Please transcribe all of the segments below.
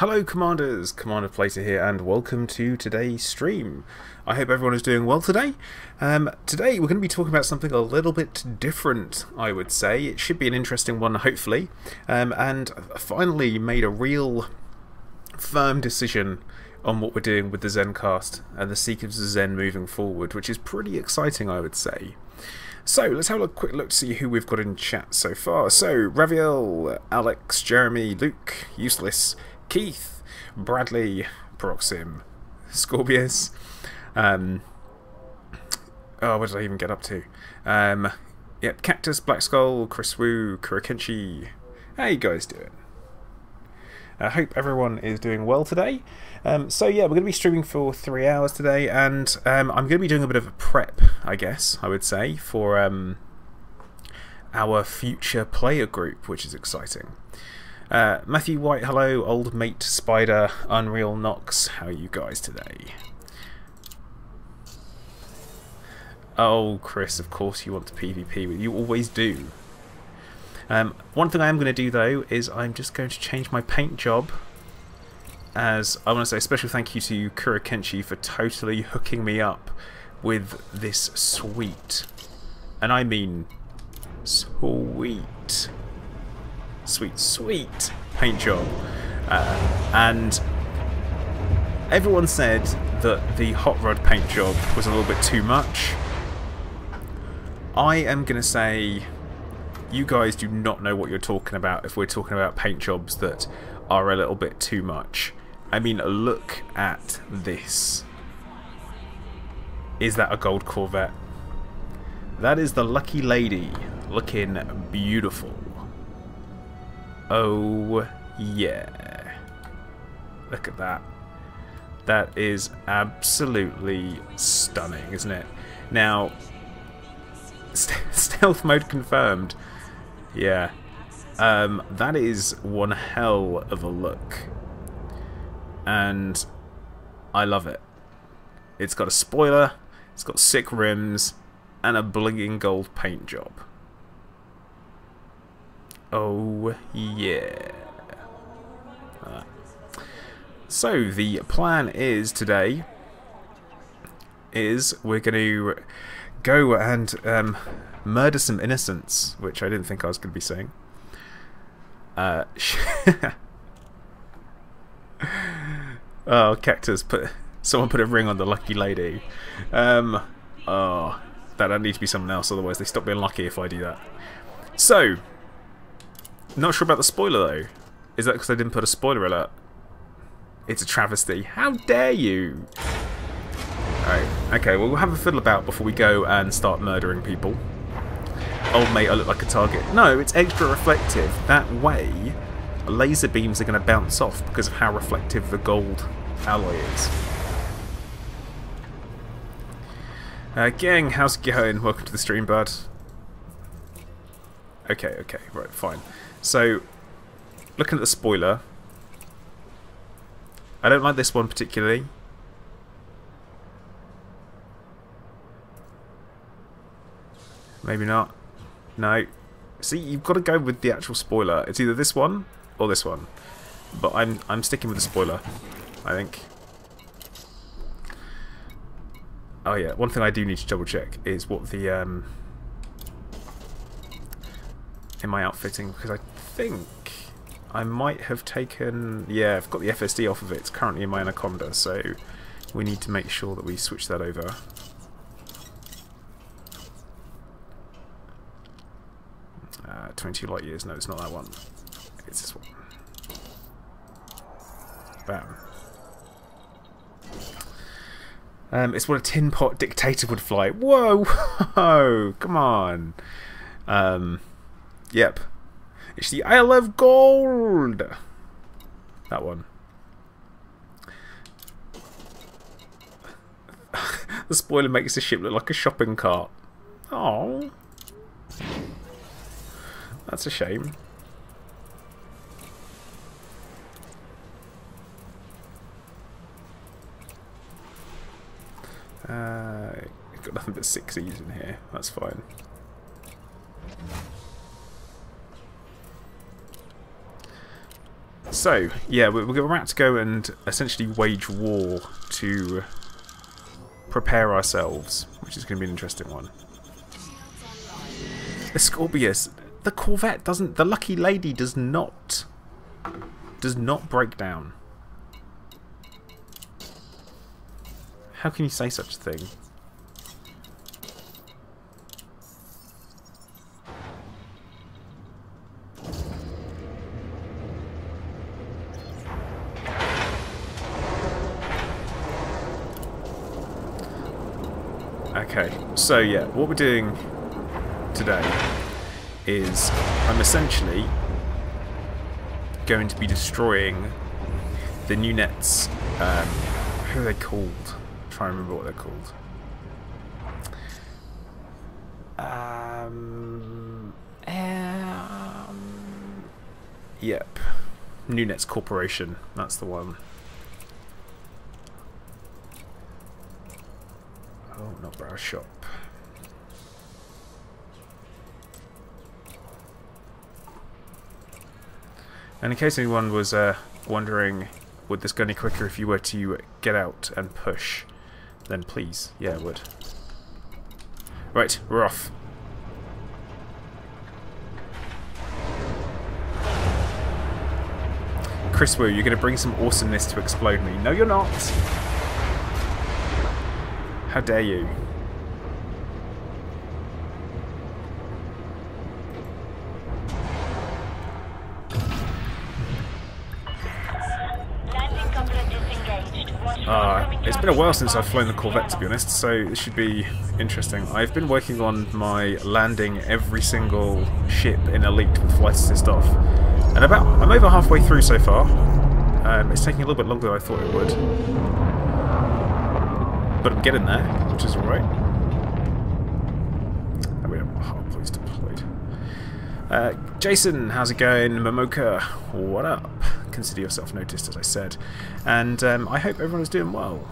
Hello Commanders, Commander Plater here and welcome to today's stream. I hope everyone is doing well today. Today we're going to be talking about something a little bit different, I would say. It should be an interesting one, hopefully. And finally made a real firm decision on what we're doing with the Zencast and the Seekers of Zen moving forward, which is pretty exciting, I would say. So, let's have a quick look to see who we've got in chat so far. So, Raviel, Alex, Jeremy, Luke, Useless, Keith, Bradley, Proxim, Scorpius, oh, what did I even get up to? Yep, Cactus, Black Skull, Chris Wu, Kurakenchi. How you guys doing? I hope everyone is doing well today. So yeah, we're going to be streaming for 3 hours today, and I'm going to be doing a bit of a prep, I guess, I would say, for our future player group, which is exciting. Matthew White, hello, Old Mate Spider, Unreal Nox, how are you guys today? Oh, Chris, of course you want to PvP, you always do. One thing I am going to do though is I'm just going to change my paint job, as I want to say a special thank you to Kurakenchi for totally hooking me up with this sweet, and I mean sweet paint job, and everyone said that the hot rod paint job was a little bit too much. I am going to say you guys do not know what you're talking about if we're talking about paint jobs that are a little bit too much. I mean, look at this. Is that a gold Corvette? That is the Lucky Lady, looking beautiful. Oh yeah, look at that. That is absolutely stunning, isn't it? Now, stealth mode confirmed. Yeah, that is one hell of a look, and I love it. It's got a spoiler, it's got sick rims, and a blinging gold paint job. Oh yeah. So the plan is today is we're going to go and murder some innocents, which I didn't think I was going to be saying. Oh, Cactus, someone put a ring on the Lucky Lady. Oh, that'd need to be someone else, otherwise they stop being lucky if I do that. So, not sure about the spoiler though. Is that because I didn't put a spoiler alert? It's a travesty. How dare you! Alright, okay, well we'll have a fiddle about before we go and start murdering people. Old mate, I look like a target. No, it's extra reflective. That way, laser beams are going to bounce off because of how reflective the gold alloy is. Gang, how's it going? Welcome to the stream, bud. Okay, right, fine. So, looking at the spoiler, I don't like this one particularly. Maybe not. No. See, you've got to go with the actual spoiler. It's either this one or this one. But I'm sticking with the spoiler, I think. Oh yeah, one thing I do need to double check is what the in my outfitting, because I think I might have taken, yeah, I've got the FSD off of it. It's currently in my Anaconda, so we need to make sure that we switch that over. 22 light years. No, it's not that one. It's this one. Bam. It's what a tin pot dictator would fly. Whoa, whoa, come on. Yep. It's the Isle of Gold. That one. The spoiler makes the ship look like a shopping cart. Oh. That's a shame. Got nothing but 6Es in here. That's fine. So, yeah, we're about to go and essentially wage war to prepare ourselves, which is going to be an interesting one. The Scorpius, the Corvette doesn't, the Lucky Lady does not break down. How can you say such a thing? Okay, so yeah, what we're doing today is I'm essentially going to be destroying the new nets. Who are they called? I'm trying to remember what they're called. Yep, New Nets Corporation. That's the one. Oh, not Browse Shop. And in case anyone was wondering, would this go any quicker if you were to get out and push, then please, yeah, it would. Right, we're off. Chris Wu, you're going to bring some awesomeness to explode me. No, you're not. How dare you? It's been a while since I've flown the Corvette, to be honest, so this should be interesting. I've been working on my landing every single ship in Elite with flight assist off, and I'm over halfway through so far. It's taking a little bit longer than I thought it would, but I'm getting there, which is alright. And we have hard points deployed. Jason, how's it going? Momoka, what up? Consider yourself noticed, as I said, and I hope everyone is doing well.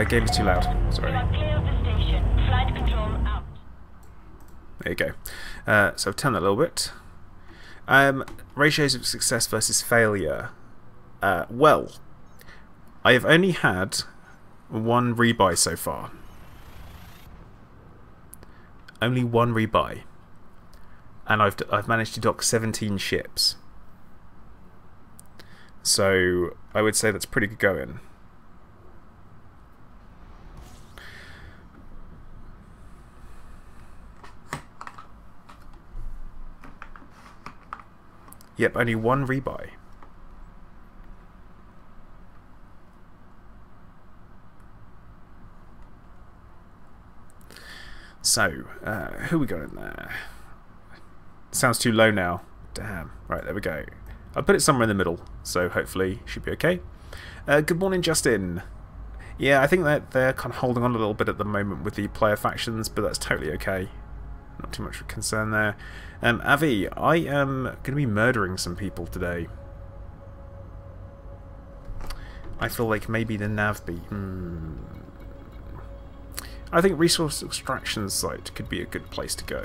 Game is too loud. Sorry. There you go. So I've turned that a little bit. Ratios of success versus failure. Well, I have only had one rebuy so far. Only one rebuy, and I've managed to dock 17 ships. So I would say that's pretty good going. Yep, only one rebuy. So, who we got in there? Sounds too low now. Damn. Right, there we go. I'll put it somewhere in the middle, so hopefully should be okay. Good morning, Justin. Yeah, I think that they're kind of holding on a little bit at the moment with the player factions, but that's totally okay. Not too much of a concern there. Avi, I am going to be murdering some people today. I feel like maybe the nav beat. I think resource extraction site could be a good place to go.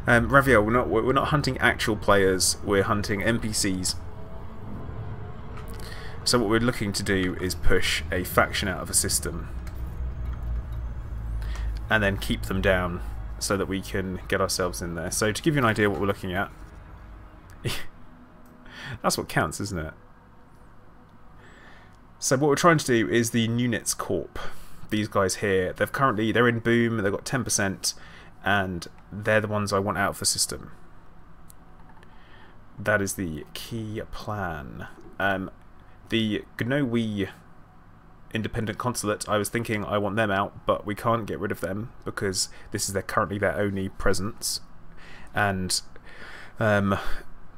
Raviel, we're not hunting actual players, we're hunting NPCs. So what we're looking to do is push a faction out of a system and then keep them down so that we can get ourselves in there. So to give you an idea what we're looking at, that's what counts, isn't it? So what we're trying to do is the New Nets Corp. These guys here, they're in Boom, they've got 10%, and they're the ones I want out of the system. That is the key plan. The Gnowi Independent Consulate, I was thinking I want them out, but we can't get rid of them because this is currently their only presence, and they're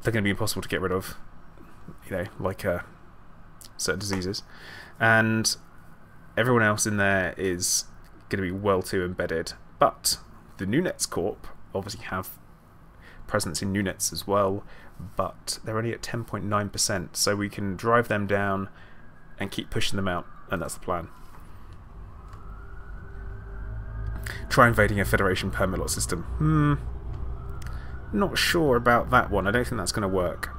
going to be impossible to get rid of, you know, like certain diseases, and everyone else in there is going to be well too embedded. But the New Nets Corp obviously have presence in units as well, but they're only at 10.9%, so we can drive them down and keep pushing them out, and that's the plan. Try invading a Federation permit lot system. Not sure about that one. I don't think that's going to work.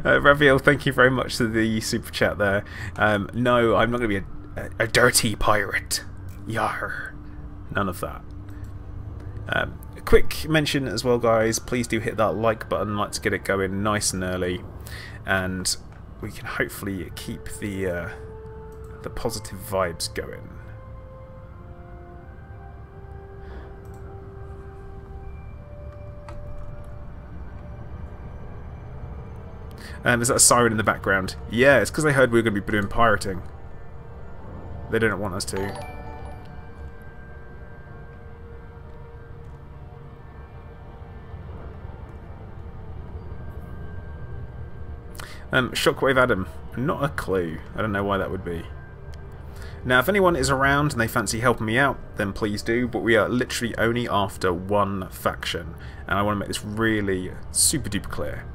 Raviel, thank you very much for the super chat there. No, I'm not going to be a dirty pirate. Yar. None of that. A quick mention as well, guys. Please do hit that like button. Let's get it going nice and early, and we can hopefully keep the positive vibes going. Is that a siren in the background? Yeah, it's because they heard we were going to be doing pirating. They didn't want us to. Shockwave Adam. Not a clue. I don't know why that would be. Now, if anyone is around and they fancy helping me out, then please do, but we are literally only after one faction, and I want to make this really super duper clear.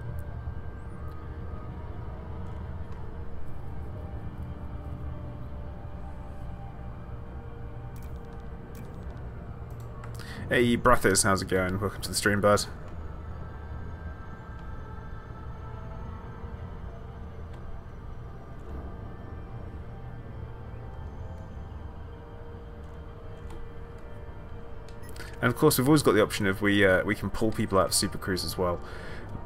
Hey Brothers, how's it going? Welcome to the stream, bud. And of course we've always got the option of we can pull people out of Super Cruise as well,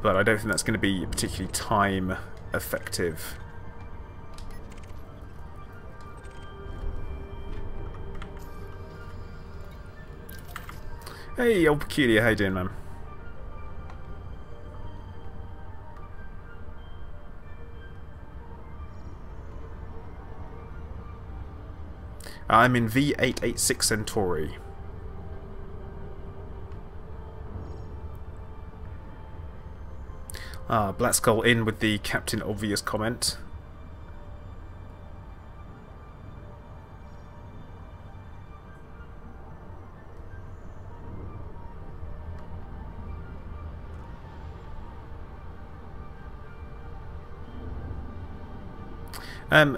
but I don't think that's going to be particularly time effective. Hey, old Peculiar, how you doing, man? I'm in V886 Centauri. Black Skull in with the Captain Obvious comment.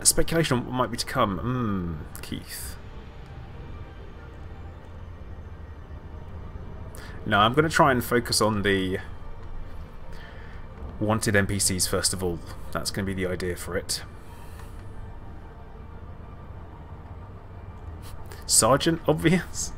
Speculation on what might be to come. Keith. No, I'm going to try and focus on the wanted NPCs first of all. That's going to be the idea for it. Sergeant Obvious?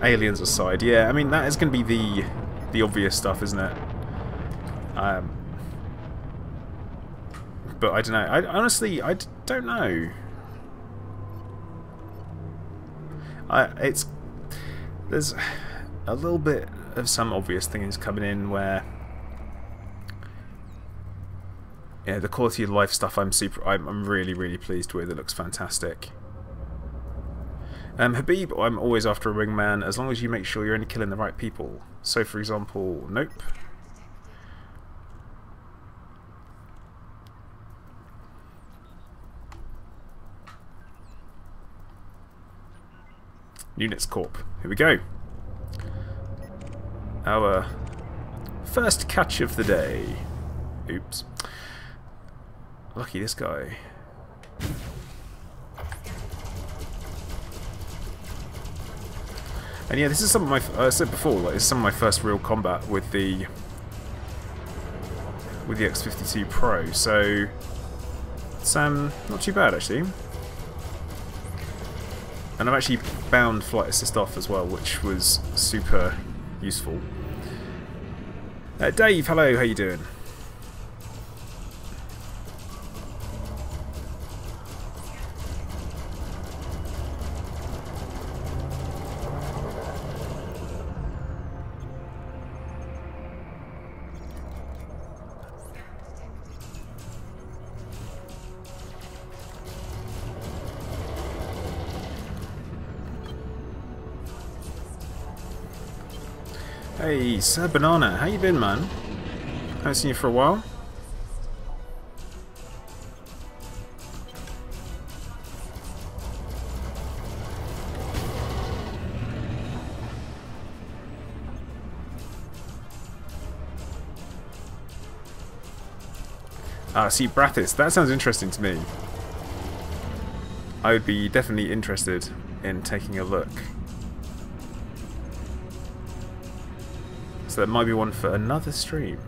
Aliens aside, yeah, I mean that is going to be the obvious stuff, isn't it? But I don't know. Honestly, I don't know. There's a little bit of some obvious things coming in where, yeah, the quality of life stuff I'm really pleased with. It looks fantastic. Habib, I'm always after a wingman as long as you make sure you're only killing the right people. So, for example, nope. Units Corp. Here we go. Our first catch of the day. Oops. Lucky this guy. And yeah, this is some of my, I said before, like, it's some of my first real combat with the X-52 Pro, so it's not too bad actually. And I've actually bound flight assist off as well, which was super useful. Dave, hello, how you doing? Hey, Sir Banana, how you been, man? Haven't seen you for a while. See, Brathis, that sounds interesting to me. I would be definitely interested in taking a look. So that might be one for another stream.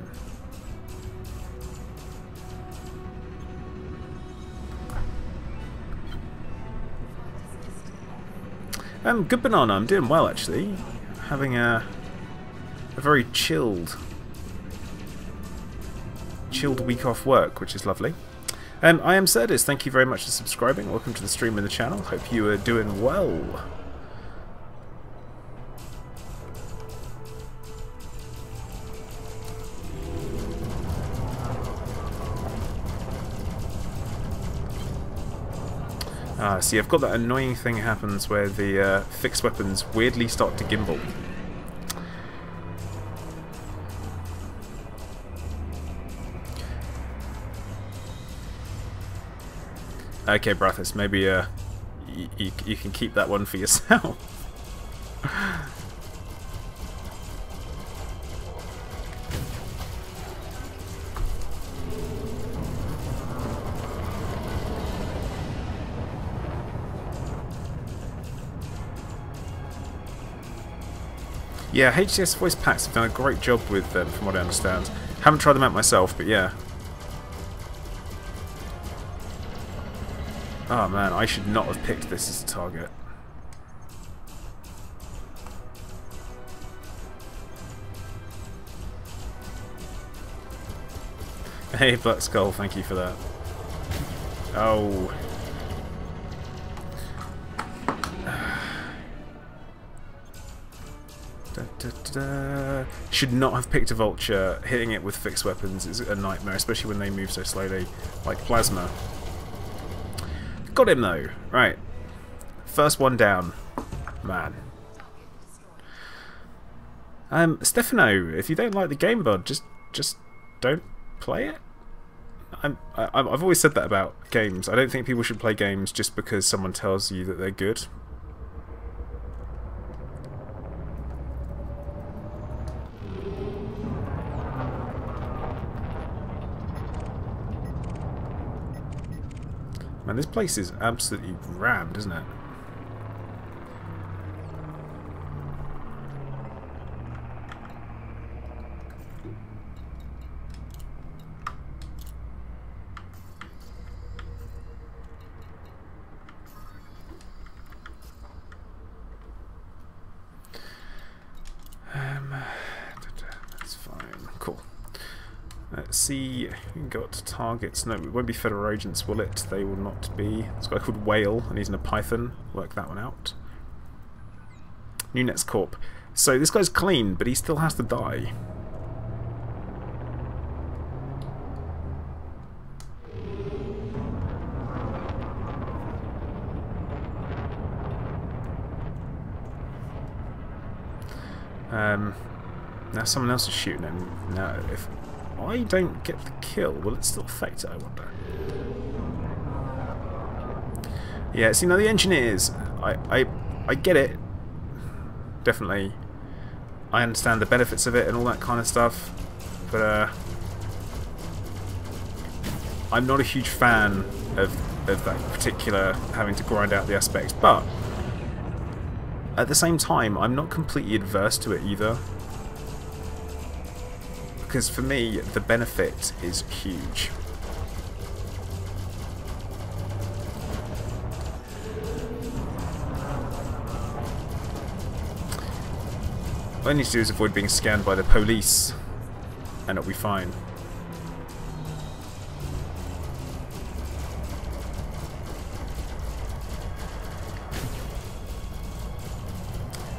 Good Banana, I'm doing well actually. Having a very chilled week off work, which is lovely. I am Serdis, thank you very much for subscribing. Welcome to the stream and the channel. Hope you are doing well. See, I've got that annoying thing happens where the fixed weapons weirdly start to gimbal. Okay, Brathis, maybe you can keep that one for yourself. Yeah, HCS voice packs have done a great job with them, from what I understand. Haven't tried them out myself, but yeah. Oh man, I should not have picked this as a target. Hey, Black Skull, thank you for that. Oh. Should not have picked a vulture. Hitting it with fixed weapons is a nightmare, especially when they move so slowly, like plasma. Got him though. Right. First one down. Man. Stefano, if you don't like the game, bud, just don't play it. I've always said that about games. I don't think people should play games just because someone tells you that they're good. Man, this place is absolutely rammed, isn't it? That's fine. Cool. Let's see, we got targets. No, it won't be federal agents, will it? They will not be. This guy called Whale, and he's in a Python. Work that one out. Nunez Corp. So this guy's clean, but he still has to die. Now someone else is shooting him. Now, if I don't get the kill, will it still affect it, I wonder? Yeah, see, now the engineers, I get it. Definitely. I understand the benefits of it and all that kind of stuff. But, I'm not a huge fan of that particular having to grind out the aspects. But, at the same time, I'm not completely adverse to it either. Because for me, the benefit is huge. All I need to do is avoid being scanned by the police, and it'll be fine.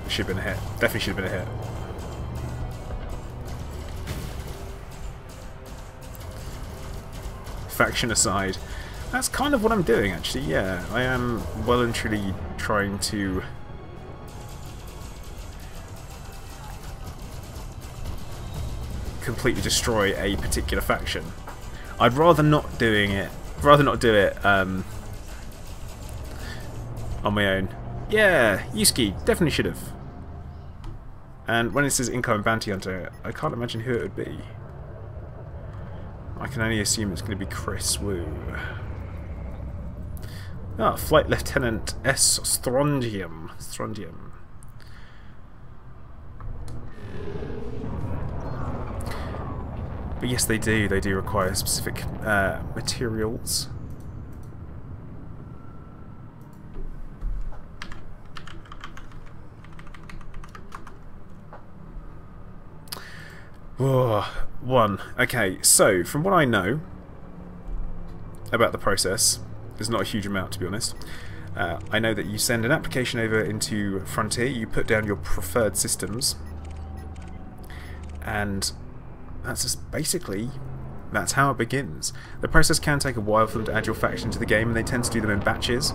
Should have been a hit. Definitely should have been a hit. Faction aside, that's kind of what I'm doing actually, yeah. I am well and truly trying to completely destroy a particular faction. I'd rather not do it on my own. Yeah, Yusuke, definitely should have. And when it says incoming bounty hunter, I can't imagine who it would be. I can only assume it's going to be Chris Wu. Ah, Flight Lieutenant S. Strontium. But yes, they do require specific materials. Whoa, one. Okay, so from what I know about the process, there's not a huge amount to be honest. I know that you send an application over into Frontier, you put down your preferred systems, and that's just basically, that's how it begins. The process can take a while for them to add your faction to the game, and they tend to do them in batches.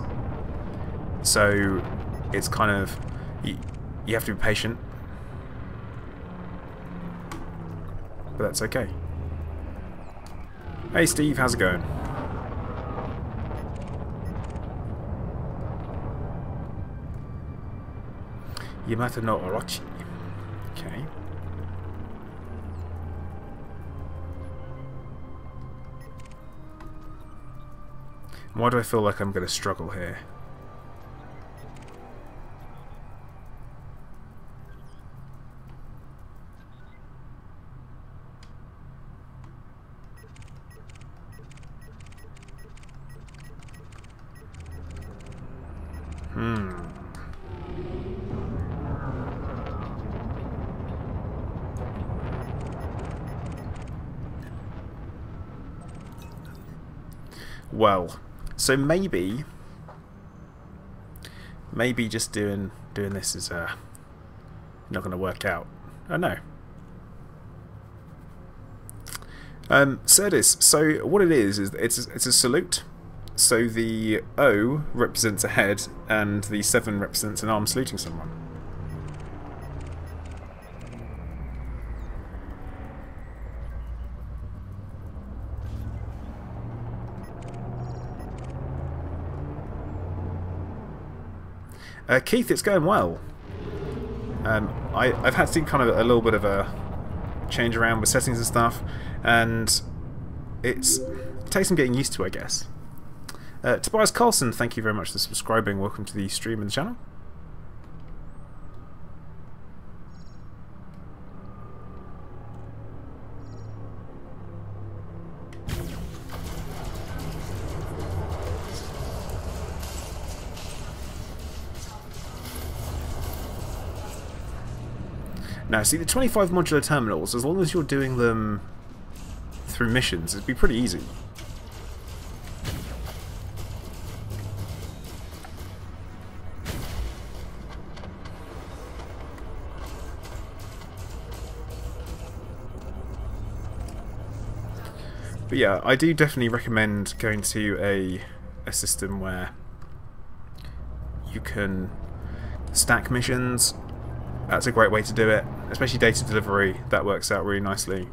So it's kind of, you have to be patient. But that's okay. Hey Steve, how's it going? Yamato no Orochi. Okay. Why do I feel like I'm going to struggle here? Well, so maybe just doing this is not going to work out. Oh no. Cerdis, so what it is it's a salute. So the O represents a head and the 7 represents an arm saluting someone. Keith, it's going well. I've had to do kind of a little bit of a change around with settings and stuff, and it takes some getting used to, I guess. Tobias Carlson, thank you very much for subscribing. Welcome to the stream and the channel. Now, see, the 25 modular terminals, as long as you're doing them through missions, it'd be pretty easy. But yeah, I do definitely recommend going to a system where you can stack missions. That's a great way to do it, especially data delivery. That works out really nicely.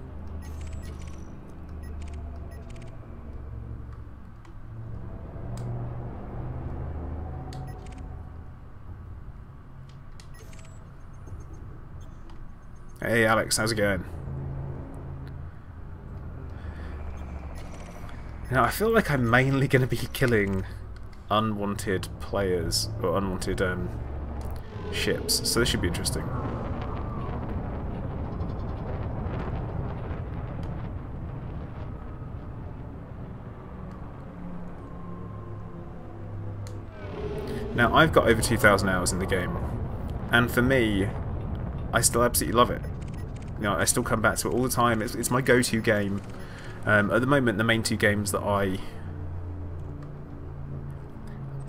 Hey Alex, how's it going? Now I feel like I'm mainly going to be killing unwanted players or unwanted ships, so this should be interesting. Now I've got over 2,000 hours in the game, and for me, I still absolutely love it. You know, I still come back to it all the time. It's my go-to game. At the moment, the main 2 games that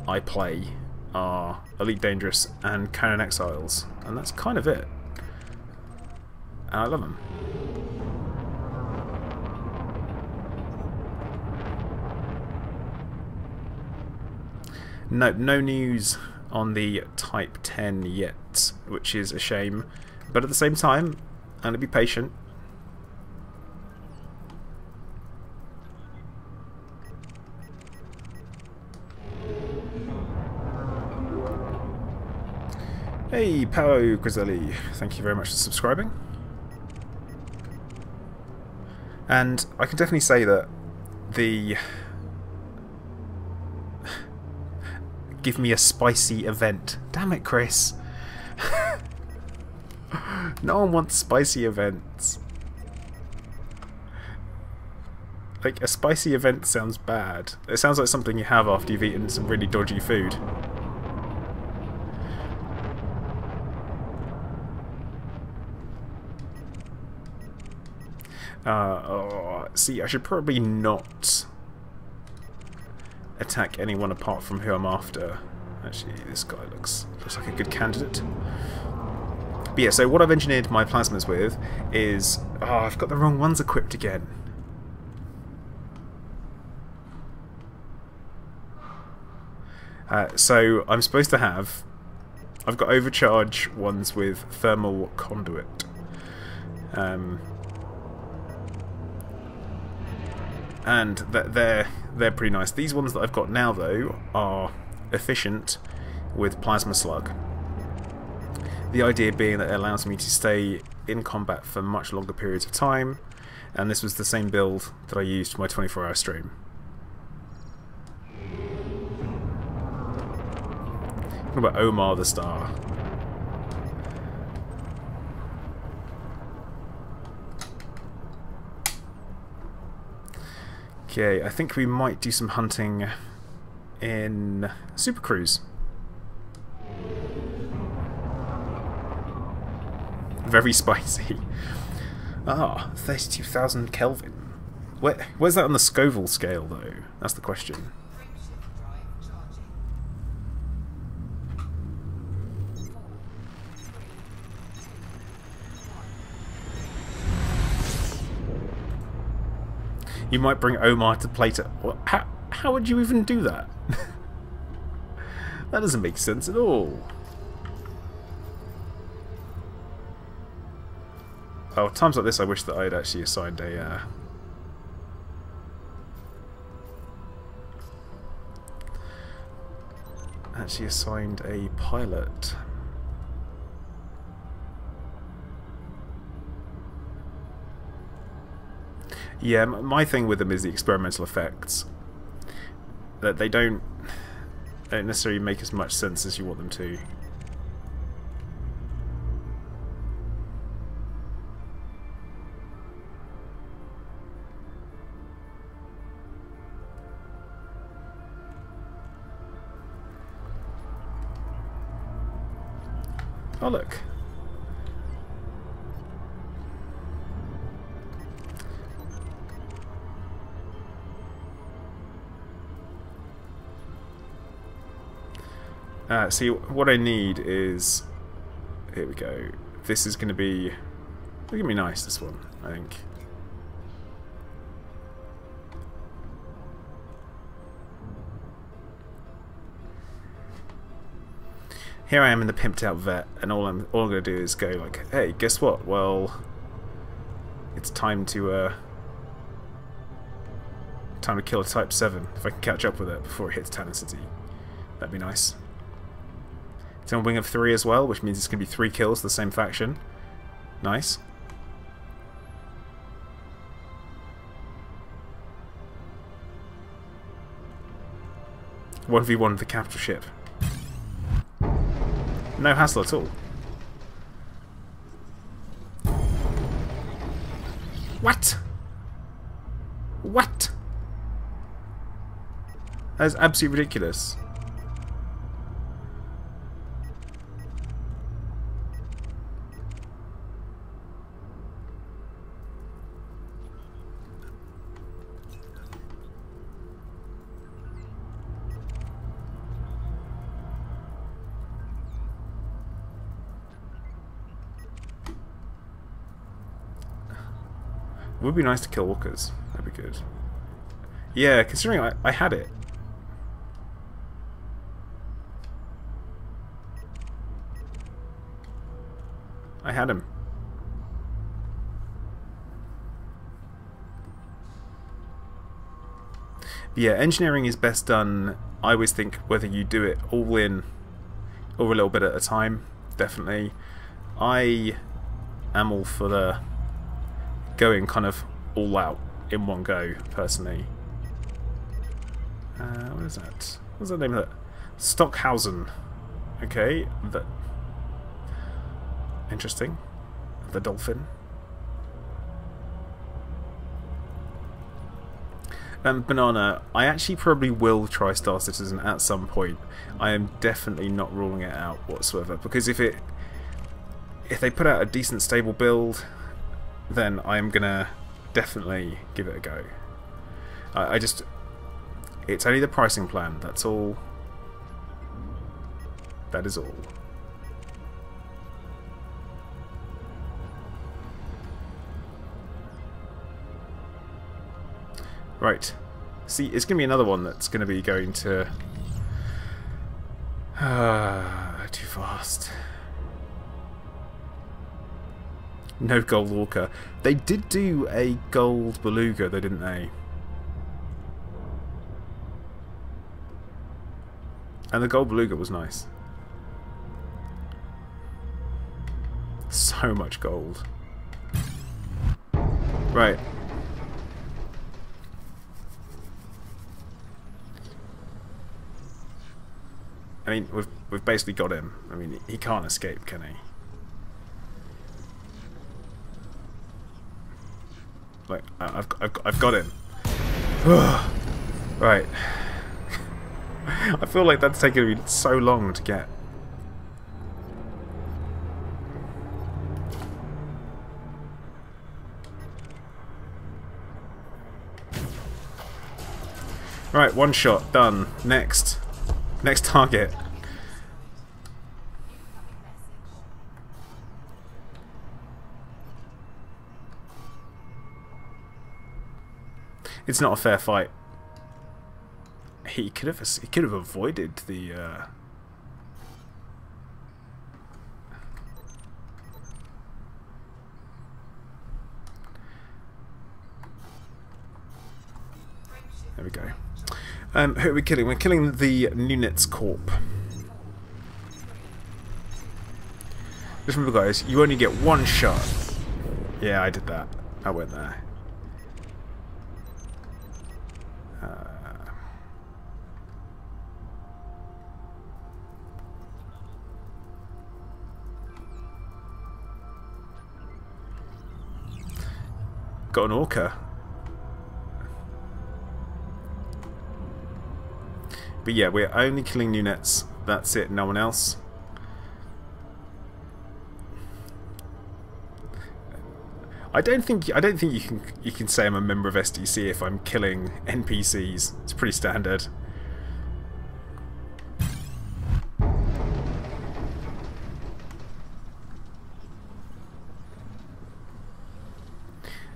I play are Elite Dangerous and Conan Exiles, and that's kind of it. And I love them. No news on the Type 10 yet, which is a shame. But at the same time, I'm going to be patient. Hey, Paolo Griselli, thank you very much for subscribing. And I can definitely say that the... Give me a spicy event. Damn it, Chris. No one wants spicy events. Like, a spicy event sounds bad. It sounds like something you have after you've eaten some really dodgy food. See, I should probably not attack anyone apart from who I'm after. Actually, this guy looks like a good candidate. But yeah, so what I've engineered my plasmas with is... Oh, I've got the wrong ones equipped again. So I'm supposed to have... I've got overcharge ones with thermal conduit. And they're pretty nice. These ones that I've got now, though, are efficient with plasma slug. The idea being that it allows me to stay in combat for much longer periods of time, and this was the same build that I used for my 24-hour stream. What about Omar the Star? Okay, I think we might do some hunting in Super Cruise. Very spicy. Ah, 32,000 Kelvin. Where's that on the Scoville scale, though? That's the question. You might bring Omar to Plato. How would you even do that? That doesn't make sense at all. Oh, times like this I wish that I had actually assigned a... pilot. Yeah, my thing with them is the experimental effects. That they don't necessarily make as much sense as you want them to. Oh, look. See, what I need is... Here we go. This is going to be... Going to be nice, this one, I think. Here I am in the pimped out vet, and all I'm going to do is go like, hey, guess what? Well, it's time to kill a Type 7, if I can catch up with it before it hits Tenacity. That'd be nice. It's on Wing of 3 as well, which means it's going to be 3 kills, the same faction. Nice. One v one the capital ship. No hassle at all. What? What? That is absolutely ridiculous. It would be nice to kill walkers. That'd be good. Yeah, considering I had it. I had him. But yeah, engineering is best done, I always think, whether you do it all in or a little bit at a time. definitely. I am all for the going kind of all out in one go, personally. What is that? What's the name of that? Stockhausen. Okay, interesting. The dolphin. Banana, I actually probably will try Star Citizen at some point. I am definitely not ruling it out whatsoever, because if they put out a decent stable build, then I am gonna definitely give it a go. It's only the pricing plan, that's all. That is all. Right. See, it's going to be another one that's going to be going to... too fast. No gold orca. They did do a gold beluga, though, didn't they? And the gold beluga was nice. So much gold. Right. I mean, we've basically got him. I mean, he can't escape, can he? Like, I've got him. Right. I feel like that's taken me so long to get. Right, one shot, done. Next target. It's not a fair fight. He could have avoided the. There we go. Who are we killing? We're killing the Nunitz Corp. Just remember, guys, you only get one shot. Yeah, I did that. I went there. Got an orca. But yeah, we're only killing Nunitz. That's it. No one else. I don't think you can say I'm a member of SDC if I'm killing NPCs. It's pretty standard.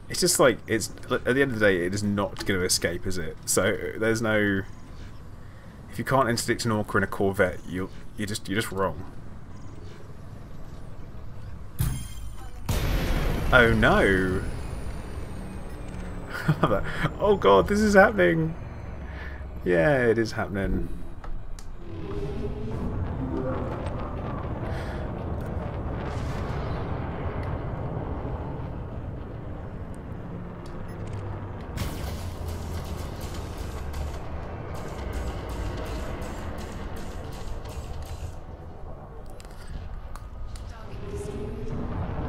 It's just like, it's at the end of the day, it is not going to escape, is it? So there's no. If you can't interdict an orca in a Corvette, you're just wrong. Oh no! Oh god, this is happening! Yeah, it is happening.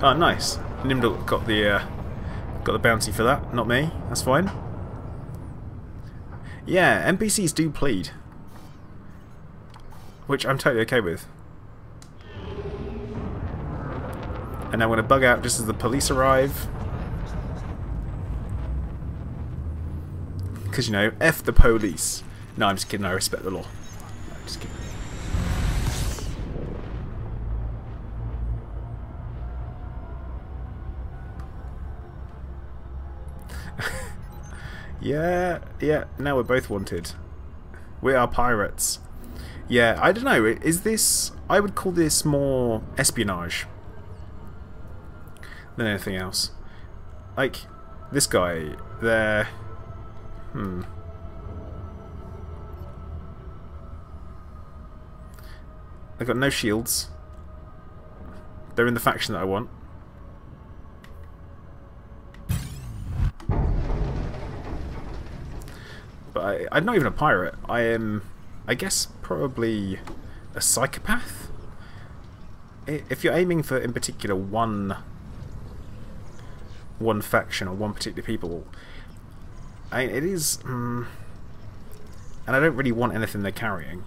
Oh, nice. Nimble got the bounty for that, not me. That's fine. Yeah, NPCs do plead, which I'm totally okay with. And now we're gonna bug out just as the police arrive, because, you know, F the police. No, I'm just kidding. I respect the law. No, I'm just kidding. Yeah, now we're both wanted. We are pirates. Yeah, I don't know, is this... I would call this more espionage than anything else. Like, this guy, there... They've got no shields. They're in the faction that I want. But I'm not even a pirate. I am, I guess, probably a psychopath. If you're aiming for, in particular, one faction or one particular people, it is... and I don't really want anything they're carrying.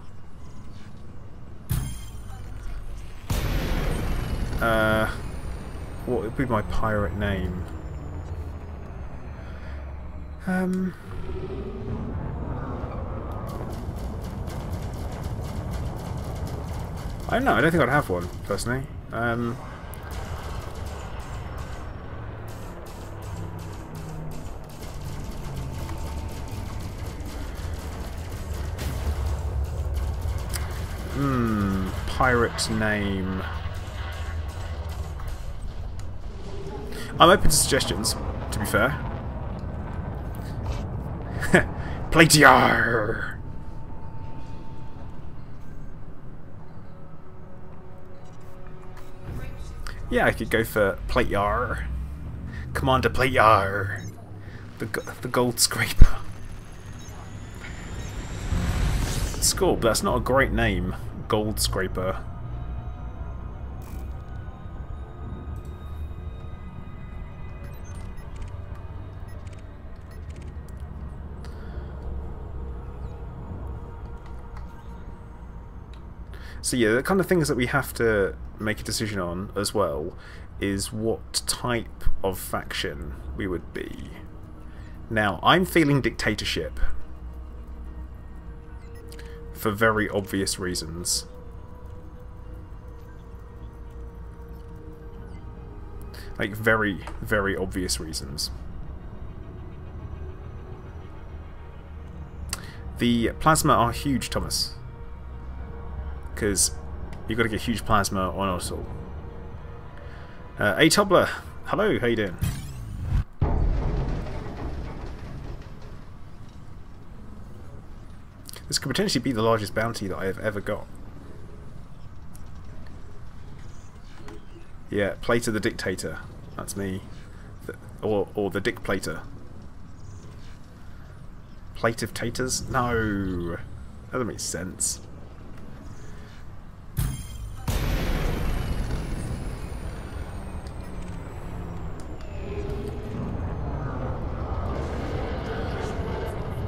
What would be my pirate name? I don't know, I don't think I'd have one, personally. Pirate name. I'm open to suggestions, to be fair. Platear! Yeah, I could go for Platear. Commander Platear. The gold scraper. It's cool, but that's not a great name. Gold scraper. So yeah, the kind of things that we have to make a decision on as well is what type of faction we would be. Now, I'm feeling dictatorship for very obvious reasons. Like, very, very obvious reasons. The plasma are huge, Thomas. Because you've got to get huge plasma on Orsal. Hey Tobler, hello, how you doing? This could potentially be the largest bounty that I have ever got. Yeah, Plater the Dictator. That's me. Or the Dick Plater. Plate of taters? No. That doesn't make sense.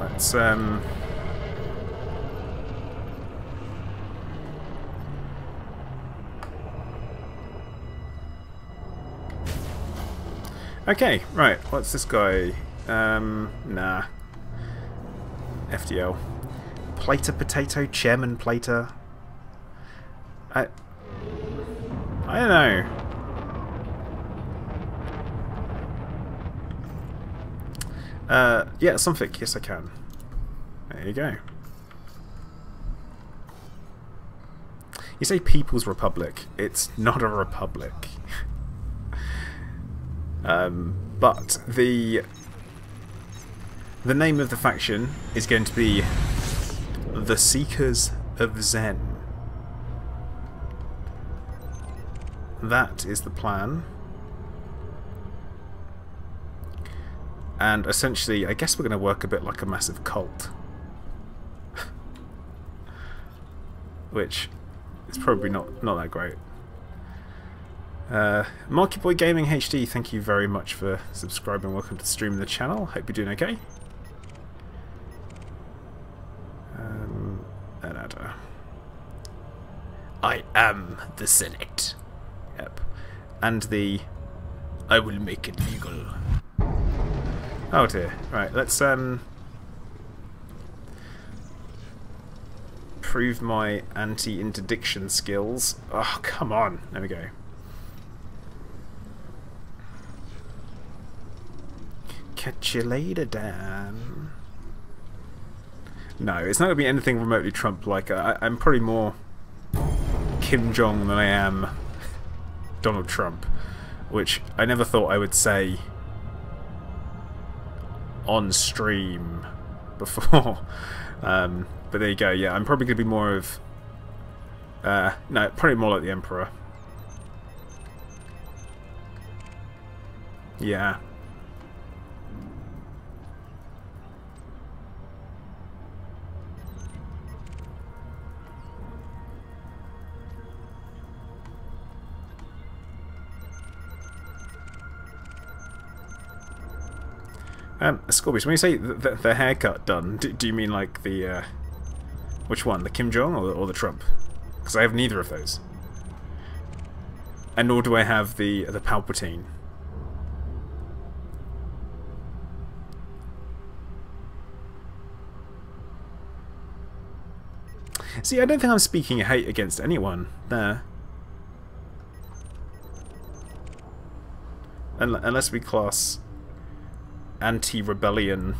Let's okay, right, what's this guy? Nah. FDL. Plater Potato, Chairman Plater. I don't know. Yeah, something. Yes, I can. There you go. You say People's Republic. It's not a republic. But the name of the faction is going to be the Seekers of Zen. That is the plan. And essentially, I guess we're going to work a bit like a massive cult. Which is probably not that great. Marky Boy Gaming HD, thank you very much for subscribing. Welcome to the stream and the channel. Hope you're doing okay. I am the Senate. Yep. And the I will make it legal. Oh dear. Right, let's prove my anti-interdiction skills. Oh, come on. There we go. Catch you later, Dan. No, it's not going to be anything remotely Trump-like. I'm probably more Kim Jong than I am Donald Trump, which I never thought I would say on stream before. But there you go. Yeah, I'm probably going to be more of... no, probably more like the Emperor. Yeah. Scorpius, when you say the haircut done, do you mean like the, which one? The Kim Jong or the Trump? Because I have neither of those. And nor do I have the Palpatine. See, I don't think I'm speaking hate against anyone there. Unless we class anti-rebellion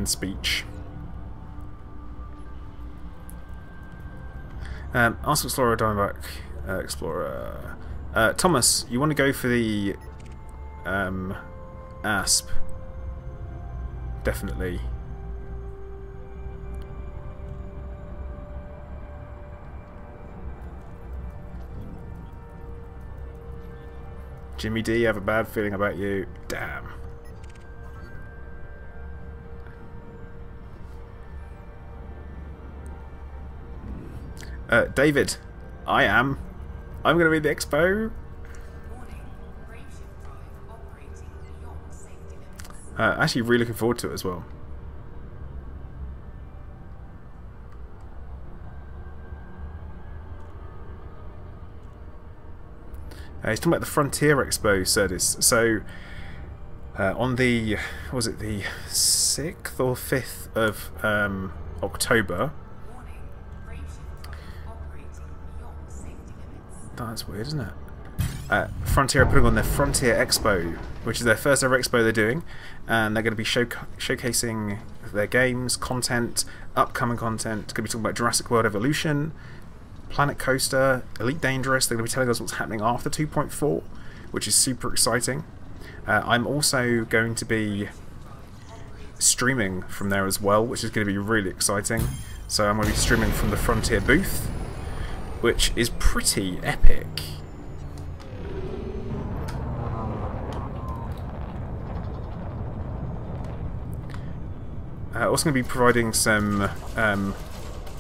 speech. Ask Explorer, Diamondback, Explorer. Thomas, you want to go for the ASP? Definitely. Jimmy D, I have a bad feeling about you. Damn. David, I'm going to be the expo. Actually, really looking forward to it as well. He's talking about the Frontier Expo service. So, on the, was it the 6th or 5th of October? That's weird, isn't it? Frontier are putting on their Frontier Expo, which is their first ever expo they're doing, and they're going to be showcasing their games, content, upcoming content. Going to be talking about Jurassic World Evolution, Planet Coaster, Elite Dangerous. They're going to be telling us what's happening after 2.4, which is super exciting. I'm also going to be streaming from there as well, which is going to be really exciting. So I'm going to be streaming from the Frontier booth, which is pretty epic. Also going to be providing some...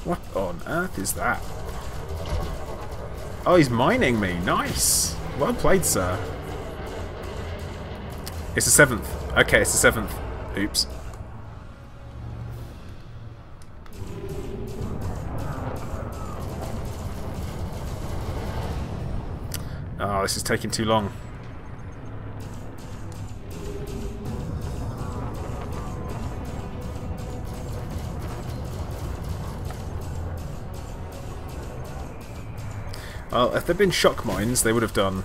what on earth is that? Oh, he's mining me. Nice. Well played, sir. It's the 7th. Okay, it's the 7th. Oops. Oh, this is taking too long. Well, if there'd been shock mines, they would have done.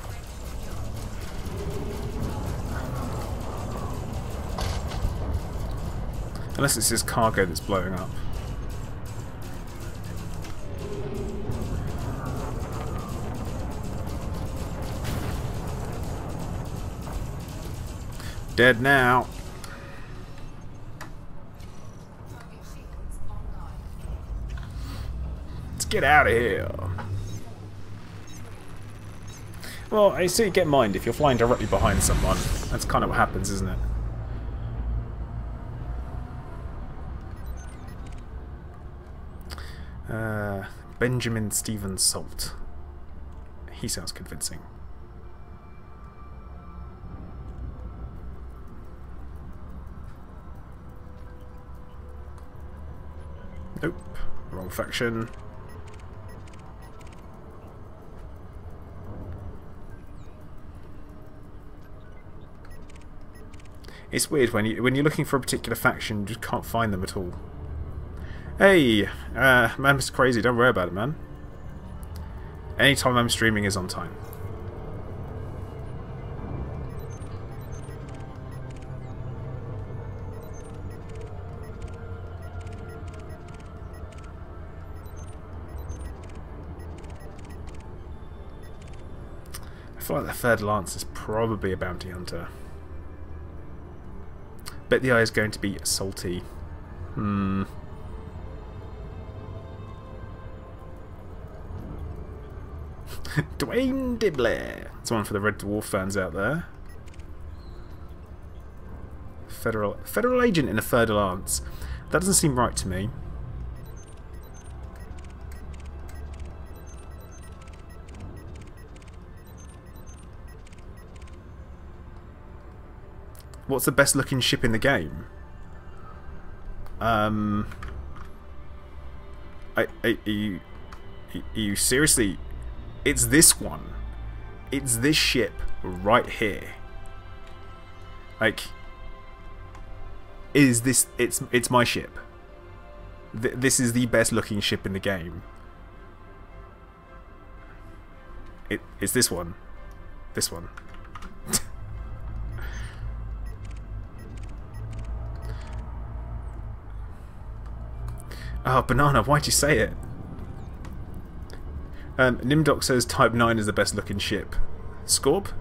Unless it's his cargo that's blowing up. Dead now. Let's get out of here. Well, I see you get mined if you're flying directly behind someone. That's kind of what happens, isn't it? Benjamin Stephen Salt. He sounds convincing. Nope. Wrong faction. It's weird when you're looking for a particular faction, you just can't find them at all. Hey, man, Mr. Crazy, don't worry about it, man. Anytime I'm streaming is on time. I feel like the third Lance is probably a bounty hunter. Bet the eye is going to be salty. Dwayne Dibley. It's one for the Red Dwarf fans out there. Federal agent in a third lance. That doesn't seem right to me. What's the best looking ship in the game? Are you seriously? It's this one. It's this ship right here. Like, is this? It's my ship. This is the best looking ship in the game. It's this one. This one. Oh, Banana, why'd you say it? Nimdoc says Type 9 is the best looking ship. Scorp?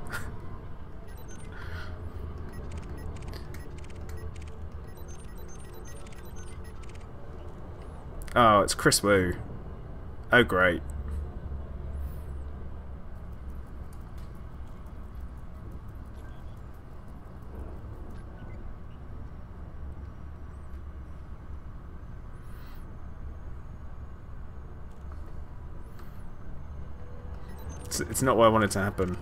Oh, it's Chris Wu. Oh, great. It's not what I wanted to happen.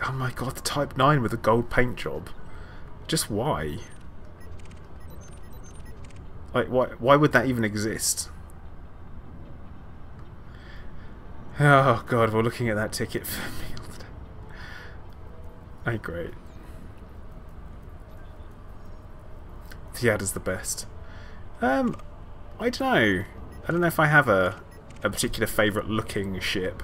Oh my god, the Type 9 with a gold paint job. Just why? Like, why would that even exist? Oh god, we're looking at that ticket for meal today. Oh, great. The ad is the best. I don't know. I don't know if I have a particular favourite looking ship.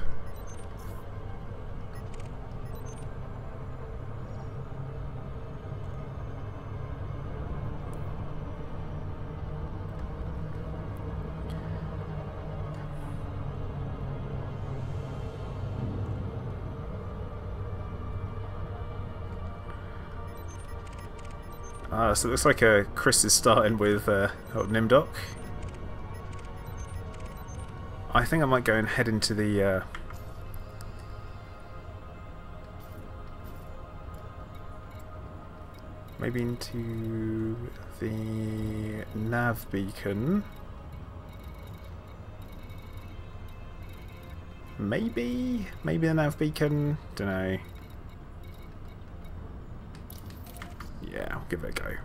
So it looks like Chris is starting with Nimdoc. I think I might go and head into the maybe into the nav beacon. Maybe the nav beacon. Don't know. Yeah, I'll give it a go.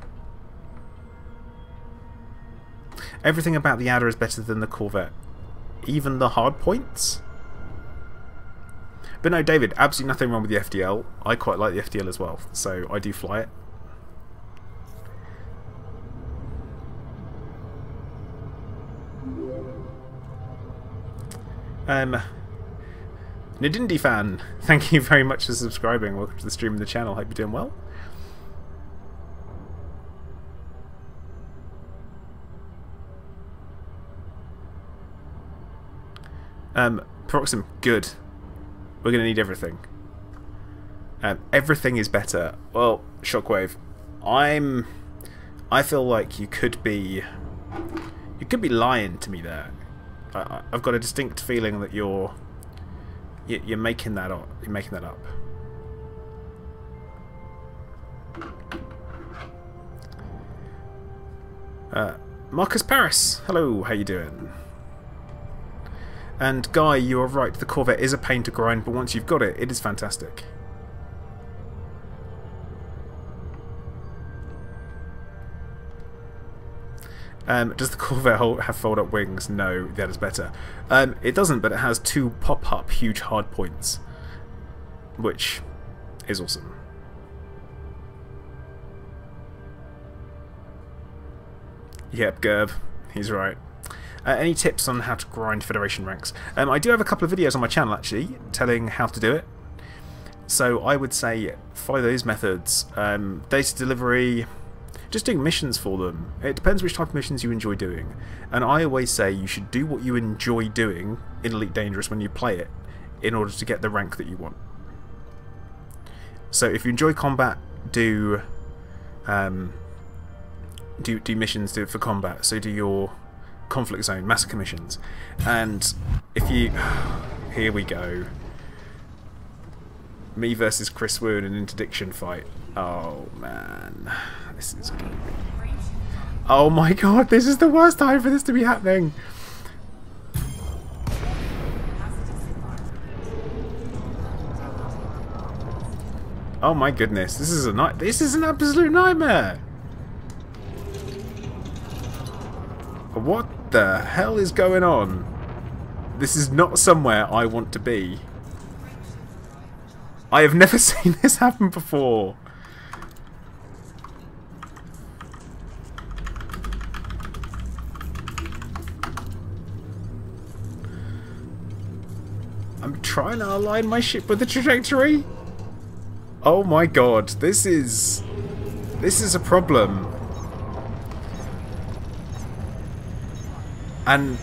Everything about the Adder is better than the Corvette. Even the hard points? But no, David, absolutely nothing wrong with the FDL. I quite like the FDL as well, so I do fly it. Nadindi fan, thank you very much for subscribing. Welcome to the stream and the channel. Hope you're doing well. Proxim, good. We're going to need everything. Everything is better. Well, Shockwave, I feel like you could be lying to me there. I've got a distinct feeling that you're making that up. You're making that up. Marcus Paris, hello. How you doing? And Guy, you are right, the Corvette is a pain to grind, but once you've got it, it is fantastic. Does the Corvette have fold-up wings? No, that is better. It doesn't, but it has two pop-up huge hard points, which is awesome. Yep, Gerb, he's right. Any tips on how to grind Federation ranks? I do have a couple of videos on my channel actually telling how to do it. So I would say follow those methods. Data delivery, just doing missions for them. It depends which type of missions you enjoy doing. And I always say you should do what you enjoy doing in Elite Dangerous when you play it in order to get the rank that you want. So if you enjoy combat, do missions for combat. So do your conflict zone, massacre missions. And if you... Here we go. Me versus Chris Wu in an interdiction fight. Oh, man. This is gonna be... Oh my god, this is the worst time for this to be happening! Oh my goodness, this is an absolute nightmare! What the hell is going on? This is not somewhere I want to be. I have never seen this happen before. I'm trying to align my ship with the trajectory. Oh my god, this is a problem. And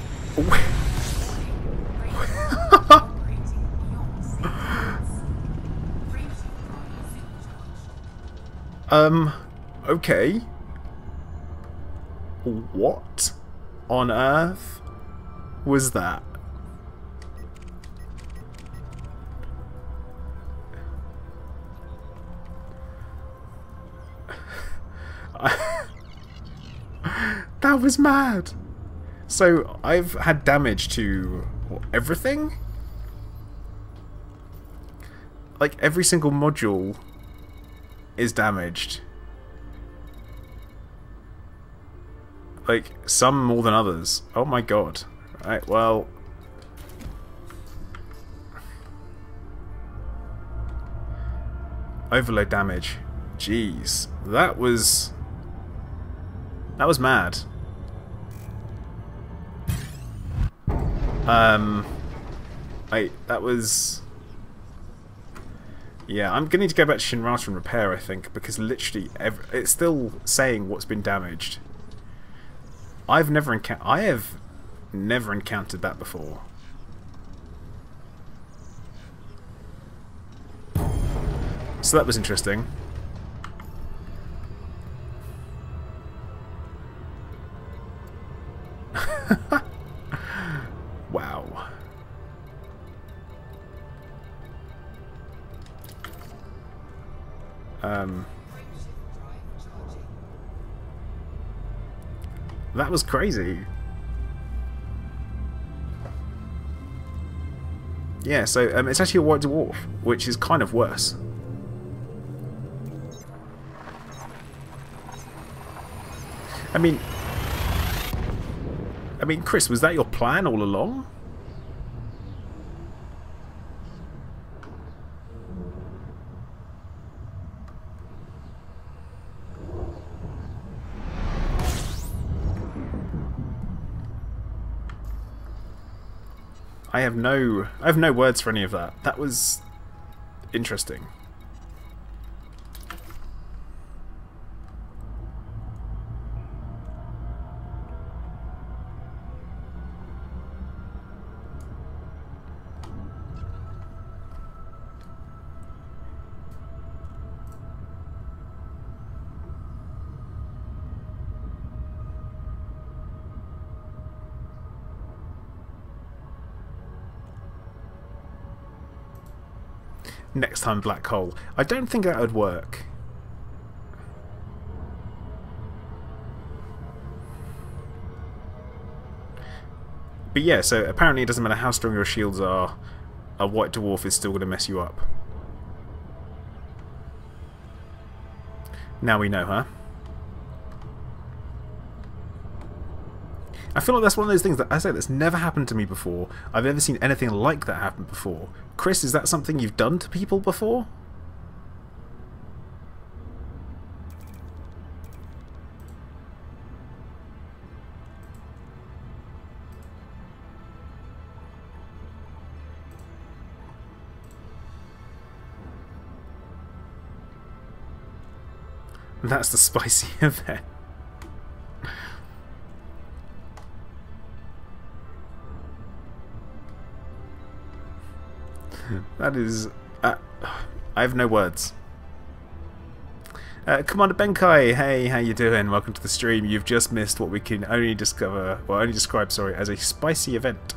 okay. What on earth was that? That was mad. So I've had damage to what, everything? Like every single module is damaged. Like some more than others. Oh my god. Right, well, overload damage. Jeez, that was mad. That was... Yeah, I'm gonna need to go back to Shinrata and repair, I think, because literally it's still saying what's been damaged. I have never encountered that before. So that was interesting. Wow. That was crazy. Yeah, so it's actually a white dwarf, which is kind of worse. I mean, Chris, was that your plan all along? I have no words for any of that. That was interesting. Next time black hole. I don't think that would work. But yeah, so apparently it doesn't matter how strong your shields are, a white dwarf is still going to mess you up. Now we know, huh? I feel like that's one of those things that, I say, that's never happened to me before. I've never seen anything like that happen before. Chris, is that something you've done to people before? That's the spicy event. That is... I have no words. Commander Benkai, hey, how you doing? Welcome to the stream. You've just missed what we can only describe, sorry, as a spicy event.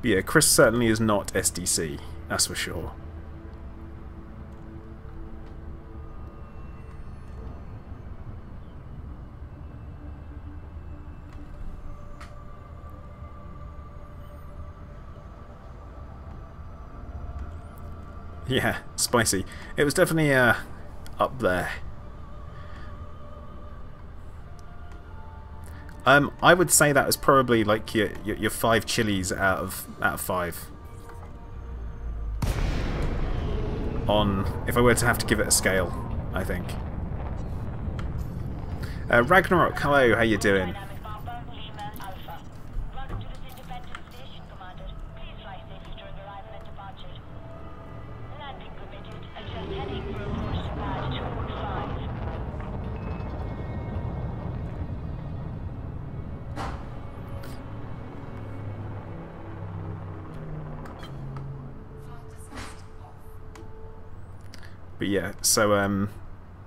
But yeah, Chris certainly is not SDC, that's for sure. Yeah, spicy. It was definitely up there. I would say that was probably like your 5 chilies out of 5. On if I were to have to give it a scale, I think. Ragnarok, hello, how you doing? But yeah, so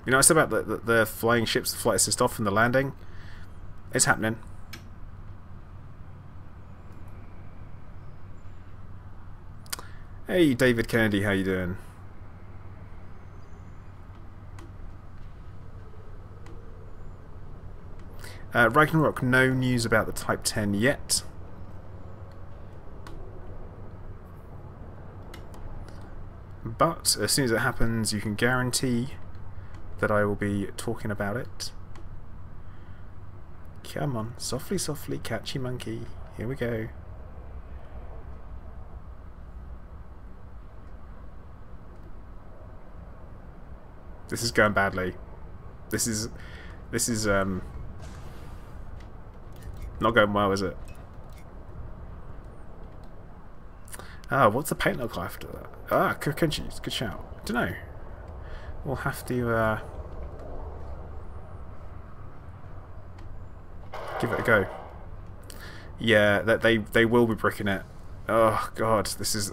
you know, I said about the flying ships, the flight assist off and the landing. It's happening. Hey, David Kennedy, how you doing? Ragnarok, no news about the Type 10 yet. But as soon as it happens, you can guarantee that I will be talking about it. Come on, softly, softly, catchy monkey. Here we go. This is going badly. This is not going well, is it? Ah, what's the paint look like after that? Ah, crunchy, good shout. Dunno. We'll have to give it a go. Yeah, that they will be bricking it. Oh god, this is.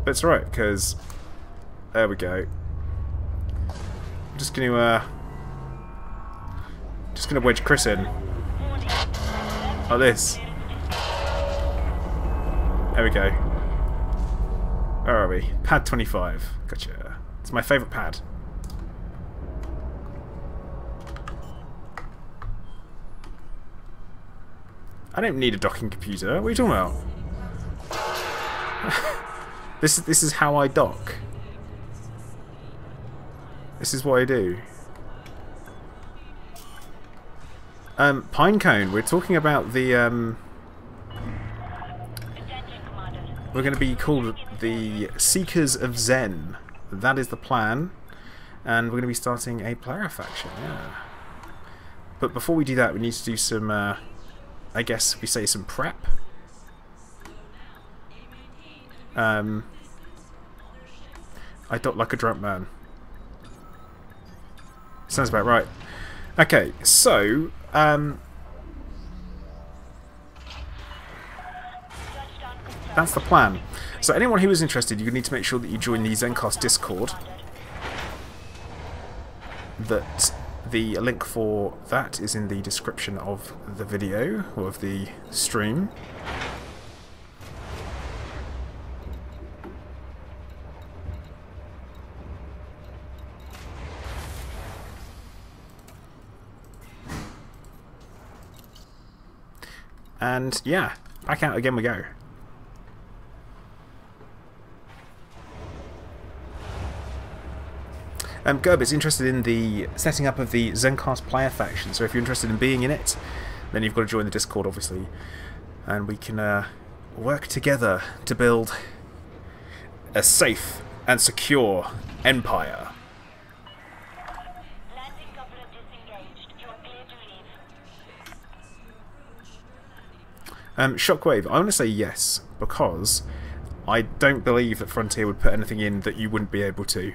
But it's alright, because there we go. I'm just gonna wedge Chris in. Like this. There we go. Where are we? Pad 25. Gotcha. It's my favourite pad. I don't need a docking computer. What are you talking about? This is how I dock. This is what I do. Pinecone, we're talking about the we're going to be called the Seekers of Zen. That is the plan, and we're going to be starting a player faction. Yeah. But before we do that, we need to do some, I guess we say some prep. I dock like a drunk man. Sounds about right. Okay, so that's the plan. So anyone who is interested, you need to make sure that you join the Zencast Discord. That the link for that is in the description of the video or of the stream. And yeah, back out again we go. Gerbert's interested in the setting up of the Zencast player faction, so if you're interested in being in it, then you've got to join the Discord, obviously. And we can work together to build a safe and secure empire. Shockwave, I want to say yes, because I don't believe that Frontier would put anything in that you wouldn't be able to.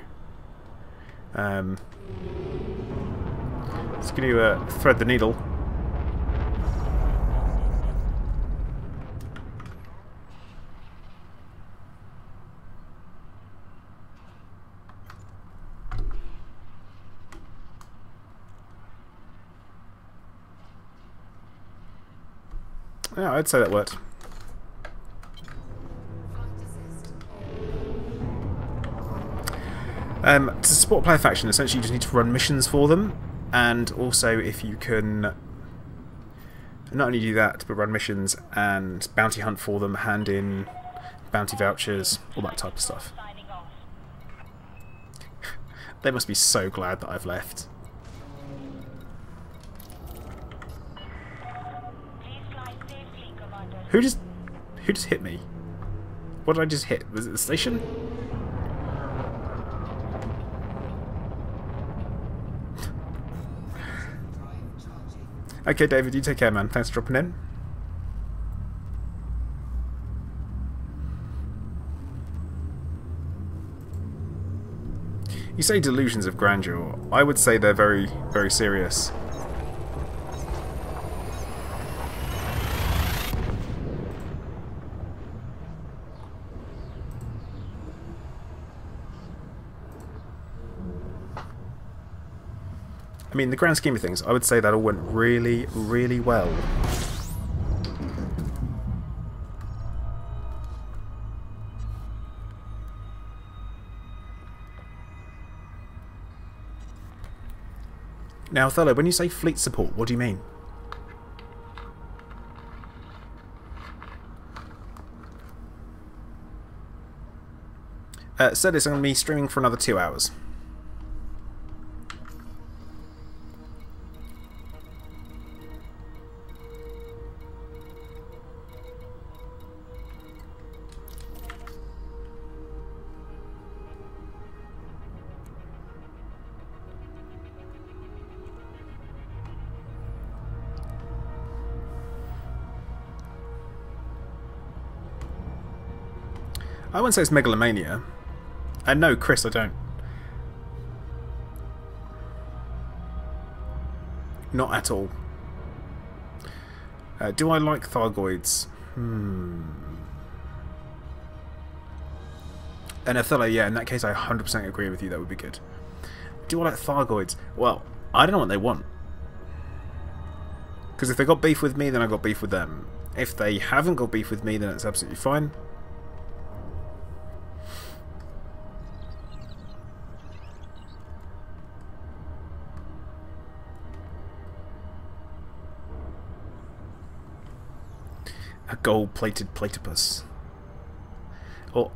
It's going to thread the needle. Yeah, I'd say that worked. To support player faction, essentially you just need to run missions for them, and also if you can not only do that, but run missions and bounty hunt for them, hand in bounty vouchers, all that type of stuff. They must be so glad that I've left. Who just hit me? What did I just hit? Was it the station? Okay, David, you take care, man. Thanks for dropping in. You say delusions of grandeur. I would say they're very, very serious. I mean, in the grand scheme of things, I would say that all went really, really well. Now, Othello, when you say fleet support, what do you mean? So this, I'm going to be streaming for another 2 hours. I wouldn't say it's megalomania. And no, Chris, I don't. Not at all. Do I like Thargoids? And Othello, yeah, in that case I 100% agree with you, that would be good. Do I like Thargoids? Well, I don't know what they want. Because if they got beef with me, then I got beef with them. If they haven't got beef with me, then it's absolutely fine. A gold-plated platypus. Well,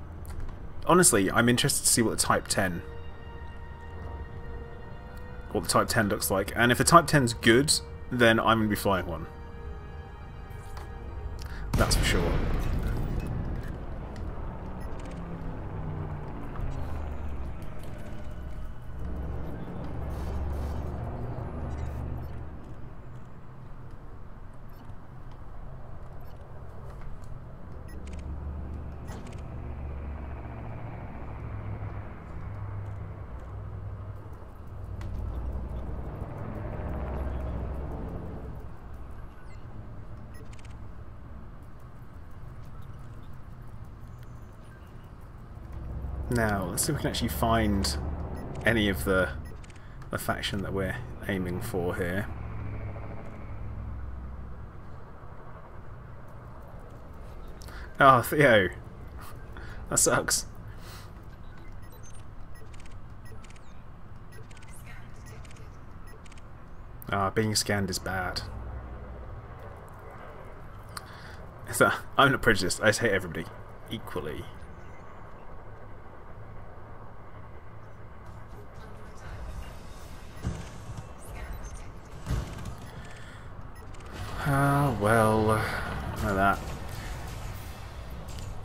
honestly, I'm interested to see what the Type 10 looks like. And if the Type 10's good, then I'm going to be flying one. That's for sure. Now, let's see if we can actually find any of the faction that we're aiming for here. Oh, Theo. That sucks. Ah, being scanned is bad. So, I'm not prejudiced, I just hate everybody equally. Well, like that.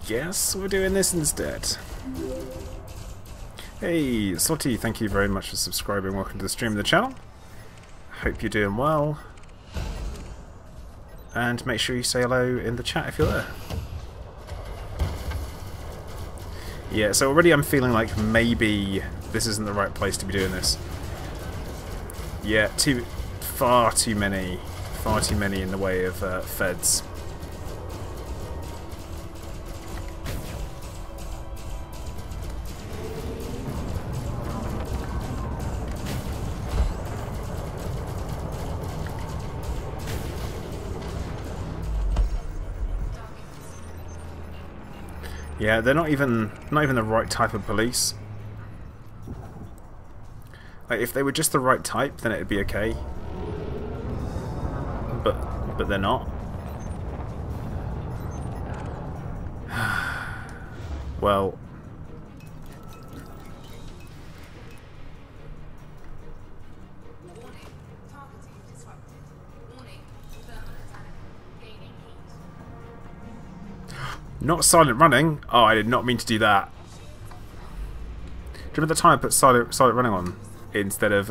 Guess we're doing this instead. Hey, Slotty, thank you very much for subscribing. Welcome to the stream of the channel. Hope you're doing well. And make sure you say hello in the chat if you're there. Yeah, so already I'm feeling like maybe this isn't the right place to be doing this. Yeah, far too many in the way of feds. Yeah, they're not even the right type of police. Like, if they were just the right type, then it'd be okay. But they're not. Well, not silent running. Oh, I did not mean to do that. Do you remember the time I put silent running on instead of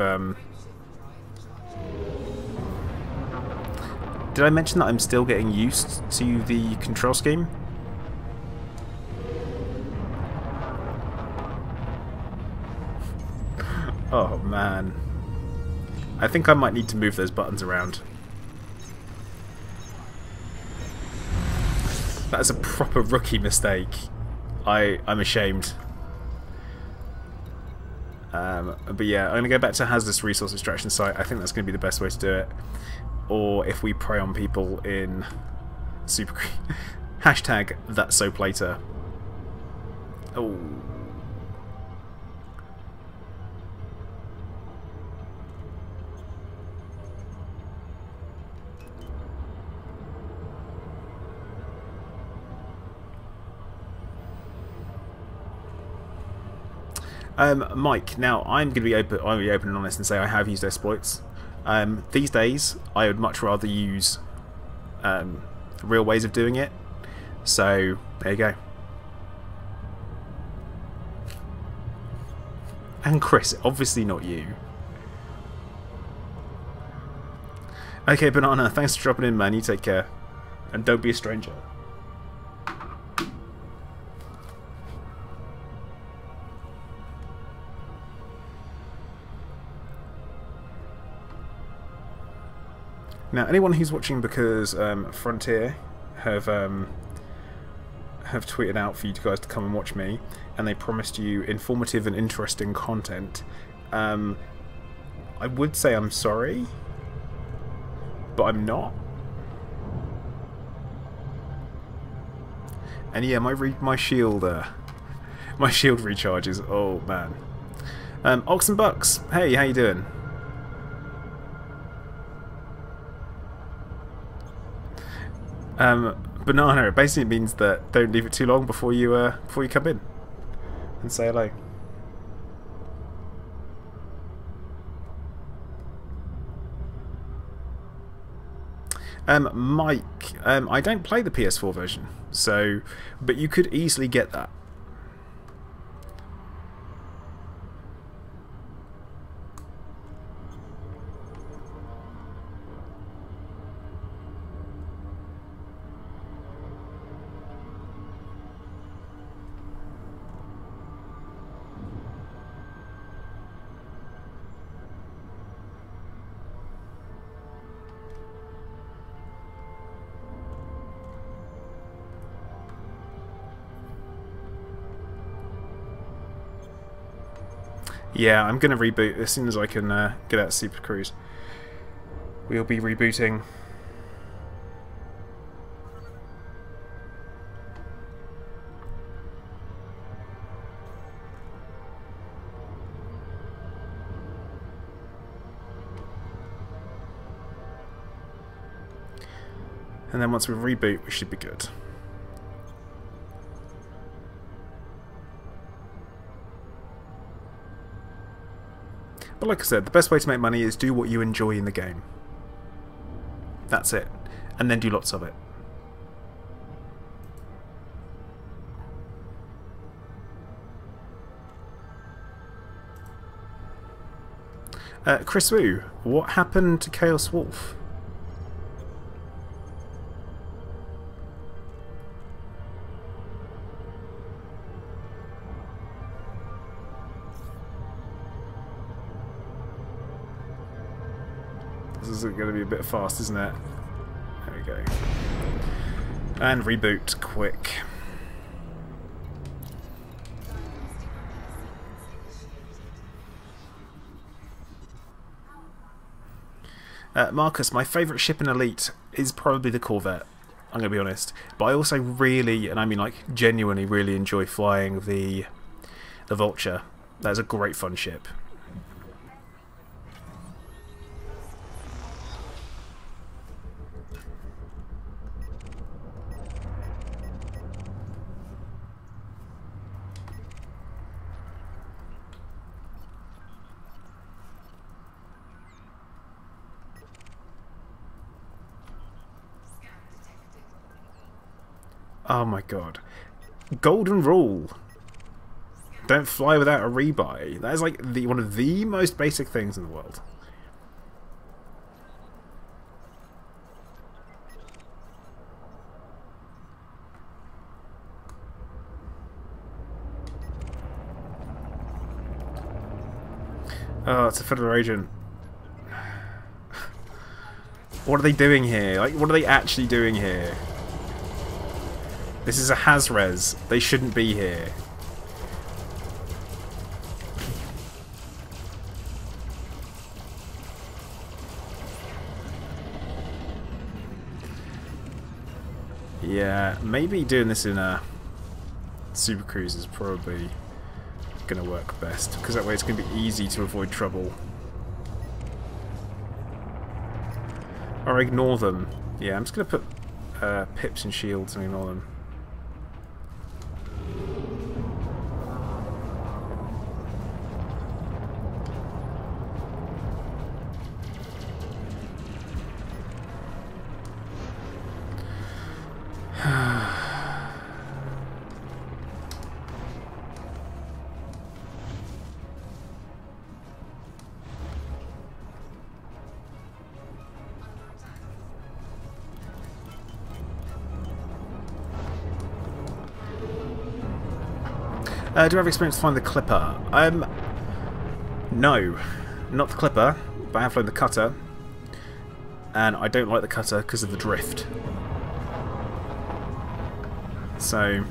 Did I mention that I'm still getting used to the control scheme? Oh man. I think I might need to move those buttons around. That is a proper rookie mistake. I'm ashamed. But yeah, I'm going to go back to hazardous resource extraction site. I think that's going to be the best way to do it. Or if we prey on people in super hashtag that's so Plater. Oh. Mike, now I'm going to be open and honest and say I have used exploits. These days, I would much rather use real ways of doing it. So, there you go. And Chris, obviously not you. Okay, Banana, thanks for dropping in, man. You take care. And don't be a stranger. Now, anyone who's watching because Frontier have tweeted out for you guys to come and watch me, and they promised you informative and interesting content, I would say I'm sorry, but I'm not. And yeah, my shield recharges. Oh man. Ox and Bucks, hey, how you doing? Banana, it basically means that don't leave it too long before you come in and say hello. Mike, I don't play the PS4 version, so but you could easily get that. Yeah, I'm going to reboot as soon as I can get out of Super Cruise. We'll be rebooting. And then once we reboot, we should be good. But like I said, the best way to make money is do what you enjoy in the game. That's it. And then do lots of it. Chris Wu, what happened to Chaos Wolf? This is going to be a bit fast, isn't it? There we go. And reboot, quick. Marcus, my favourite ship in Elite is probably the Corvette. I'm going to be honest. But I also really, and I mean like genuinely really enjoy flying the Vulture. That's a great fun ship. Oh my god. Golden rule. Don't fly without a rebuy. That is like one of the most basic things in the world. Oh, it's a federal agent. What are they doing here? Like, what are they actually doing here? This is a Hazres. They shouldn't be here. Yeah, maybe doing this in a Super Cruise is probably going to work best, because that way it's going to be easy to avoid trouble. Or ignore them. Yeah, I'm just going to put pips and shields and ignore them. Do I have experience to find the Clipper? No, not the Clipper, but I have flown the Cutter, and I don't like the Cutter because of the drift. So,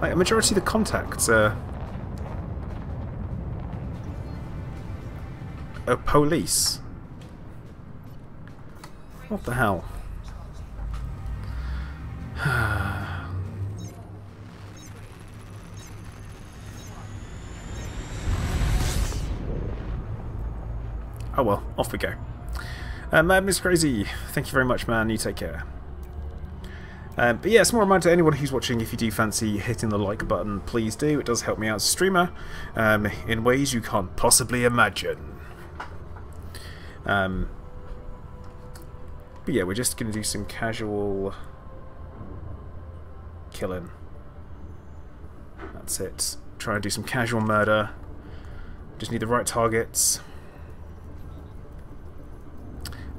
like a majority of the contacts are police. What the hell? Oh well, off we go. Madness Crazy, thank you very much, man. You take care. But yeah, small reminder to anyone who's watching, if you do fancy hitting the like button, please do. It does help me out as a streamer in ways you can't possibly imagine. But yeah, we're just going to do some casual killing. That's it. Try and do some casual murder. Just need the right targets.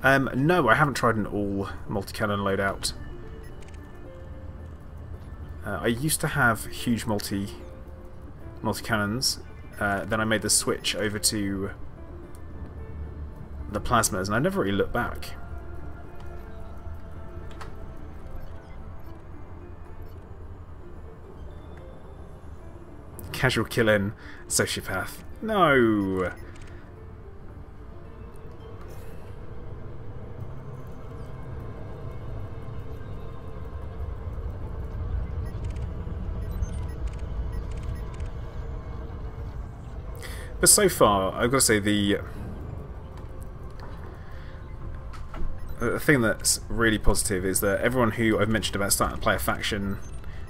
No, I haven't tried an all multi-cannon loadout. I used to have huge multi-cannons. Then I made the switch over to the plasmas, and I never really looked back. Casual killing, sociopath. No! But so far, I've got to say the thing that's really positive is that everyone who I've mentioned about starting to play a faction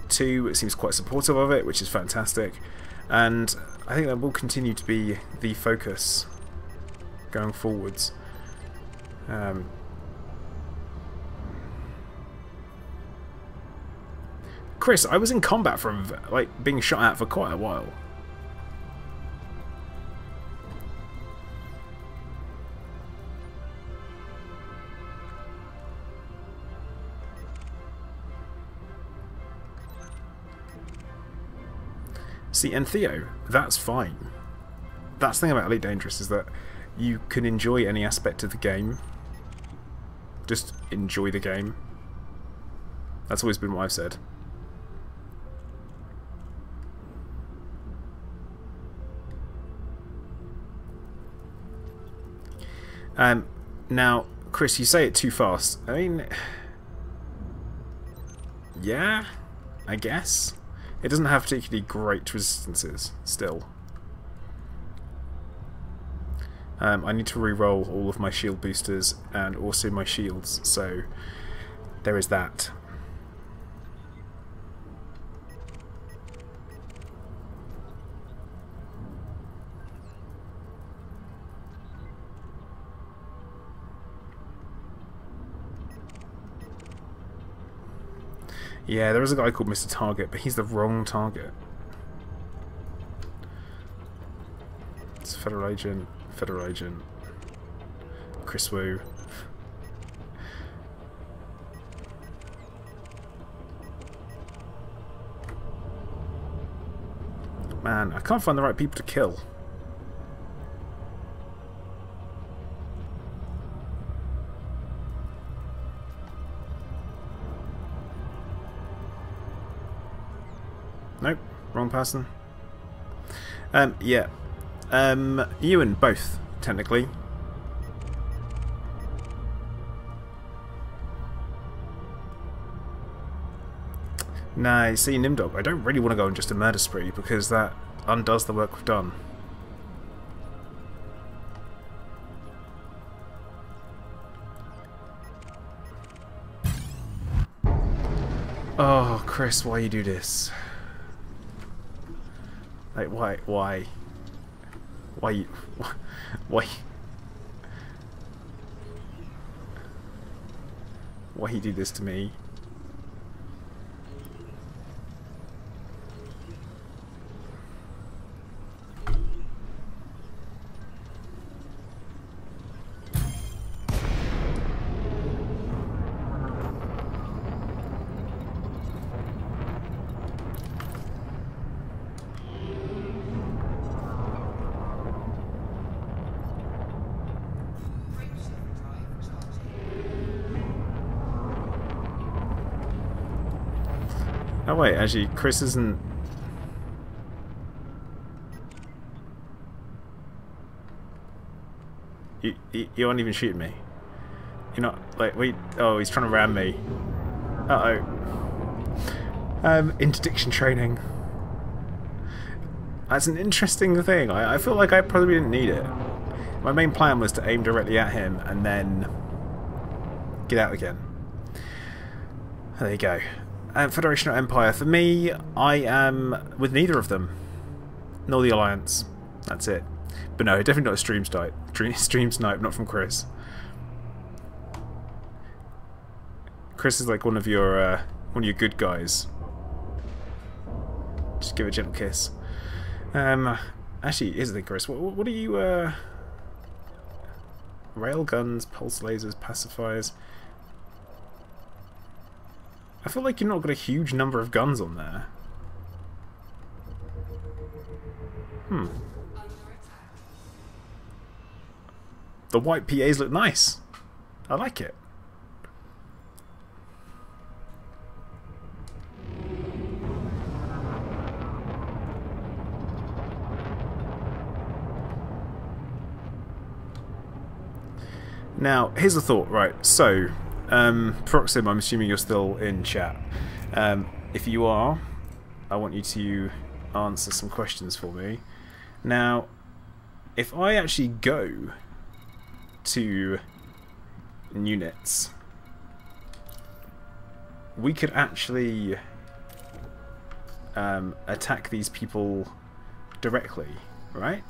2 seems quite supportive of it, which is fantastic. And I think that will continue to be the focus going forwards. Chris, I was in combat from like being shot at for quite a while. See, and Theo, that's fine. That's the thing about Elite Dangerous, is that you can enjoy any aspect of the game. Just enjoy the game. That's always been what I've said. Now, Chris, you say it too fast. I mean, yeah, I guess. It doesn't have particularly great resistances, still. I need to re-roll all of my shield boosters and also my shields, so there is that. Yeah, there is a guy called Mr. Target, but he's the wrong target. It's Federal Agent, Chris Wu. Man, I can't find the right people to kill. Nope, wrong person. Yeah. Ewan, both, technically. Nah, see, Nimdog, I don't really want to go on just a murder spree because that undoes the work we've done. Oh, Chris, why you do this? Like, why you, why you do this to me? Oh wait, actually, Chris isn't... You aren't even shooting me. You're not, like, wait... Oh, he's trying to ram me. Uh-oh. Interdiction training. That's an interesting thing. I feel like I probably didn't need it. My main plan was to aim directly at him and then get out again. There you go. Federation or Empire. For me, I am with neither of them. Nor the Alliance. That's it. But no, definitely not a stream snipe. Stream snipe, not from Chris. Chris is like one of your good guys. Just give a gentle kiss. Actually, here's the thing, Chris. What are you? Rail guns, pulse lasers, pacifiers. I feel like you've not got a huge number of guns on there. The white PAs look nice. I like it. Now, here's the thought, right? So, Proxim, I'm assuming you're still in chat. If you are, I want you to answer some questions for me. Now, if I actually go to units, we could actually attack these people directly, right?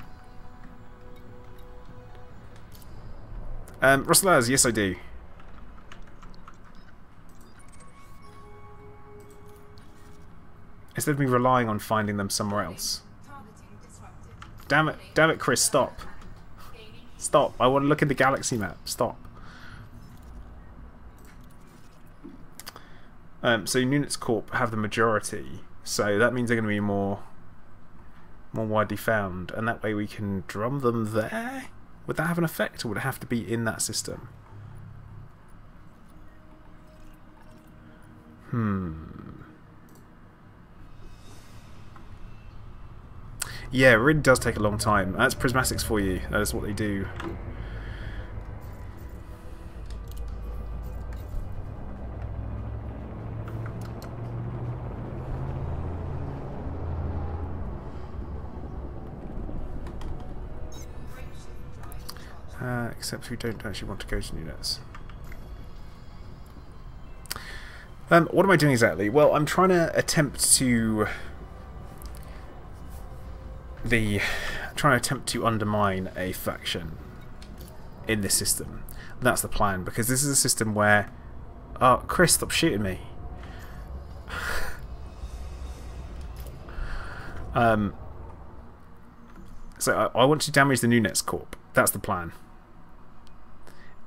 Rustlaz, yes I do. Instead of me relying on finding them somewhere else. Damn it, Chris, stop. Stop, I want to look at the galaxy map. Stop. So Units Corp have the majority, so that means they're going to be more more widely found, and that way we can drum them there? Would that have an effect, or would it have to be in that system? Yeah, it really does take a long time. That's prismatics for you. That is what they do. Except we don't actually want to go to units. What am I doing exactly? Well, I'm trying to attempt to undermine a faction in this system. That's the plan, because this is a system where... Oh, Chris, stop shooting me. So I want to damage the Nunes Corp. That's the plan.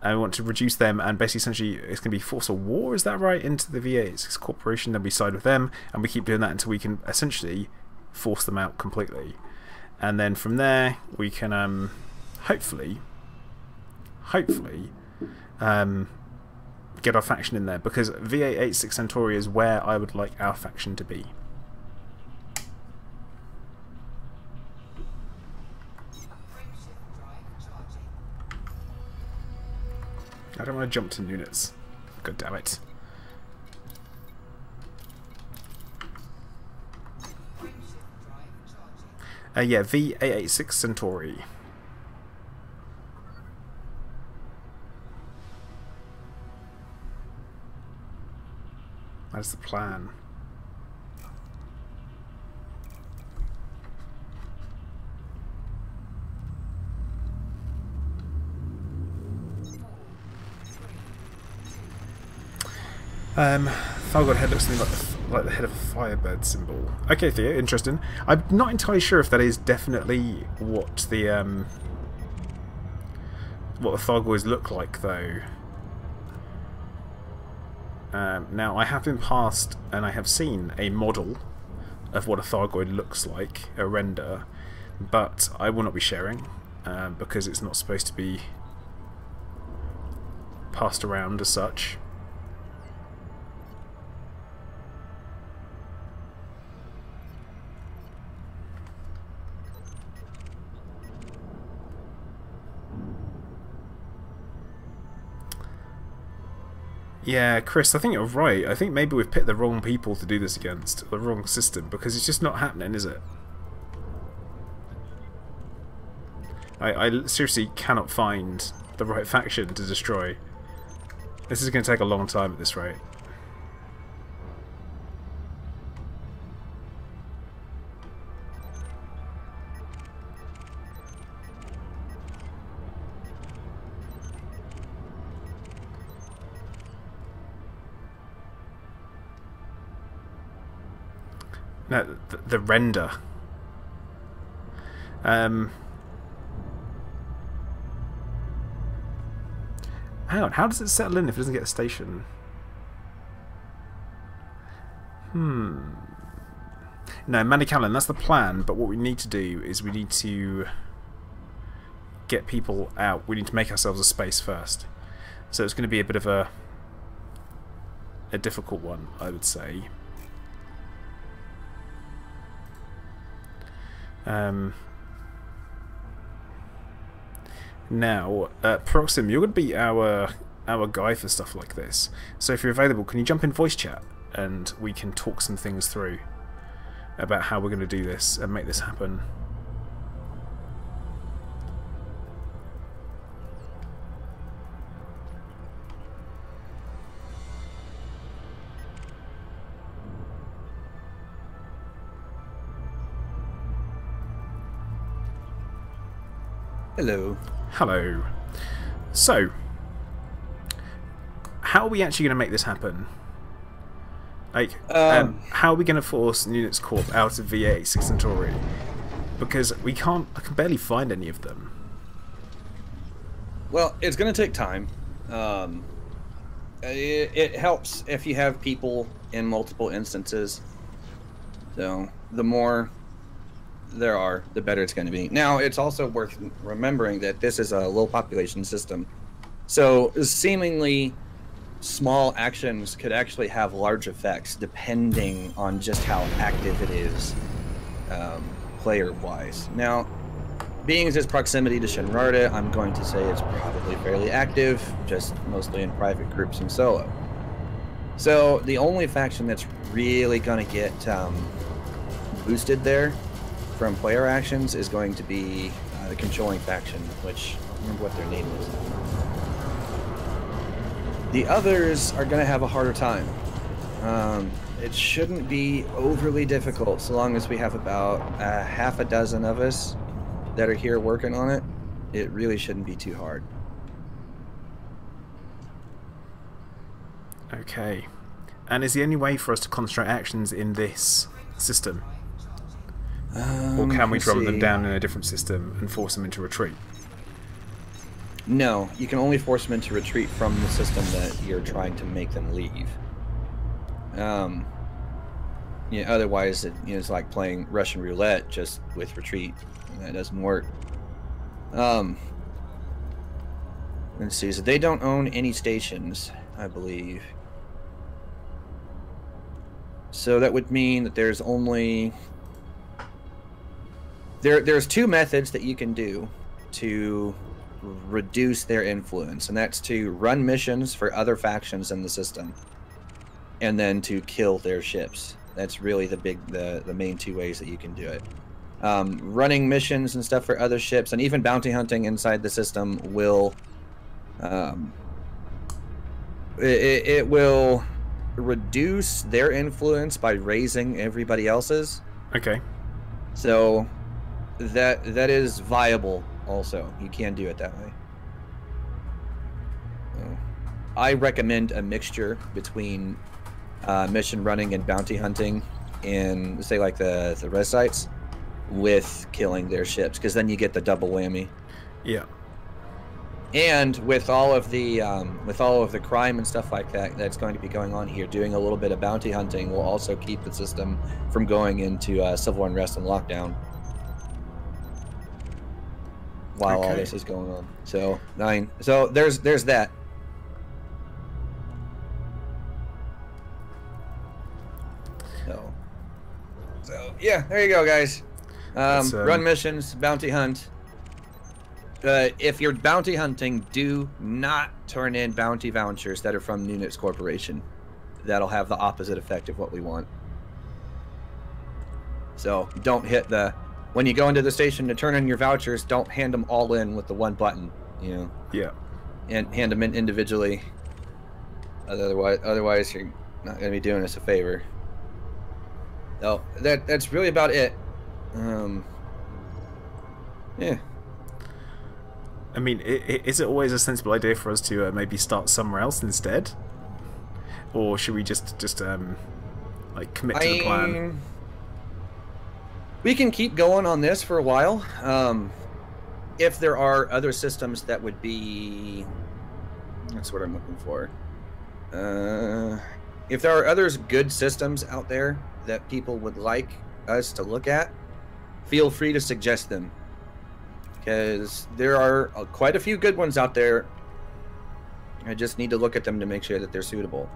I want to reduce them, and basically, essentially, it's going to be force a war, is that right, into the VA6 Corporation, then we side with them, and we keep doing that until we can essentially force them out completely. And then from there, we can hopefully get our faction in there, because VA86 Centauri is where I would like our faction to be. I don't want to jump to units. God damn it. Yeah, VA86 Centauri. That's the plan. Thargoid head looks something like the head of a Firebird symbol. Okay, Theo, interesting. I'm not entirely sure if that is definitely what the Thargoids look like, though. Now, I have been past and I have seen a model of what a Thargoid looks like, a render, but I will not be sharing because it's not supposed to be passed around as such. Yeah, Chris, I think you're right. I think maybe we've picked the wrong people to do this against, the wrong system, because it's just not happening, is it? I seriously cannot find the right faction to destroy. This is going to take a long time at this rate. No, the render. Hang on, how does it settle in if it doesn't get a station? No, Manicalan, that's the plan, but what we need to do is we need to get people out. We need to make ourselves a space first. So it's going to be a bit of a difficult one, I would say. Now, Proxim, you're going to be our guy for stuff like this. So if you're available, can you jump in voice chat and we can talk some things through about how we're going to do this and make this happen. Hello. Hello. So, how are we actually going to make this happen? Like, how are we going to force Nunes Corp out of VA6 Centauri? Because I can barely find any of them. Well, it's going to take time. It helps if you have people in multiple instances. So, the more there are, the better it's going to be. Now, it's also worth remembering that this is a low population system. So seemingly small actions could actually have large effects depending on just how active it is player-wise. Now, being its proximity to Shinrarta, I'm going to say it's probably fairly active, just mostly in private groups and solo. So the only faction that's really going to get boosted there from player actions is going to be the controlling faction, which I don't remember what their name is. The others are going to have a harder time. It shouldn't be overly difficult so long as we have about half a dozen of us that are here working on it. It really shouldn't be too hard. Okay. And is the only way for us to concentrate actions in this system? Or can we drum them down in a different system and force them into retreat? No, you can only force them into retreat from the system that you're trying to make them leave. Yeah, otherwise it's like playing Russian roulette just with retreat. That doesn't work. Let's see. So they don't own any stations, I believe. So that would mean that there's only there's two methods that you can do to reduce their influence, and that's to run missions for other factions in the system, and then to kill their ships. That's really the main two ways that you can do it. Running missions and stuff for other ships, and even bounty hunting inside the system will it will reduce their influence by raising everybody else's. Okay. So that is viable. Also, you can do it that way. I recommend a mixture between mission running and bounty hunting in, say, like the res sites, with killing their ships, because then you get the double whammy. Yeah. And with all of the crime and stuff like that that's going to be going on here, doing a little bit of bounty hunting will also keep the system from going into civil unrest and lockdown while all this is going on. So there's that. So yeah, there you go, guys. Run missions, bounty hunt. If you're bounty hunting, do not turn in bounty vouchers that are from Nunix Corporation. That'll have the opposite effect of what we want. So don't hit when you go into the station to turn in your vouchers, don't hand them all in with the one button, you know. Yeah. And hand them in individually. Otherwise you're not going to be doing us a favor. So that's really about it. Yeah. I mean, is it always a sensible idea for us to maybe start somewhere else instead, or should we just like commit to the plan? We can keep going on this for a while. If there are other systems that would be, that's what I'm looking for. If there are other good systems out there that people would like us to look at, feel free to suggest them. Because there are quite a few good ones out there. I just need to look at them to make sure that they're suitable.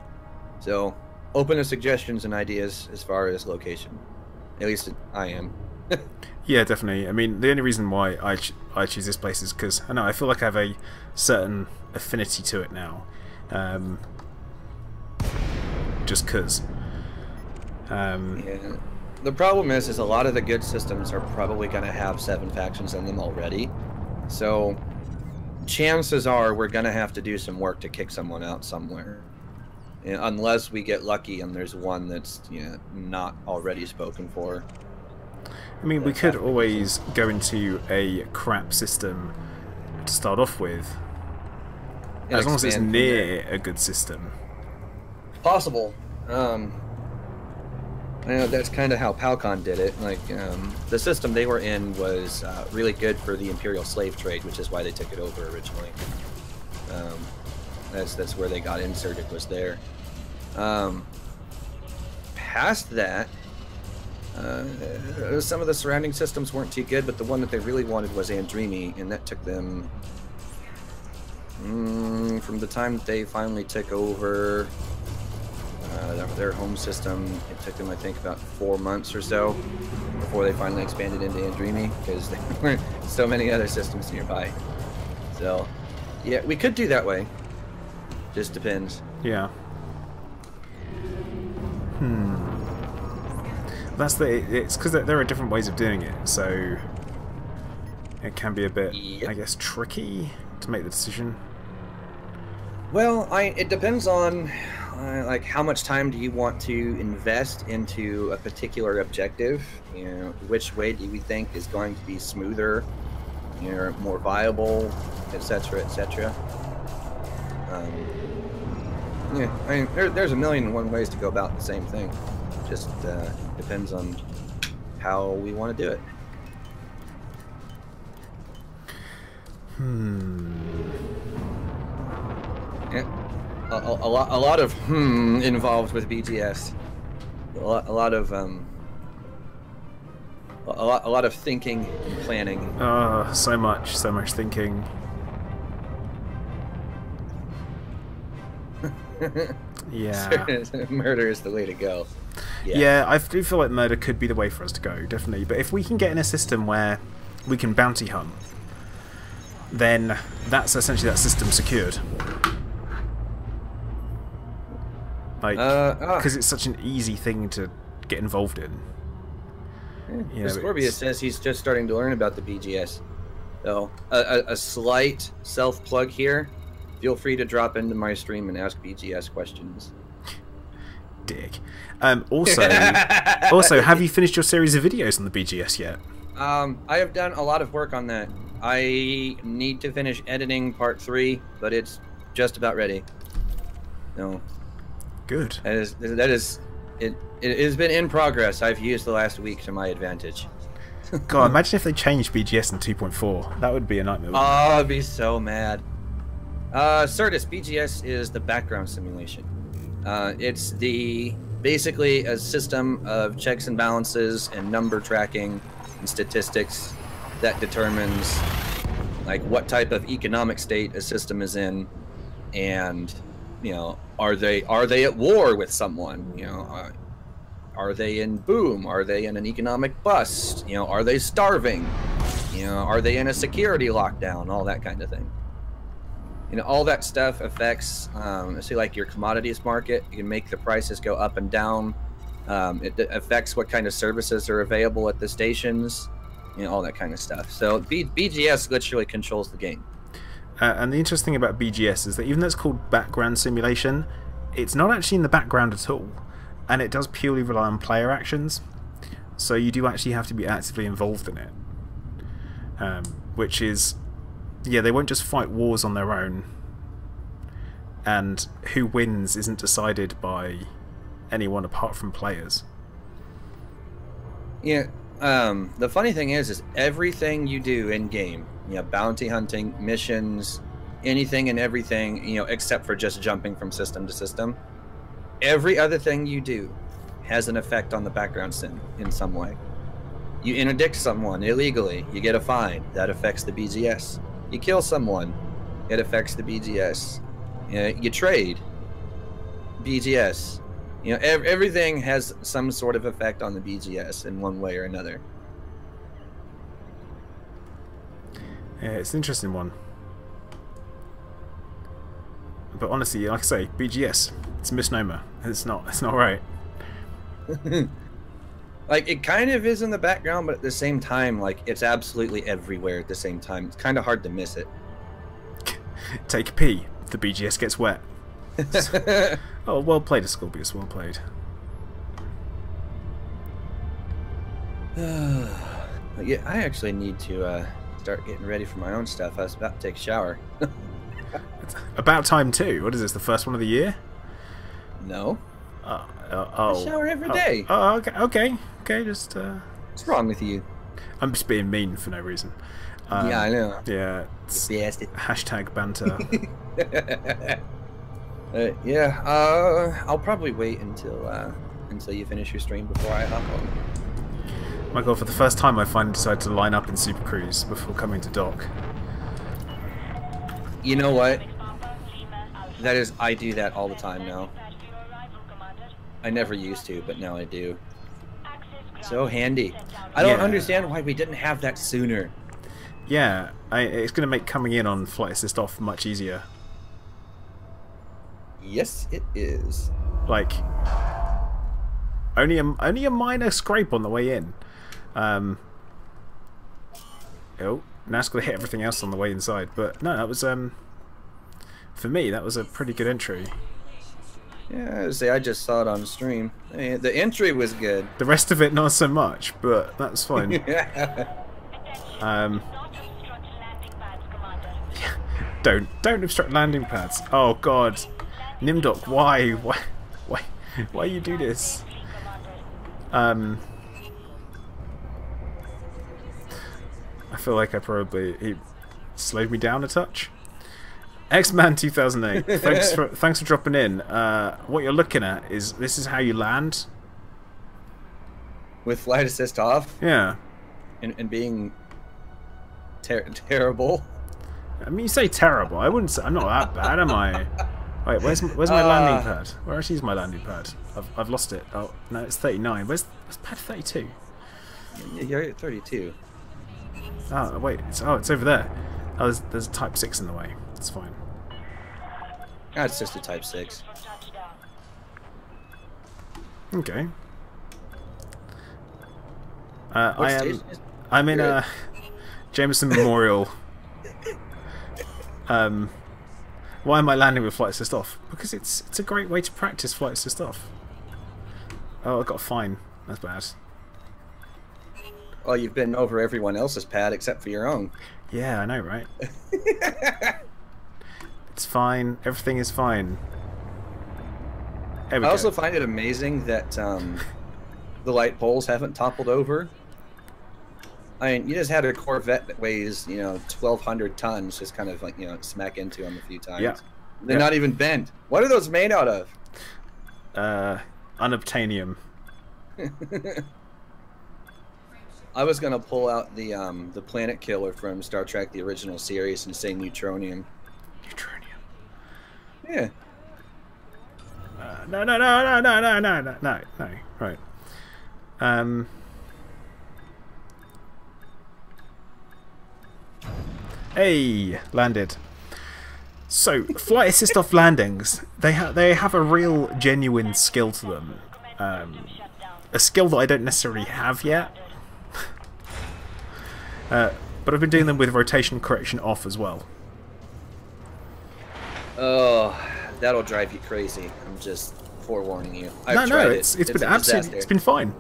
So, open to suggestions and ideas as far as location. At least I am. Yeah, definitely. I mean, the only reason why I choose this place is because I feel like I have a certain affinity to it now. Just because. Yeah. The problem is a lot of the good systems are probably going to have 7 factions in them already. So chances are we're going to have to do some work to kick someone out somewhere. Unless we get lucky and there's one that's not already spoken for. I mean, we could always go into a crap system to start off with. As long as it's near a good system. Possible. I know that's kind of how Palcon did it. Like, the system they were in was really good for the Imperial slave trade, which is why they took it over originally. That's where they got inserted, was there. Past that, Some of the surrounding systems weren't too good, but the one that they really wanted was Andreamy, and that took them from the time that they finally took over their home system. It took them, I think, about 4 months or so before they finally expanded into Andreamy, because there weren't so many other systems nearby. So, yeah, we could do that way. Just depends. Yeah. That's it's because there are different ways of doing it, so it can be a bit, Yep. I guess, tricky to make the decision. Well, it depends on like how much time do you want to invest into a particular objective. You know, which way do we think is going to be smoother, you know, more viable, etc., etc. Yeah, I mean, there's a million and one ways to go about the same thing. Just depends on how we want to do it. Yeah, a lot of involved with BGS. A lot of thinking and planning. Oh, so much thinking. Yeah. Murder is the way to go. Yeah, I do feel like murder could be the way for us to go, definitely. But if we can get in a system where we can bounty hunt, then that's essentially that system secured. Like, because it's such an easy thing to get involved in. Yeah, Scorpius says he's just starting to learn about the BGS. So, a slight self-plug here. Feel free to drop into my stream and ask BGS questions. Dick. Also, have you finished your series of videos on the BGS yet? I have done a lot of work on that. I need to finish editing part 3, but it's just about ready. No. Good. That is it has been in progress. I've used the last week to my advantage. God, imagine if they changed BGS in 2.4. That would be a nightmare. Oh, I'd be so mad. Certus, BGS is the background simulation. It's basically a system of checks and balances and number tracking and statistics that determines like what type of economic state a system is in, and you know, are they at war with someone? You know, are they in boom? Are they in an economic bust? You know, are they starving? You know, are they in a security lockdown? All that kind of thing. You know, all that stuff affects, say, like your commodities market. You can make the prices go up and down. It affects what kind of services are available at the stations. You know, all that kind of stuff. So BGS literally controls the game. And the interesting thing about BGS is that even though it's called background simulation, it's not actually in the background at all. And it does purely rely on player actions. So you do actually have to be actively involved in it. Which is... yeah, they won't just fight wars on their own, and who wins isn't decided by anyone apart from players. Yeah, the funny thing is everything you do in game, you know, bounty hunting, missions, anything and everything, you know, except for just jumping from system to system, every other thing you do has an effect on the background sim in some way. You interdict someone illegally, you get a fine, that affects the BGS. You kill someone, it affects the BGS. You trade, BGS. You know, everything has some sort of effect on the BGS in one way or another. Yeah, it's an interesting one. But honestly, like I say, BGS, it's a misnomer. It's not right. Like, it kind of is in the background, but at the same time, like, it's absolutely everywhere at the same time. It's kind of hard to miss it. Take a pee. The BGS gets wet. Oh, well played, Scorpius. Well played. Yeah, I actually need to start getting ready for my own stuff. I was about to take a shower. It's about time too. What is this? The first one of the year? No. I shower every day. Oh, okay. Just. What's wrong with you? I'm just being mean for no reason. Yeah, I know. Yeah. Hashtag banter. Yeah. I'll probably wait until you finish your stream before I hop on. My god, for the first time I finally decided to line up in Super Cruise before coming to dock. You know what? That is, I do that all the time now. I never used to, but now I do. So handy. I don't understand why we didn't have that sooner. Yeah, it's going to make coming in on flight assist off much easier. Yes, it is. Like, only a minor scrape on the way in. Oh, now it's going to hit everything else on the way inside. But no, that was for me that was a pretty good entry. Yeah, see, I just saw it on stream. I mean, the entry was good. The rest of it not so much, but that's fine. Don't obstruct landing pads. Oh god, Nimdok, why you do this? I feel like he slowed me down a touch. X-Man 2008. Thanks for dropping in. What you're looking at is this is how you land with flight assist off. Yeah, and being terrible. I mean, you say terrible. I wouldn't say I'm not that bad, am I? Wait, where's my landing pad? Where actually is my landing pad? I've lost it. Oh no, it's 39. Where's pad 32? You're at 32. Oh wait, it's over there. Oh, there's a Type 6 in the way. It's fine. It's just a Type 6. Okay. I'm in a Jameson Memorial. Why am I landing with flight assist off? Because it's a great way to practice flight assist off. Oh, I got a fine. That's bad. Well, you've been over everyone else's pad except for your own. Yeah, I know, right? It's fine. Everything is fine. I also find it amazing that the light poles haven't toppled over. I mean, you just had a Corvette that weighs, 1,200 tons, just kind of like, smack into them a few times. Yeah. They're not even bent. What are those made out of? Unobtainium. I was gonna pull out the planet killer from Star Trek: The Original Series and say neutronium. Neutronium. Yeah. No. Right. Hey, landed. So, flight assist off landings, they have a real, genuine skill to them. A skill that I don't necessarily have yet. But I've been doing them with rotation correction off as well. Oh, that'll drive you crazy. I'm just forewarning you. I've tried it's been absolutely, it's been fine.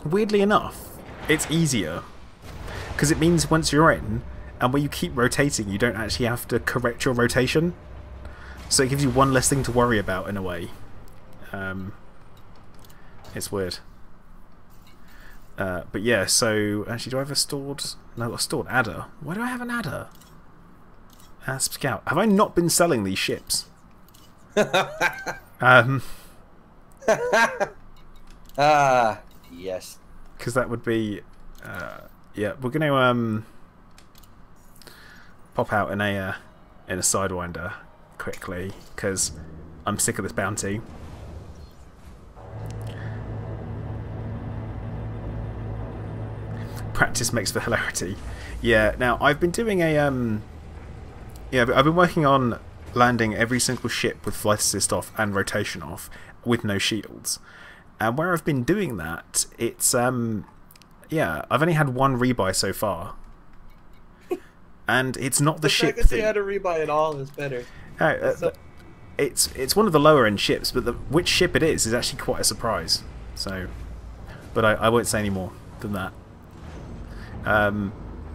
Weirdly enough, it's easier because it means once you're in, and when you keep rotating, you don't actually have to correct your rotation. So it gives you one less thing to worry about in a way. It's weird. But yeah, so actually, do I have a stored? No, a stored adder. Why do I have an adder? Scout. Have I not been selling these ships? Yes. Because that would be, yeah. We're gonna pop out in a sidewinder quickly because I'm sick of this bounty. Practice makes for hilarity. Yeah. Now I've been doing a I've been working on landing every single ship with flight assist off and rotation off with no shields. And where I've been doing that, it's yeah, I've only had one rebuy so far. And it's not the ship that you had a rebuy at all is better. It's one of the lower end ships, but which ship it is actually quite a surprise. So, but I won't say any more than that.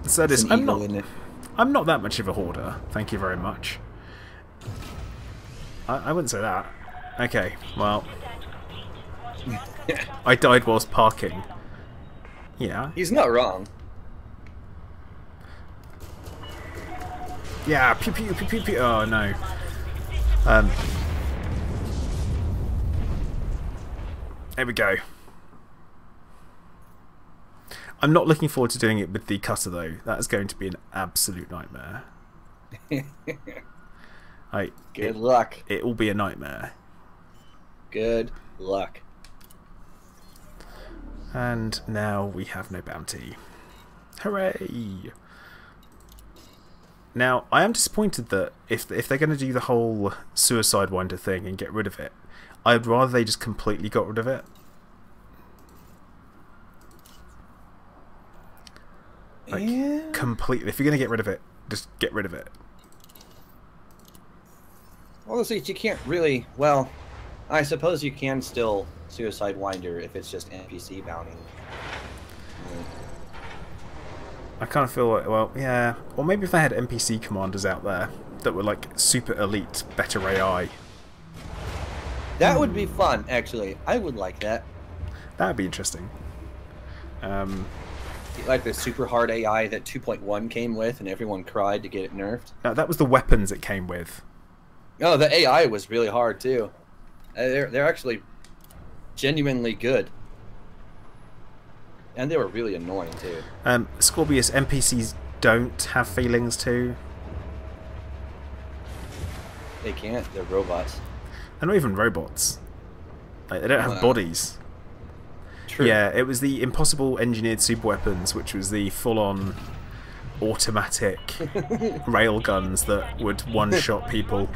So this, I'm not that much of a hoarder. Thank you very much. I wouldn't say that. Okay, well, I died whilst parking. Yeah. He's not wrong. Yeah, pew pew pew pew pew. Oh no. There we go. I'm not looking forward to doing it with the cutter though. That is going to be an absolute nightmare. Good luck. It will be a nightmare. Good luck. And now we have no bounty. Hooray! Now, I am disappointed that if they're going to do the whole suicide winder thing and get rid of it, I'd rather they just completely got rid of it. Like, yeah. completely. If you're going to get rid of it, just get rid of it. Honestly, you can't really... Well, I suppose you can still suicide winder if it's just NPC bounty. I kind of feel like, well, yeah. Or maybe if they had NPC commanders out there that were like super elite, better AI. That would be fun, actually. I would like that. That would be interesting. Like the super hard AI that 2.1 came with and everyone cried to get it nerfed. No, that was the weapons it came with. Oh, the AI was really hard, too. They're actually genuinely good. And they were really annoying, too. Scorpius, NPCs don't have feelings too. They can't. They're robots. They're not even robots. Like, they don't have bodies. True. Yeah, it was the impossible engineered super weapons, which was the full-on automatic railguns that would one-shot people.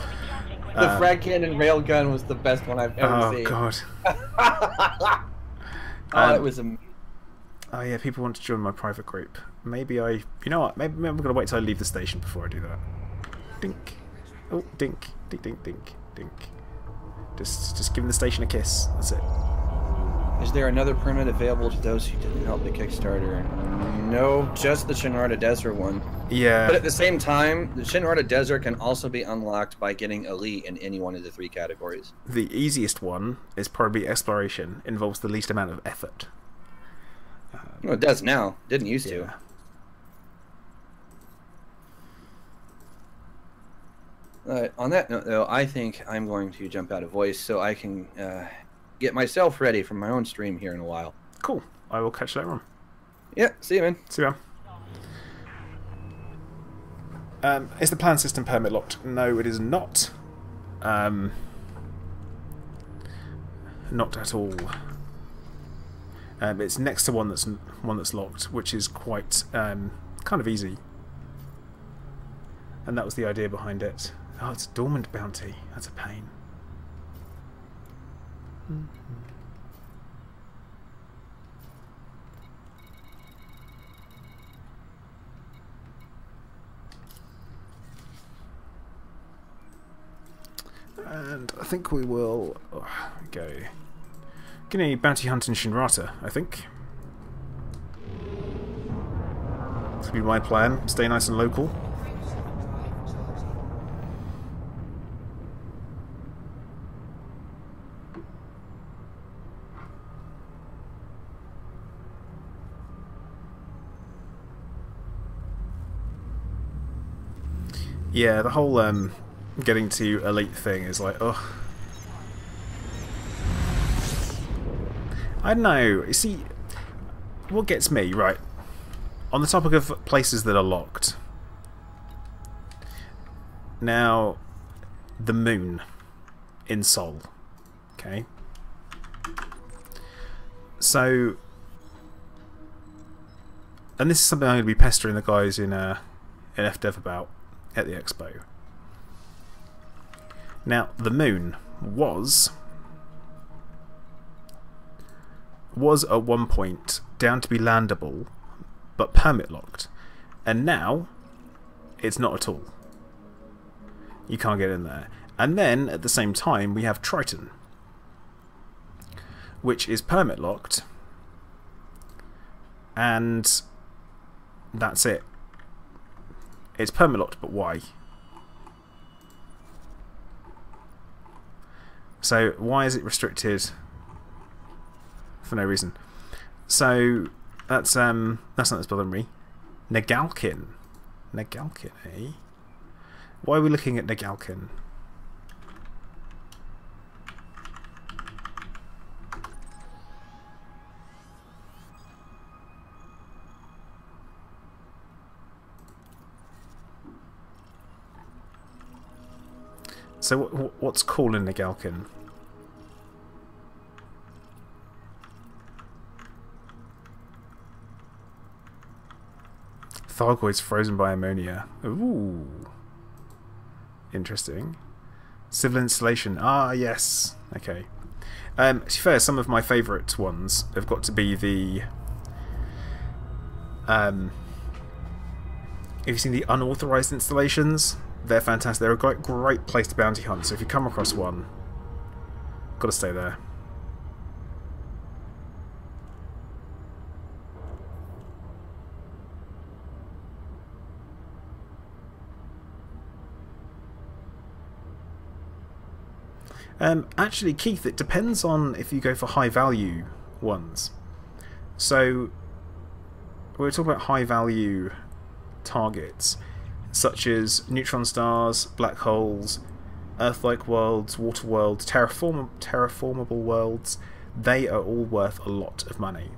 The frag cannon railgun was the best one I've ever seen. Oh God! It was amazing. Oh yeah, people want to join my private group. Maybe you know what? Maybe I'm gonna wait till I leave the station before I do that. Dink. Oh, dink, dink, dink, dink, dink. Just giving the station a kiss. That's it. Is there another permit available to those who didn't help the Kickstarter? No, just the Shinrarta Desert one. Yeah. But at the same time, the Shinrarta Desert can also be unlocked by getting Elite in any one of the 3 categories. The easiest one is probably Exploration. Involves the least amount of effort. Well, it does now. Didn't used to. On that note, though, I think I'm going to jump out of voice so I can get myself ready for my own stream here in a while. Cool. I will catch you later on. Yeah, see you, man. See you, man. Is the plan system permit locked? No, it is not. Not at all. It's next to one that's locked, which is quite kind of easy. And that was the idea behind it. Oh, it's a dormant bounty. That's a pain. And I think we will go. Gonna bounty hunt in Shinrarta, I think. This will be my plan. Stay nice and local. Yeah, the whole getting to elite thing is like, ugh. I don't know. You see, what gets me, right, on the topic of places that are locked. Now, the moon in Seoul. Okay. So, and this is something I'm going to be pestering the guys in FDev about at the expo. Now, the moon was at one point down to be landable, but permit locked, and now it's not at all. You can't get in there. And then at the same time we have Triton, which is permit locked, and that's it. It's permit locked, but why? So why is it restricted for no reason? So that's not that's bothering me. Nagalkin, eh? Why are we looking at Nagalkin? So what's cool in the Galkin? Thargoids frozen by ammonia. Ooh. Interesting. Civil installation. Ah, yes. Okay. To be fair, some of my favourite ones have got to be the... have you seen the unauthorised installations? They're fantastic. They're a great place to bounty hunt, so if you come across one, got to stay there. Actually, Keith, it depends on if you go for high value ones. So, we're talking about high value targets, such as neutron stars, black holes, Earth-like worlds, water worlds, terraformable worlds. They are all worth a lot of money.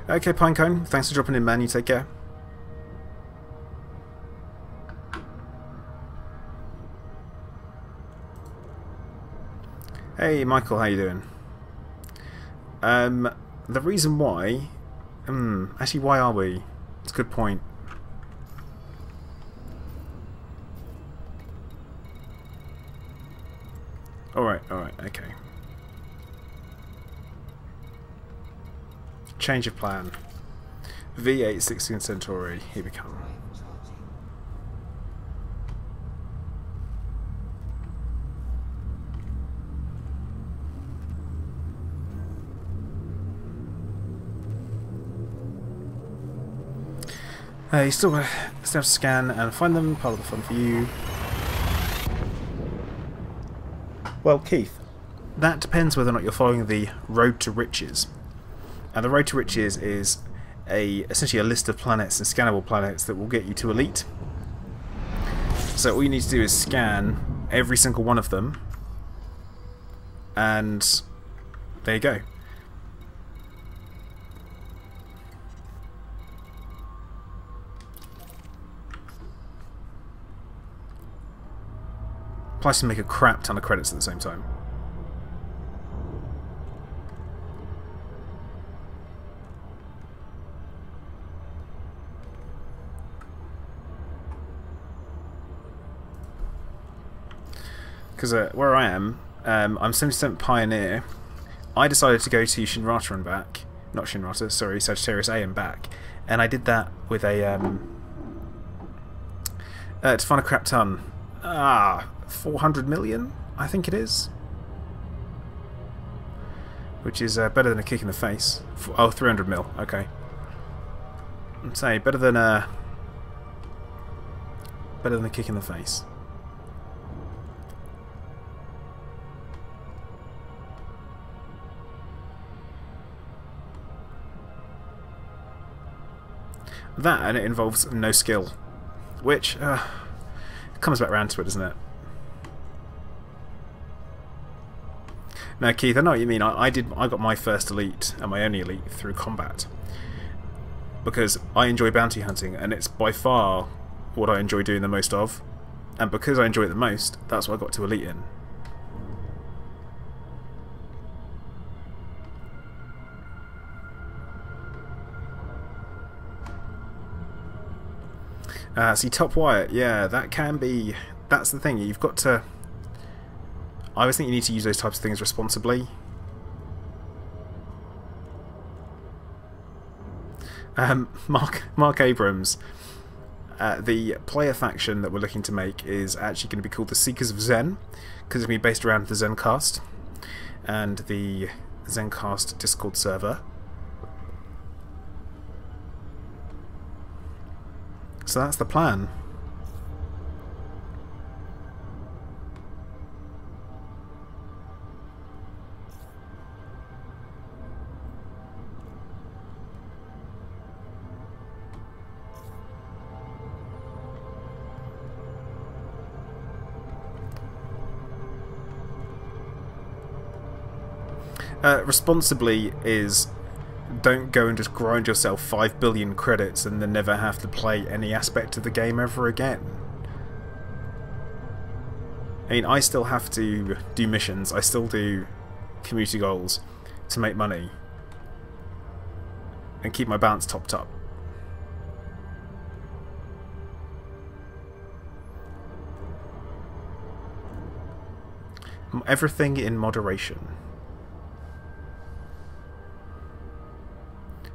Okay, Pinecone, thanks for dropping in, man. You take care. Hey, Michael, how you doing? The reason why... actually, why are we? It's a good point. Alright, okay. Change of plan. V8 16 Centauri, here we come. You still have to scan and find them, part of the fun for you. Well, Keith, that depends whether or not you're following the Road to Riches. And the Road to Riches is essentially a list of planets and scannable planets that will get you to Elite. So all you need to do is scan every single one of them, and there you go. Plus you make a crap ton of credits at the same time. Because where I am, I'm 70% Pioneer. I decided to go to Shinrata and back. Not Shinrata, sorry, Sagittarius A and back. And I did that with a... to find a crap ton. 400 million, I think it is. Which is better than a kick in the face. Oh, 300 mil, okay. I'd say better than a kick in the face. That, and it involves no skill, which comes back round to it, doesn't it? Now, Keith, I know what you mean. I got my first Elite and my only Elite through combat because I enjoy bounty hunting, and it's by far what I enjoy doing the most of. And because I enjoy it the most, that's what I got to Elite in. See, top wire, yeah, that can be... That's the thing, you've got to... I always think you need to use those types of things responsibly. Mark Abrams, the player faction that we're looking to make is actually going to be called the Seekers of Zen, because it's going to be based around the Zencast and the Zencast Discord server. So that's the plan. responsibly is don't go and just grind yourself 5 billion credits and then never have to play any aspect of the game ever again. I mean, I still have to do missions, I still do community goals to make money and keep my balance topped up. Everything in moderation.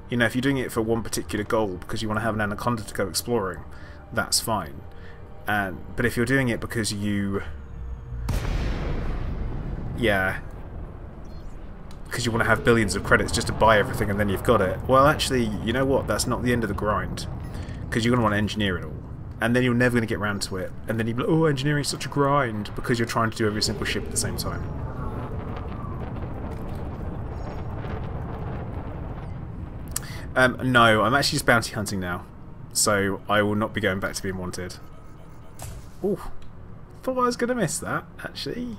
You know, if you're doing it for one particular goal because you want to have an anaconda to go exploring, that's fine. But if you're doing it because you... yeah, because you want to have billions of credits just to buy everything and then you've got it, well, actually, you know what? That's not the end of the grind. Because you're going to want to engineer it all. And then you're never going to get around to it. And then you'll be like, oh, engineering's such a grind, because you're trying to do every single ship at the same time. No, I'm actually just bounty hunting now. So I will not be going back to being wanted. Ooh, thought I was going to miss that, actually.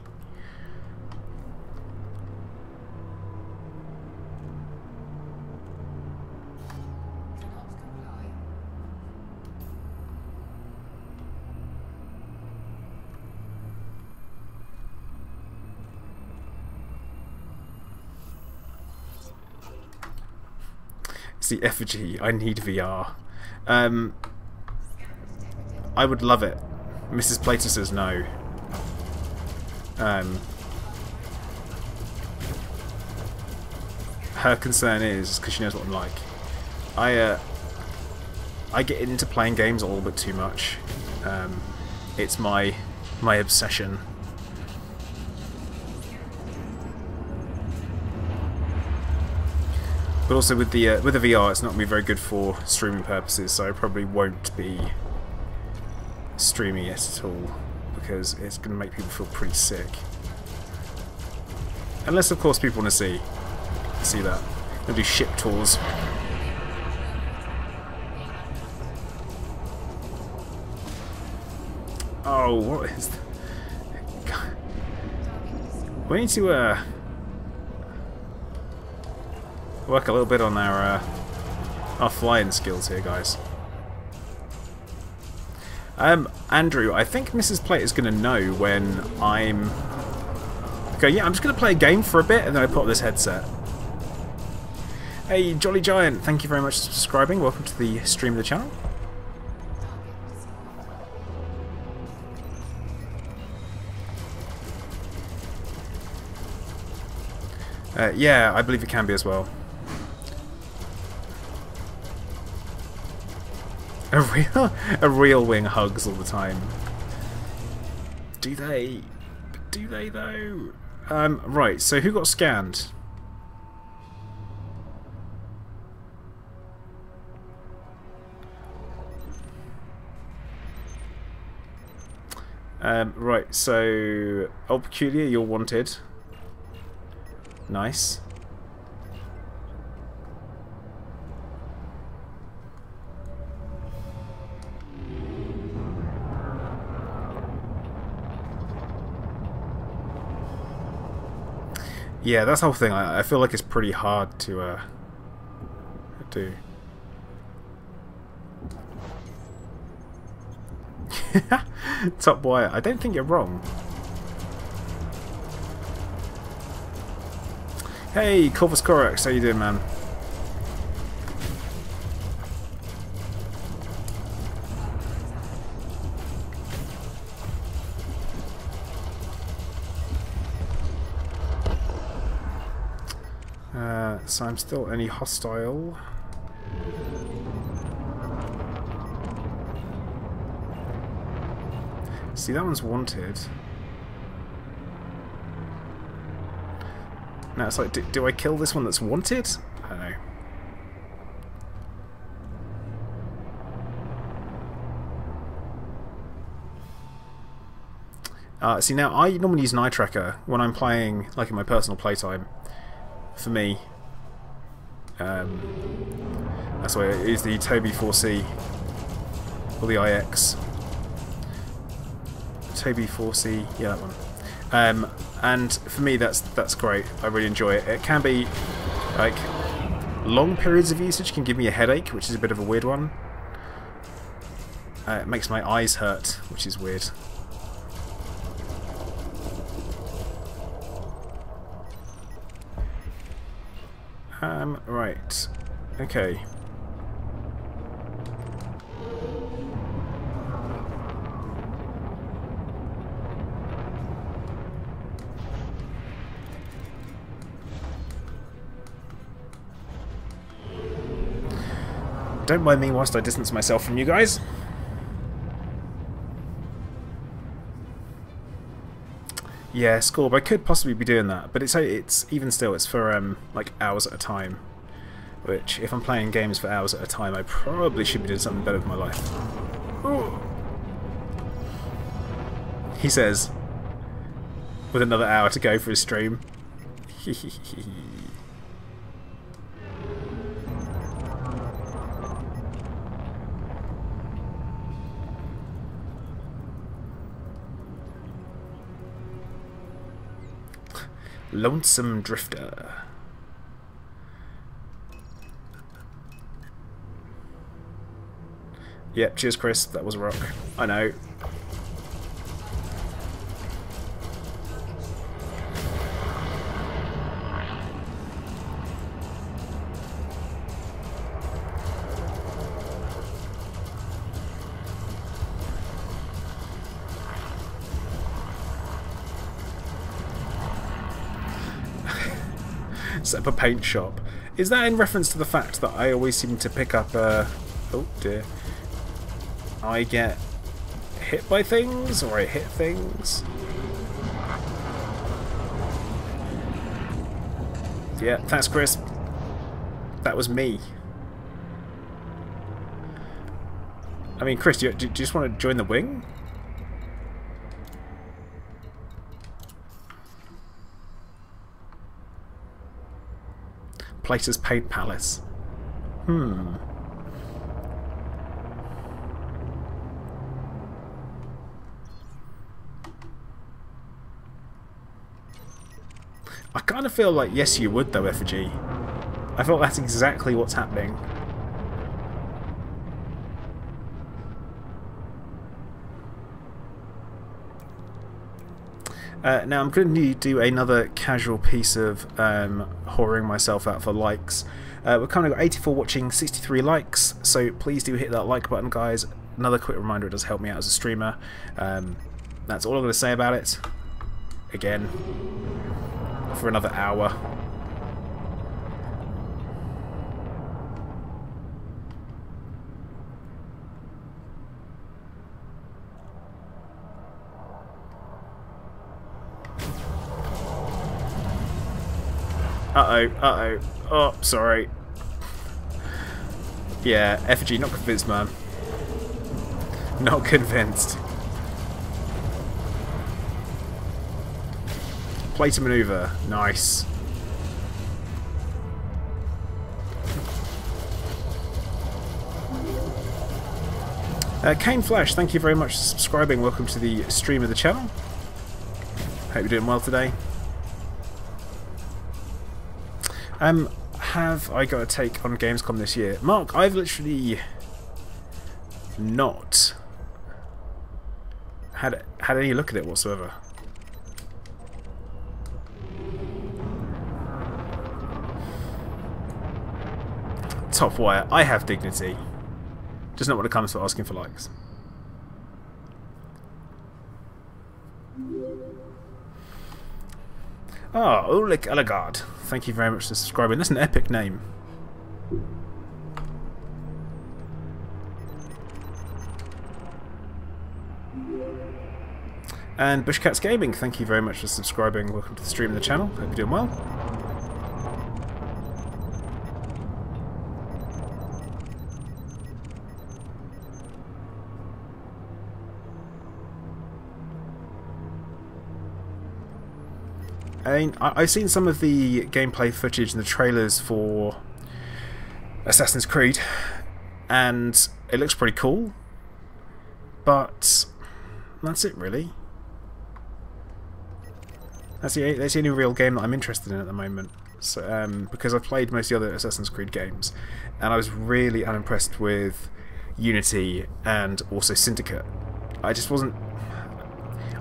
It's the effigy. I need VR. I would love it. Mrs. Plater says no. Her concern is because she knows what I'm like. I get into playing games a little bit too much. It's my obsession. But also with the VR, it's not going to be very good for streaming purposes, so I probably won't be streaming it at all, because it's going to make people feel pretty sick. Unless, of course, people want to see that. They'll do ship tours. Oh, what is that? We need to work a little bit on our flying skills here, guys. Andrew, I think Mrs. Plate is going to know when I'm... okay, yeah, I'm just going to play a game for a bit and then I put on this headset. Hey, Jolly Giant, thank you very much for subscribing. Welcome to the stream of the channel. Yeah, I believe it can be as well. A real wing hugs all the time. Do they? Do they though? Right, so who got scanned? Right, so Old Peculiar, you're wanted. Nice. Yeah, that's the whole thing. I feel like it's pretty hard to do. Top wire. I don't think you're wrong. Hey, Corvus Corax, how you doing, man? So I'm still any hostile. See, that one's wanted. Now it's like, do I kill this one that's wanted? I don't know. See, now I normally use an eye tracker when I'm playing, like in my personal playtime. For me, that's why I use the Toby 4C or the IX. Toby 4C, yeah, that one. And for me, that's great. I really enjoy it. It can be like long periods of usage can give me a headache, which is a bit of a weird one. It makes my eyes hurt, which is weird. Right. Okay. Don't mind me whilst I distance myself from you guys. Yeah, Scorb, I could possibly be doing that, but it's even still, it's for like hours at a time. Which, if I'm playing games for hours at a time, I probably should be doing something better with my life. Ooh. He says, with another hour to go for his stream. Lonesome Drifter. Yep, cheers Chris, that was a rock. I know. Set up a paint shop. Is that in reference to the fact that I always seem to pick up oh dear. I get hit by things, or I hit things? Yeah, thanks Chris. That was me. I mean, Chris, do you just want to join the wing? Places Paint Palace. I kind of feel like yes you would though, Effigy. I feel that's exactly what's happening. Now I'm going to do another casual piece of whoring myself out for likes. We've currently got 84 watching, 63 likes, so please do hit that like button guys. Another quick reminder, it does help me out as a streamer. That's all I'm going to say about it. Again, for another hour. Uh-oh. Oh, sorry. Yeah, Effigy, not convinced, man. Not convinced. Play to maneuver. Nice. Kane Flash, thank you very much for subscribing. Welcome to the stream of the channel. Hope you're doing well today. Have I got a take on Gamescom this year? Mark, I've literally not had any look at it whatsoever. Top wire, I have dignity. Just not when it comes to asking for likes. Ah, oh, Oleg Elegard. Thank you very much for subscribing. That's an epic name. And Bushcats Gaming, thank you very much for subscribing. Welcome to the stream of the channel. Hope you're doing well. I mean, I've seen some of the gameplay footage and the trailers for Assassin's Creed, and it looks pretty cool, but that's it really. That's the only real game that I'm interested in at the moment. So, because I've played most of the other Assassin's Creed games, and I was really unimpressed with Unity and also Syndicate. I just wasn't...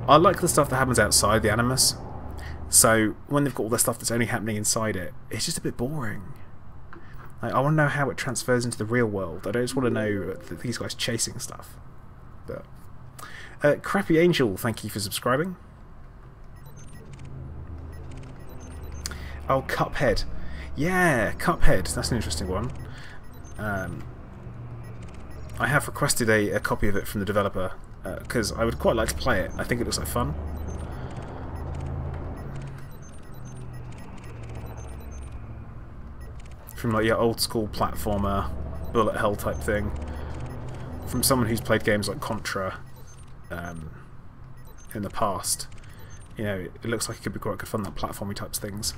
I like the stuff that happens outside the Animus, so when they've got all the stuff that's only happening inside it, it's just a bit boring. Like, I want to know how it transfers into the real world. I don't just want to know these guys chasing stuff. But Crappy Angel, thank you for subscribing. Oh, Cuphead. Yeah, Cuphead. That's an interesting one. I have requested a copy of it from the developer, because I would quite like to play it. I think it looks like fun. From like your old school platformer, bullet hell type thing. From someone who's played games like Contra in the past. You know, it looks like it could be quite good fun, that platformy types things.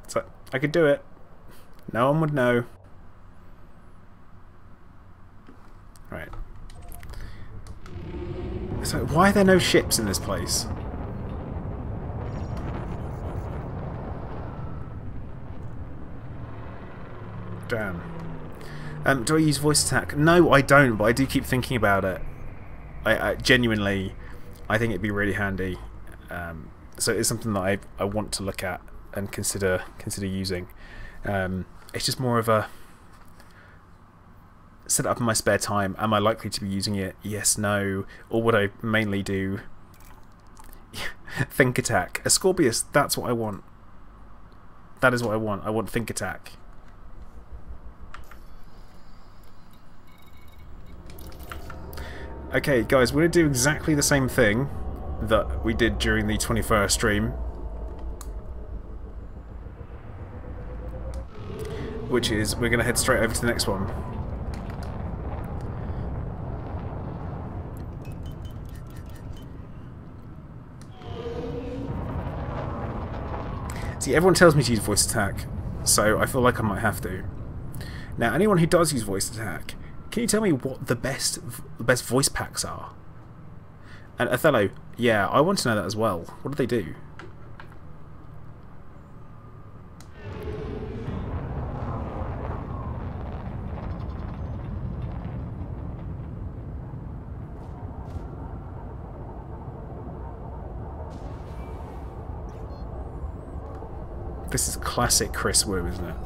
So, I could do it. No one would know. Right. So, why are there no ships in this place? Damn. Do I use voice attack? No, I don't, but I do keep thinking about it. I genuinely, I think it'd be really handy. So it's something that I want to look at and consider using. It's just more of a set it up in my spare time. Am I likely to be using it? Yes, no. Or would I mainly do Think Attack? Ascorbius, that's what I want. That is what I want. I want Think Attack. Okay, guys, we're going to do exactly the same thing that we did during the 21st stream. Which is, we're going to head straight over to the next one. See, everyone tells me to use voice attack, so I feel like I might have to. Now, anyone who does use voice attack, can you tell me what the best voice packs are? And Othello, yeah, I want to know that as well. What do they do? This is classic Chris Wu, isn't it?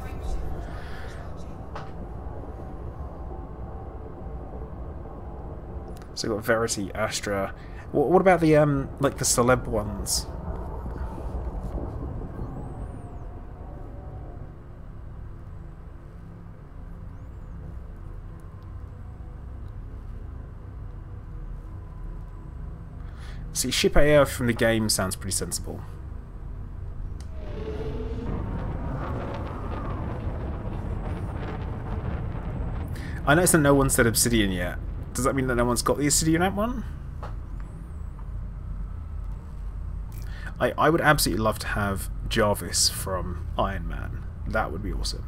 So we've got Verity, Astra. What about the like the celeb ones? See, ship AF from the game sounds pretty sensible. I noticed that no one said Obsidian yet. Does that mean that no one's got the Obsidian app one? I would absolutely love to have Jarvis from Iron Man. That would be awesome.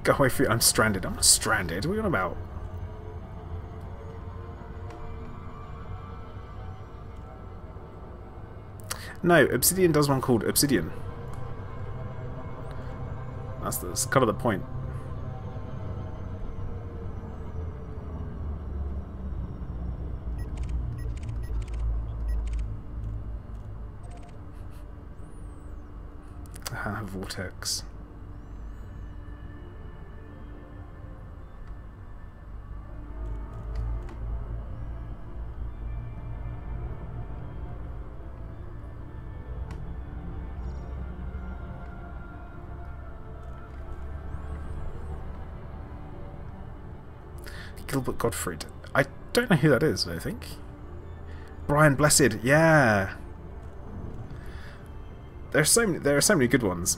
Go away for you. I'm stranded. I'm not stranded. What are you on about? No, Obsidian does one called Obsidian. That's kind of the point. Vortex. Gilbert Gottfried. don't know who that is, I think. Brian Blessed, yeah. There are so many good ones.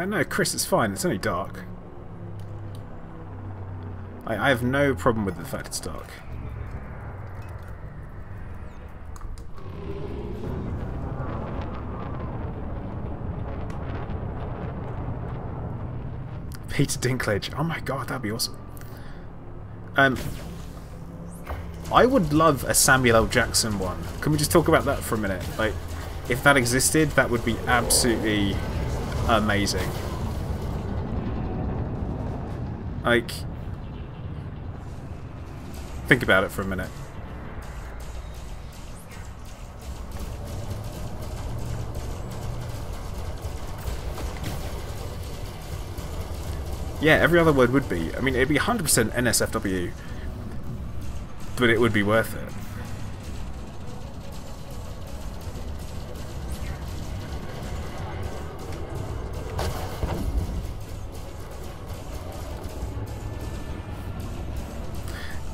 No, Chris, it's fine. It's only dark. I have no problem with the fact it's dark. Peter Dinklage. Oh my god, that'd be awesome. I would love a Samuel L. Jackson one. Can we just talk about that for a minute? Like, if that existed, that would be absolutely amazing. Like, think about it for a minute. Yeah, every other word would be. I mean, it'd be 100% NSFW, but it would be worth it.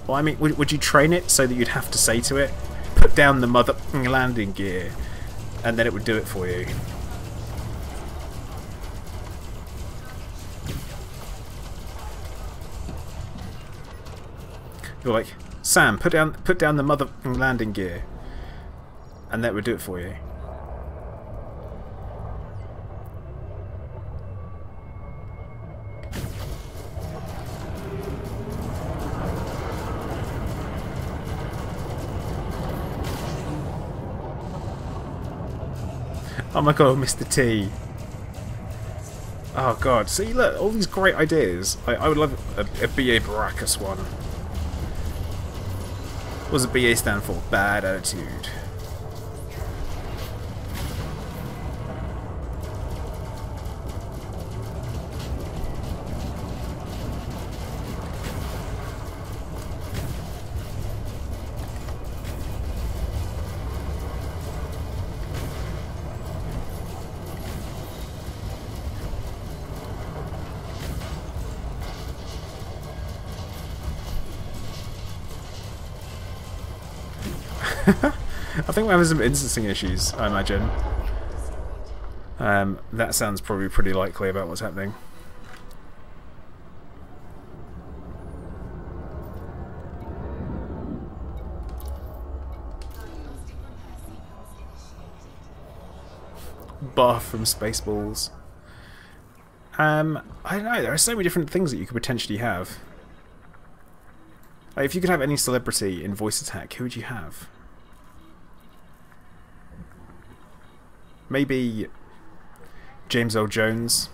Well, I mean, would you train it so that you'd have to say to it, put down the mother landing gear, and then it would do it for you? You're like, Sam, put down the mother landing gear, and that would do it for you. Oh my god, Mr. T. Oh god, see, look, all these great ideas. I would love a BA Baracus one. What does a BA stand for? Bad attitude. I think we're having some instancing issues, I imagine. That sounds probably pretty likely about what's happening. Bath from Spaceballs. I don't know, there are so many different things that you could potentially have. Like, if you could have any celebrity in voice attack, who would you have? Maybe James Earl Jones.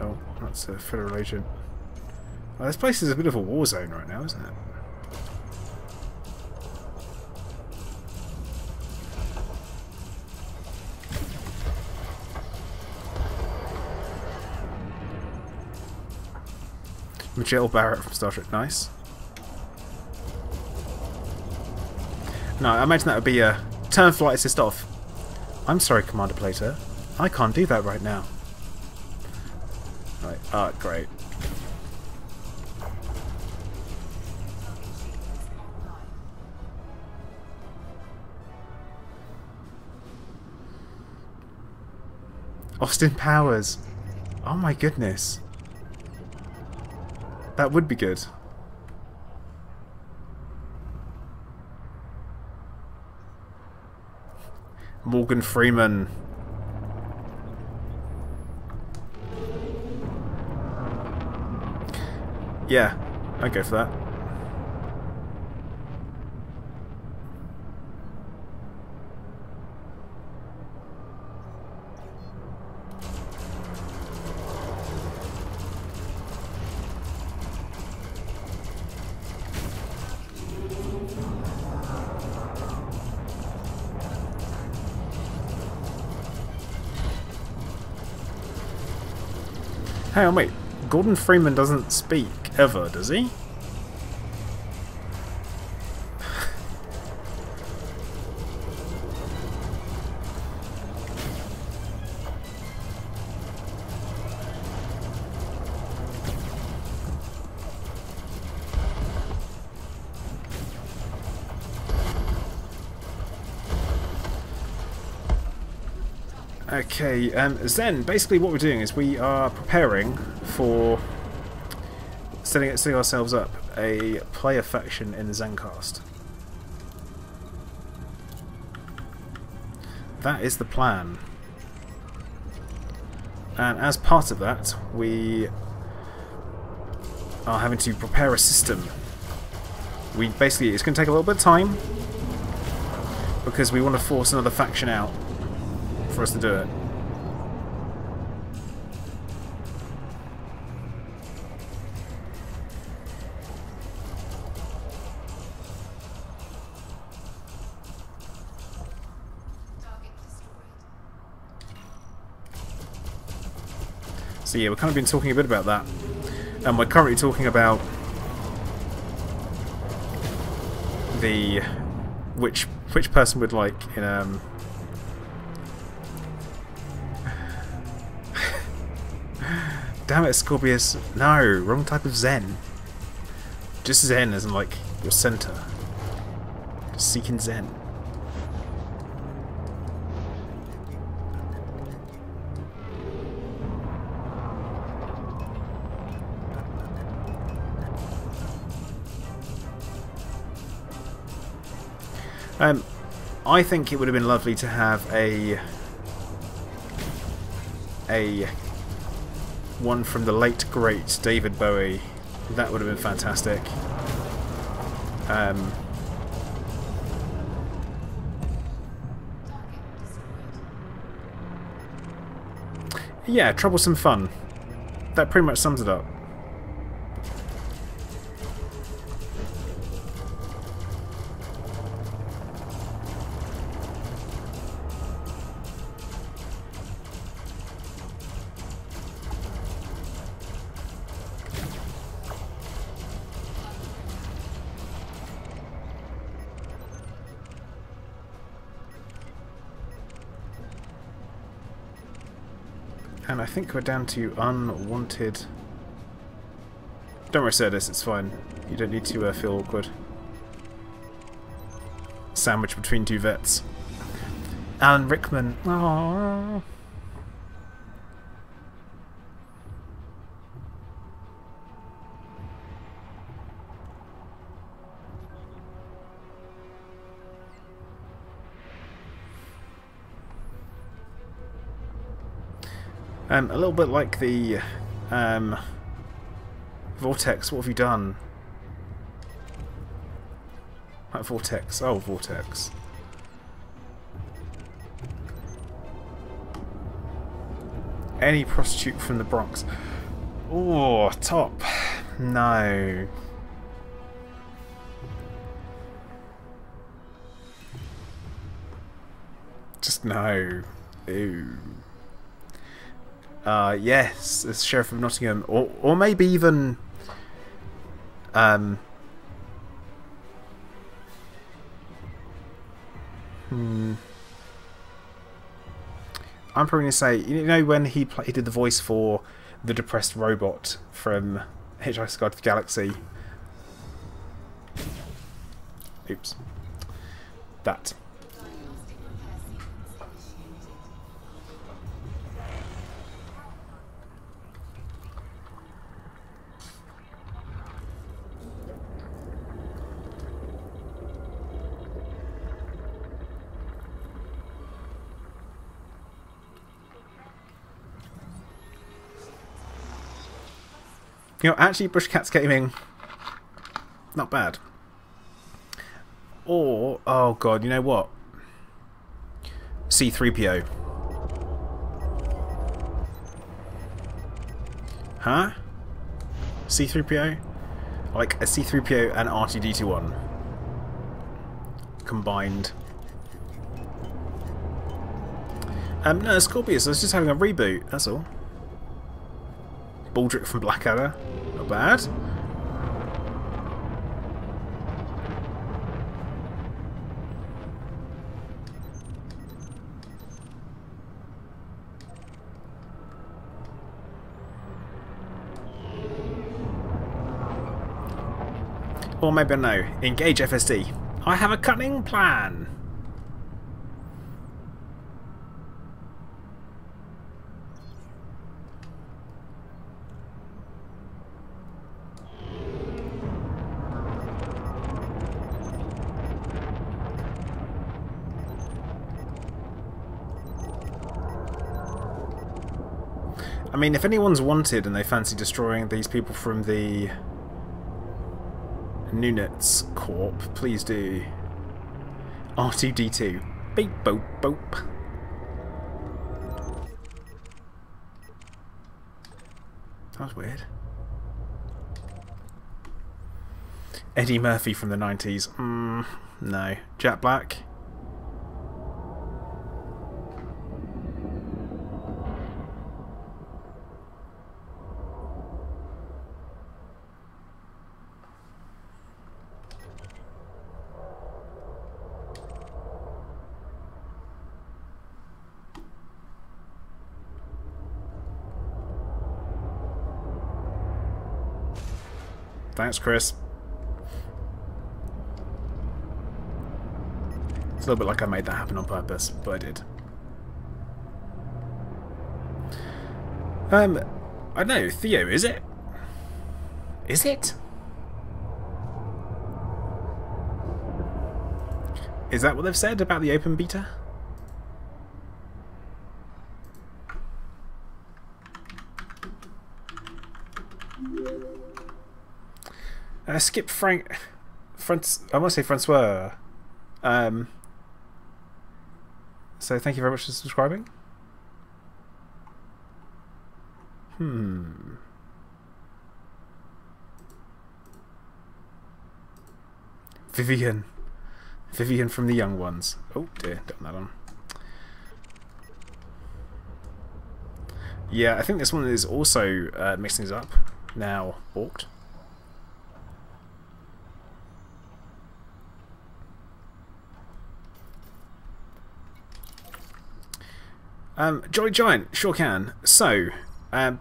Oh, that's a federal agent. Well, this place is a bit of a war zone right now, isn't it? Michelle Barrett from Star Trek, nice. No, I imagine that would be a turn flight assist off. I'm sorry, Commander Plato. I can't do that right now. Right, ah, great. Austin Powers. Oh my goodness. That would be good. Morgan Freeman. Yeah, I'd go for that. Hang on, wait. Gordon Freeman doesn't speak ever, does he? Okay, Zen, basically what we're doing is we are preparing for setting ourselves up a player faction in the Zencast. That is the plan. And as part of that, we are having to prepare a system. It's going to take a little bit of time, because we want to force another faction out for us to do it. So yeah, we've kind of been talking a bit about that, and we're currently talking about the which person would like in Damn it, Scorpius. No, wrong type of Zen. Just Zen as in, like, your center. Just seeking Zen. I think it would have been lovely to have a one from the late great David Bowie. That would have been fantastic. Yeah, troublesome fun. That pretty much sums it up. And I think we're down to unwanted. Don't worry, Cerdis, it's fine. You don't need to feel awkward. Sandwiched between two vets. Alan Rickman. Aww. A little bit like the Vortex. What have you done? Vortex. Oh, Vortex. Any prostitute from the Bronx. Oh, top. No. Just no. Ew. Yes, as Sheriff of Nottingham, or maybe even I'm probably going to say, you know, when he did the voice for the depressed robot from Hitchhiker's Guide to the Galaxy. Oops. That. You know, actually, Bushcats Gaming, not bad. Or, oh god, you know what? C3PO. Huh? C3PO? Like a C3PO and R2D21 combined. No, Scorpius, I was just having a reboot, that's all. Baldric from Blackadder. Not bad. Or maybe no. Engage FSD. I have a cunning plan. I mean, if anyone's wanted and they fancy destroying these people from the Nunets Corp, please do. R2D2. Beep boop boop. That was weird. Eddie Murphy from the 90s. No. Jack Black. Thanks, Chris. It's a little bit like I made that happen on purpose, but I did. I don't know, Theo, is it? Is it? Is that what they've said about the open beta? Skip I want to say Francois. So thank you very much for subscribing. Vivian from the Young Ones. Oh dear, got that on. Yeah, I think this one is also mixing things up. Now balked. Jolly Giant, sure can. So,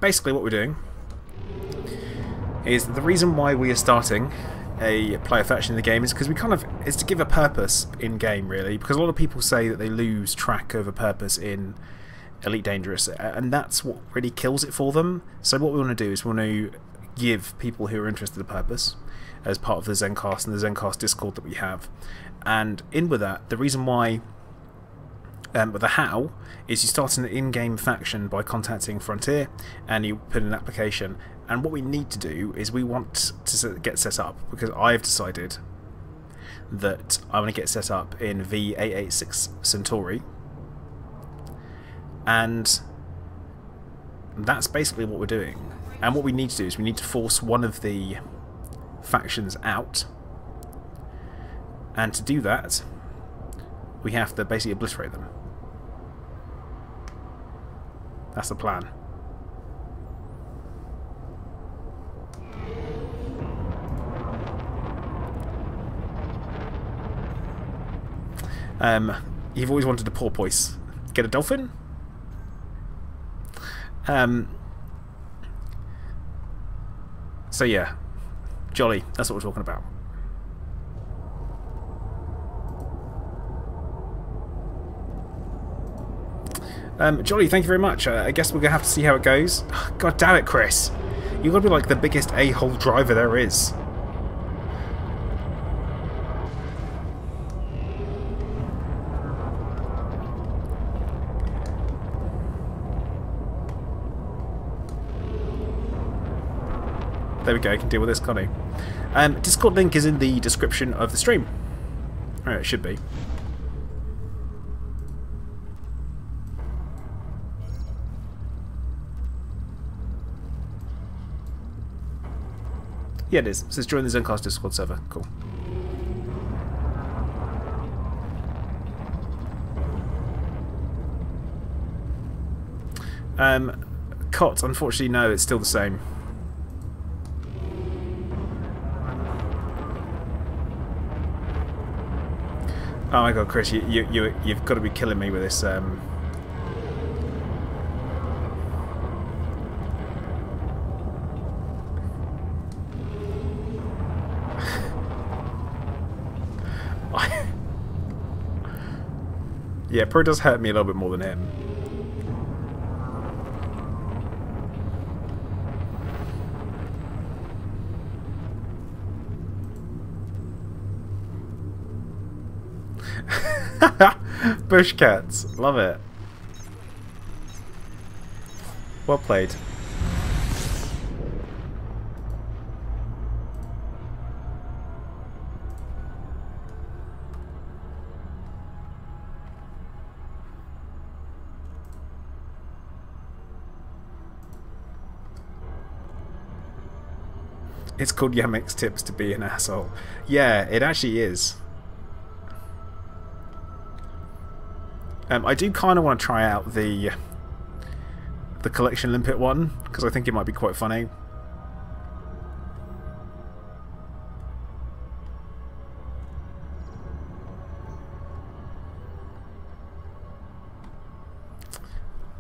basically what we're doing is the reason why we are starting a player faction in the game is because it's to give a purpose in game, really, because a lot of people say that they lose track of a purpose in Elite Dangerous, and that's what really kills it for them. So what we want to do is we want to give people who are interested a purpose as part of the Zencast and the Zencast Discord that we have, and in with that, the reason why but the how is you start an in-game faction by contacting Frontier and you put in an application, and what we need to do is we want to get set up, because I've decided that I want to get set up in V886 Centauri, and that's basically what we're doing. And what we need to do is we need to force one of the factions out, and to do that we have to basically obliterate them. That's the plan. You've always wanted a porpoise. Get a dolphin? So yeah, Jolly, that's what we're talking about. Jolly, thank you very much. I guess we're going to have to see how it goes. God damn it, Chris. You've got to be like the biggest a-hole driver there is. There we go, I can deal with this, can't I? Discord link is in the description of the stream. Alright, it should be. Yeah, it is. It says join the Zencast Discord server. Cool. cot, unfortunately, no, it's still the same. Oh my god, Chris, you've got to be killing me with this. Yeah, Pro does hurt me a little bit more than him. Bush cats, love it. Well played. It's called Yamek's Tips to Be an Asshole. Yeah, it actually is. I do kind of want to try out the collection limpet one, because I think it might be quite funny.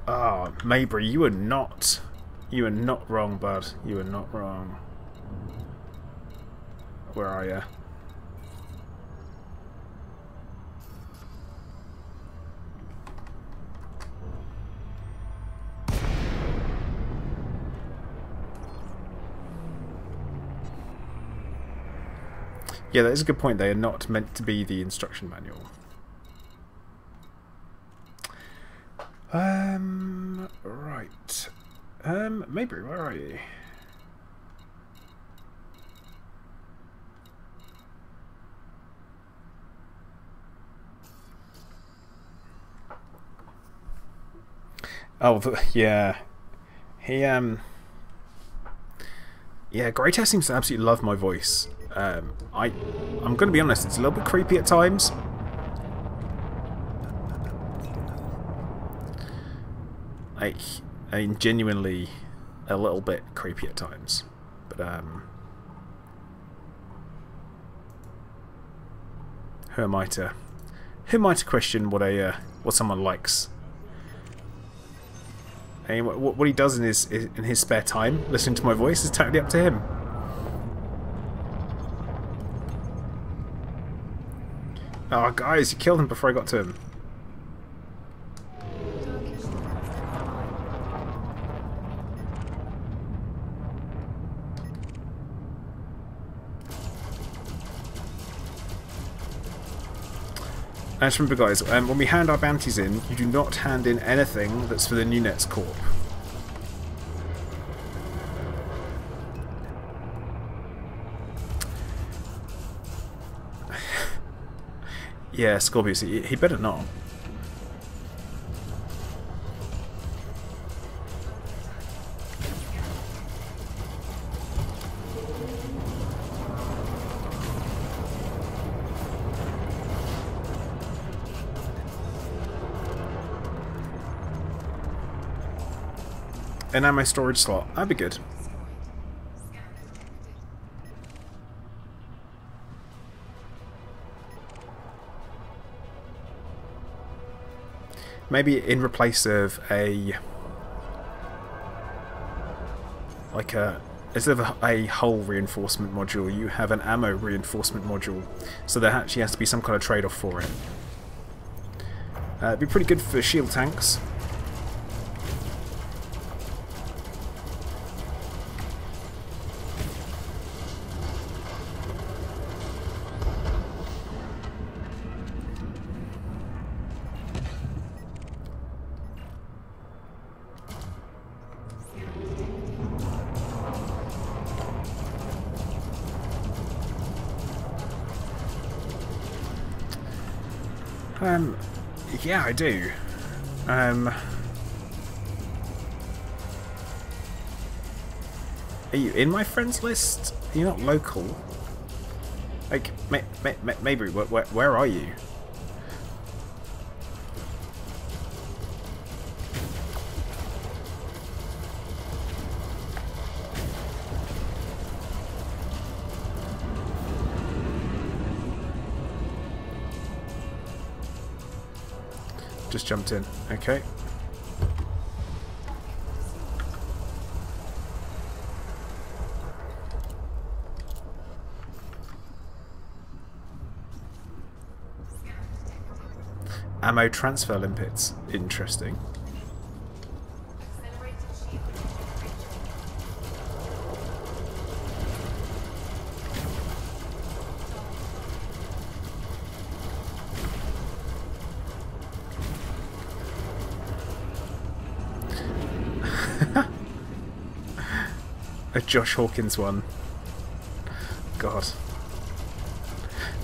Ah, oh, Mabry, you are not wrong, bud. You are not wrong. Where are you? Yeah, that is a good point. They are not meant to be the instruction manual. Right. Mabry, where are you? Oh, yeah. He, yeah, Greytest seems to absolutely love my voice. I'm going to be honest, it's a little bit creepy at times. I mean, genuinely a little bit creepy at times. But, who am I to question what someone likes? I mean, what he does in his spare time, listening to my voice, is totally up to him. Oh, guys, you killed him before I got to him. And just remember, guys, when we hand our bounties in, you do not hand in anything that's for the New Nets Corp. Yeah, Scorpius, he better not. An ammo storage slot, that'd be good. Maybe in replace of instead of a hull reinforcement module, you have an ammo reinforcement module, so there actually has to be some kind of trade-off for it. It'd be pretty good for shield tanks. Yeah, I do. Are you in my friends list? You're not local. Like, maybe, where are you? just jumped in. Okay. Ammo transfer limpets. Interesting. A Josh Hawkins one. God.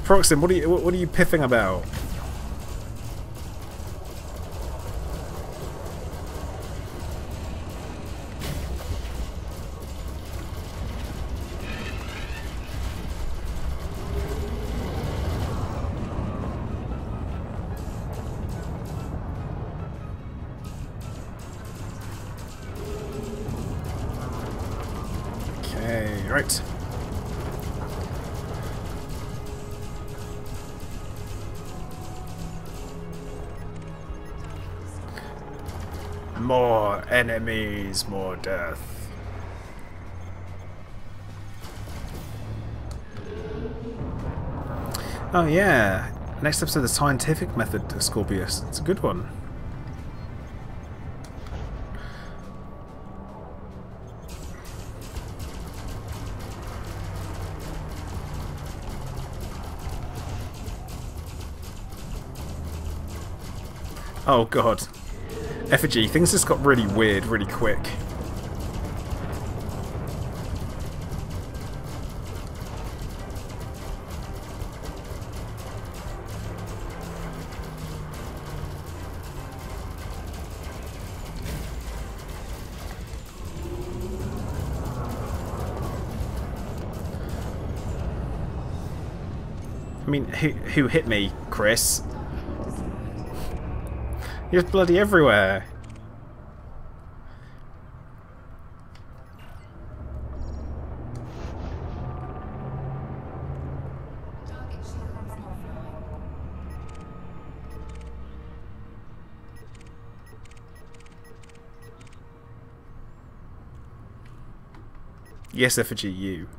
Proxim, what are you piffing about? Okay, right. More enemies, more death. Oh yeah, next episode, the scientific method of Scorpius. It's a good one. Oh god. Effigy, things just got really weird really quick. I mean, who hit me, Chris? You're bloody everywhere. Yes, effigy, you.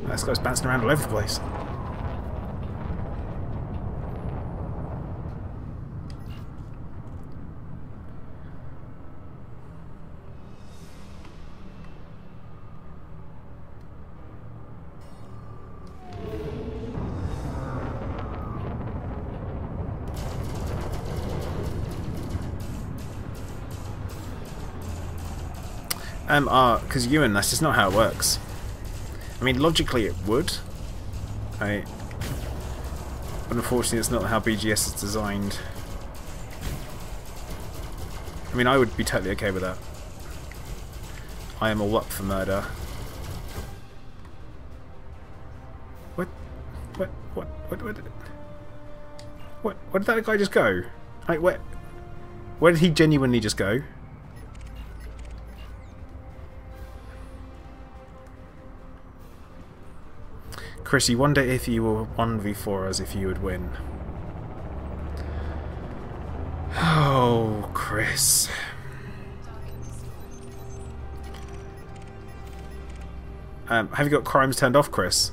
This guy's bouncing around all over the place. Because Ewan, that's just not how it works. I mean, logically it would, right? But unfortunately it's not how BGS is designed. I mean, I would be totally okay with that. I am all up for murder. What did that guy just go? Like, where did he genuinely just go? Chris, you wonder if you were 1v4 us if you would win. Oh, Chris. Have you got crimes turned off, Chris?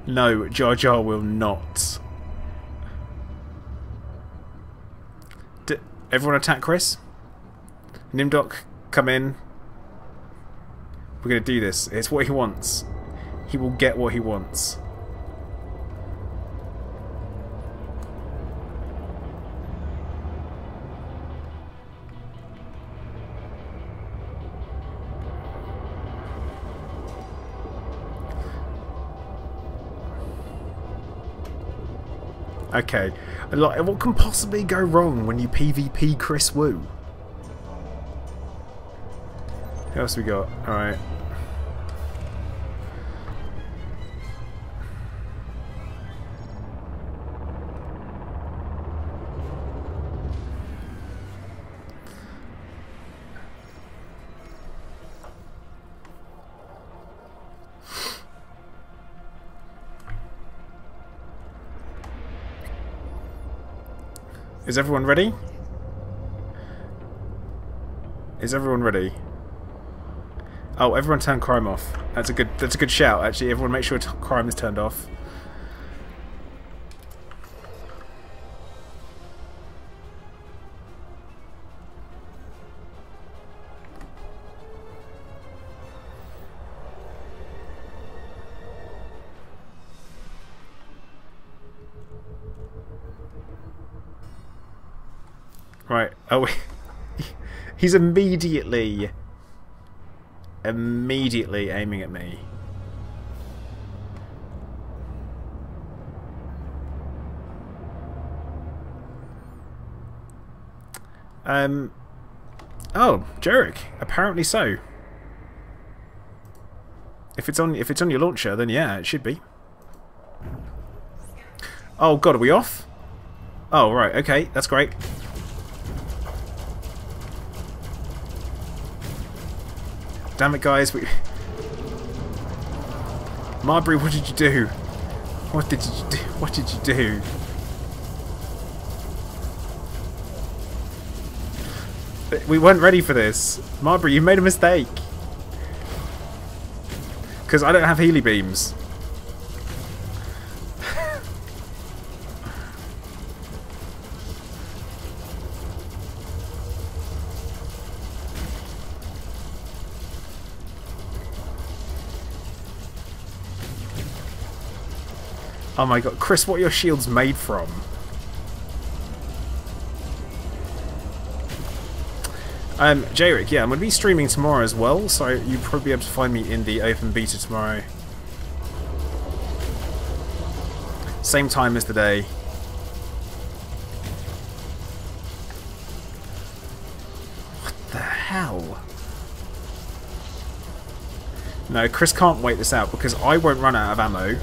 No, Jar Jar will not. Everyone attack Chris? Nimdok, come in. We're going to do this. It's what he wants. He will get what he wants. Okay. Like, what can possibly go wrong when you PvP Chris Wu? Who else we got? Alright. Is everyone ready? Is everyone ready? Oh, everyone turn crime off. That's a good shout, actually. Everyone make sure crime is turned off. Right. Oh, he's immediately aiming at me. Oh, Jarek. Apparently so. If it's on your launcher, then yeah, it should be. Oh God, are we off? Oh right, okay, that's great. Damn it, guys! Marbury, what did you do? What did you do? What did you do? We weren't ready for this. Marbury, you made a mistake. Because I don't have Healy beams. Oh my god, Chris, what are your shields made from? Jayrick, yeah, I'm going to be streaming tomorrow as well, so you'll probably be able to find me in the open beta tomorrow. Same time as today. What the hell? No, Chris can't wait this out because I won't run out of ammo.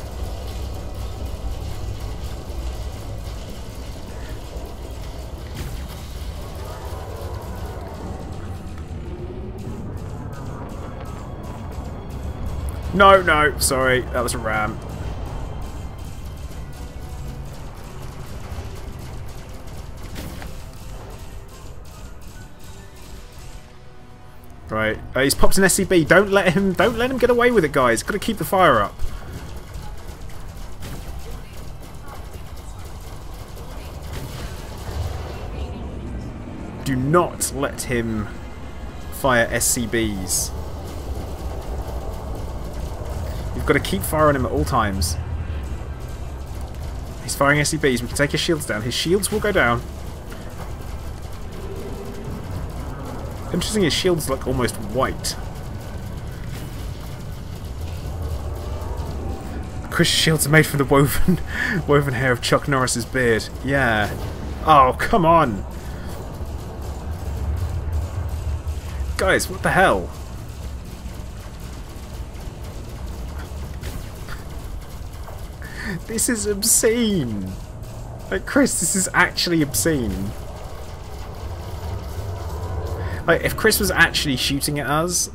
No, no, sorry, that was a ram. Right, he's popped an SCB. Don't let him get away with it, guys. Got to keep the fire up. Do not let him fire SCBs. You've got to keep firing him at all times. He's firing SCBs. We can take his shields down. His shields will go down. Interesting, his shields look almost white. Chris' shields are made from the woven hair of Chuck Norris's beard. Yeah. Oh, come on. Guys, what the hell? This is obscene. Like, Chris, this is actually obscene. Like, if Chris was actually shooting at us...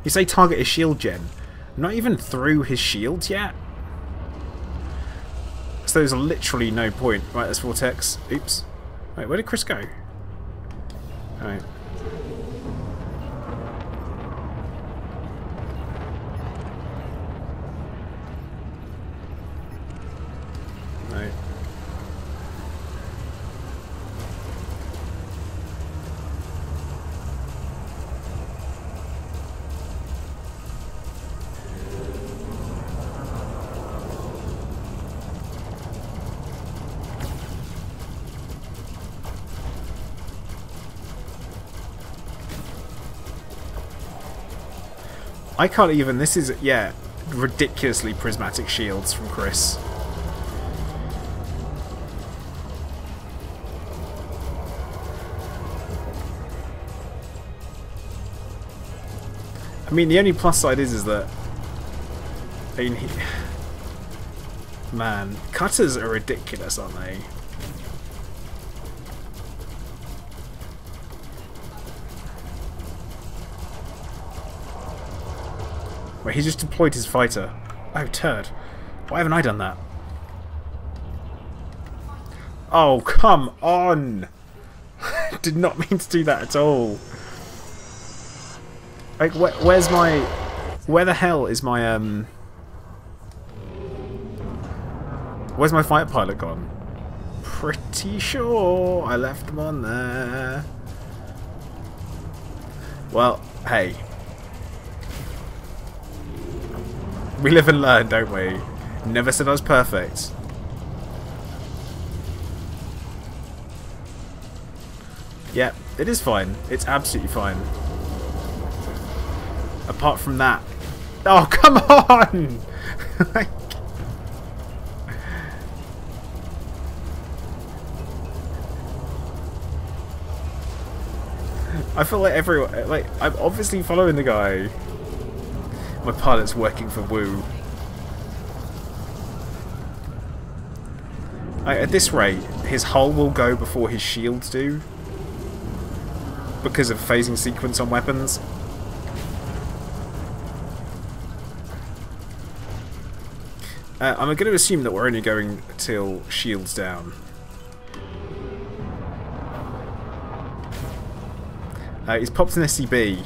You say target his shield gen. Not even through his shield yet? So there's literally no point. Right, there's Vortex. Oops. Wait, where did Chris go? Alright. No. I can't even, this is, yeah, ridiculously prismatic shields from Chris. I mean, the only plus side is that... I mean, man, cutters are ridiculous, aren't they? Wait, he just deployed his fighter. Oh, turd. Why haven't I done that? Oh, come on! Did not mean to do that at all. Like, where's my... Where the hell is my, Where's my fighter pilot gone? Pretty sure I left them on there. Well, hey. We live and learn, don't we? Never said I was perfect. Yeah, it is fine. It's absolutely fine. Apart from that. Oh, come on! I feel like everyone... Like, I'm obviously following the guy. My pilot's working for Woo. At this rate, his hull will go before his shields do. Because of phasing sequence on weapons. I'm going to assume that we're only going till shields down. He's popped an SCB.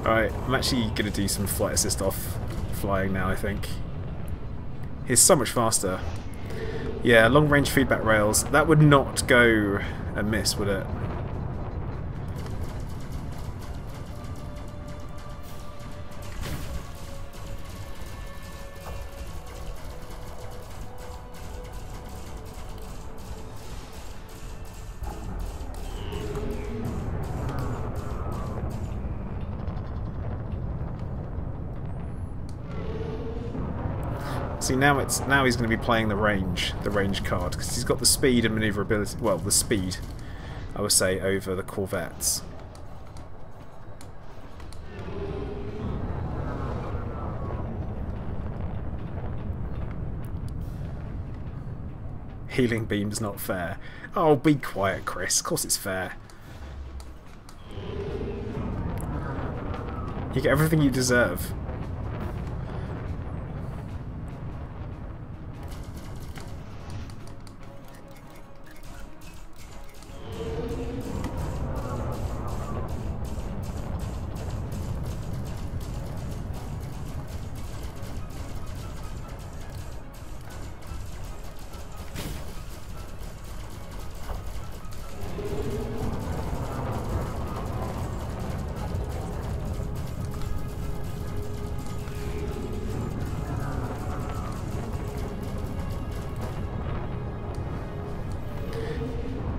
Alright, I'm actually going to do some flight assist off flying now, I think. He's so much faster. Yeah, long range feedback rails. That would not go amiss, would it? See, now he's going to be playing the range card, because he's got the speed and maneuverability. Well, the speed, I would say, over the Corvettes. Healing beam's not fair. Oh, be quiet, Chris. Of course it's fair. You get everything you deserve.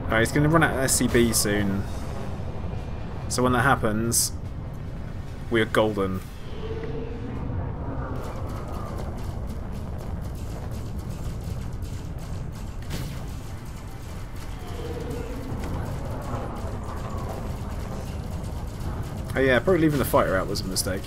Alright, he's going to run out of SCB soon. So when that happens, we are golden. Oh yeah, probably leaving the fighter out was a mistake.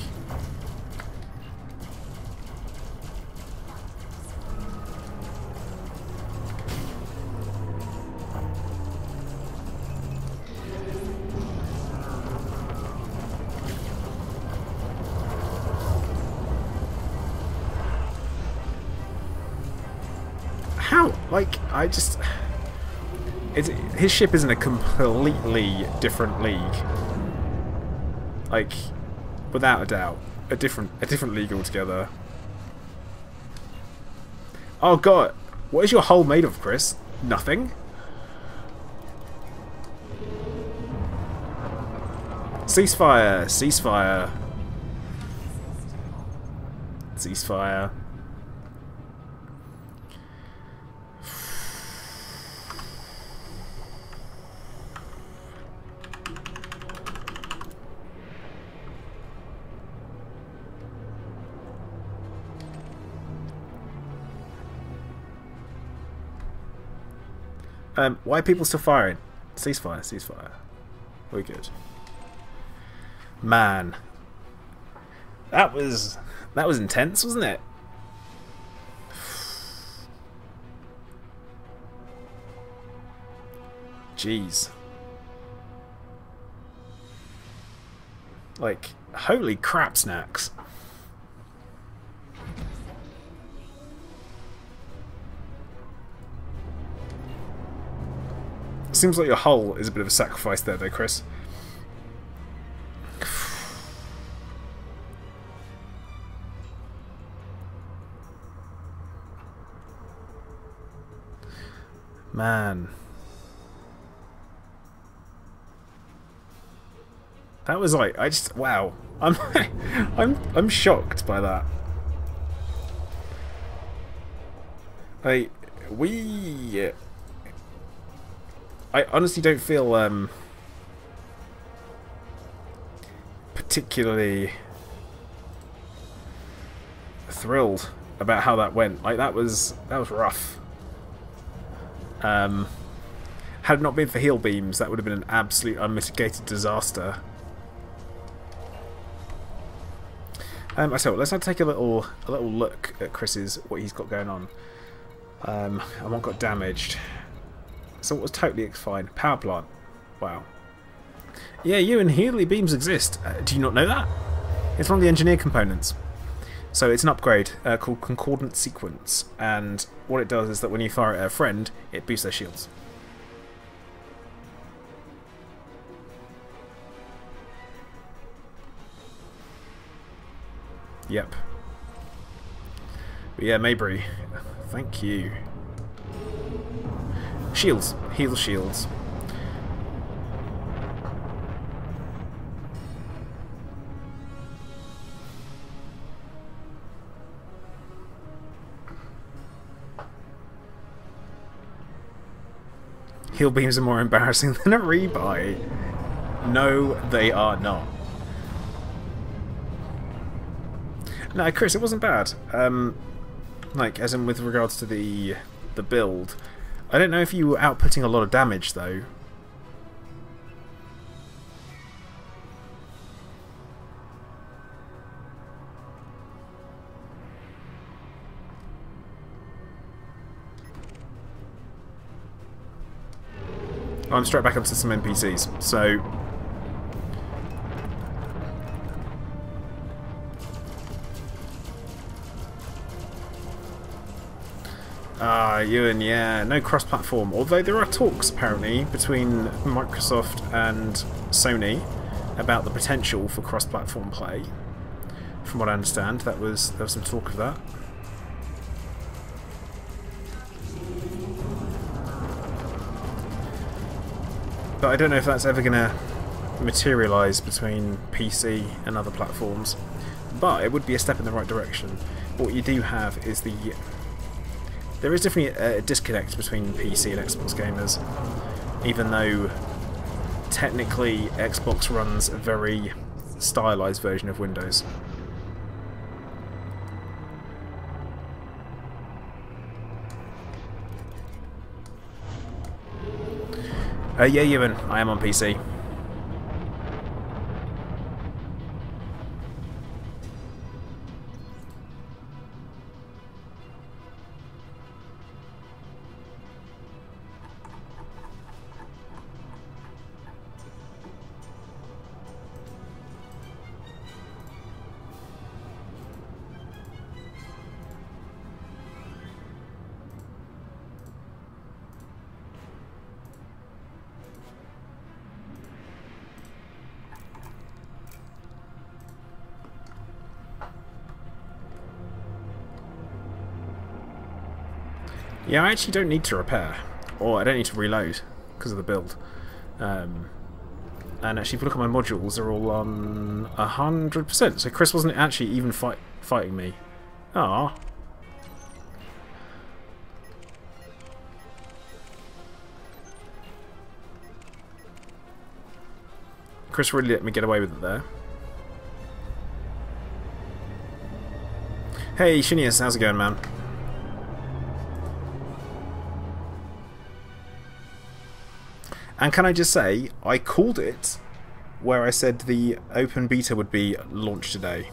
How? Like, I just... his ship is in a completely different league. Like, without a doubt. A different league altogether. Oh god! What is your hull made of, Chris? Nothing? Ceasefire! Ceasefire! Ceasefire. Why are people still firing? Ceasefire, ceasefire. We're good. Man. That was intense, wasn't it? Jeez. Like, holy crap snacks. Seems like your hull is a bit of a sacrifice there, though, Chris. Man. That was like, wow. I'm shocked by that. I honestly don't feel particularly thrilled about how that went. Like that was rough. Had it not been for heal beams, that would have been an absolute unmitigated disaster. I tell you what, let's now take a little look at what he's got going on. And what got damaged. So what was totally fine? Power plant. Wow. Yeah, you and Healy beams exist. Do you not know that? It's one of the engineer components. So it's an upgrade called Concordant Sequence, and what it does is that when you fire at a friend, it boosts their shields. Yep. But yeah, Maybury, thank you. Shields. Heal shields. Heal beams are more embarrassing than a rebuy. No, they are not. No, Chris, it wasn't bad. Like, as in with regards to the build. I don't know if you were outputting a lot of damage, though. I'm straight back up to some NPCs, so... Ewan, yeah, no cross-platform. Although there are talks, apparently, between Microsoft and Sony about the potential for cross-platform play. From what I understand, there was some talk of that. But I don't know if that's ever going to materialise between PC and other platforms. But it would be a step in the right direction. But what you do have is there is definitely a disconnect between PC and Xbox gamers, even though technically Xbox runs a very stylised version of Windows. Yeah, Ewan, I am on PC. Yeah, I actually don't need to repair. Or I don't need to reload because of the build. And actually, if you look at my modules, they're all on 100%. So Chris wasn't actually even fighting me. Ah. Chris really let me get away with it there. Hey, Shinius, how's it going, man? And can I just say, I called it where I said the open beta would be launched today.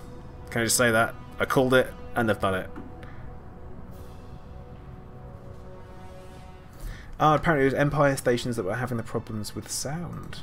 Can I just say that? I called it, and they've done it. Apparently it was Empire stations that were having the problems with sound.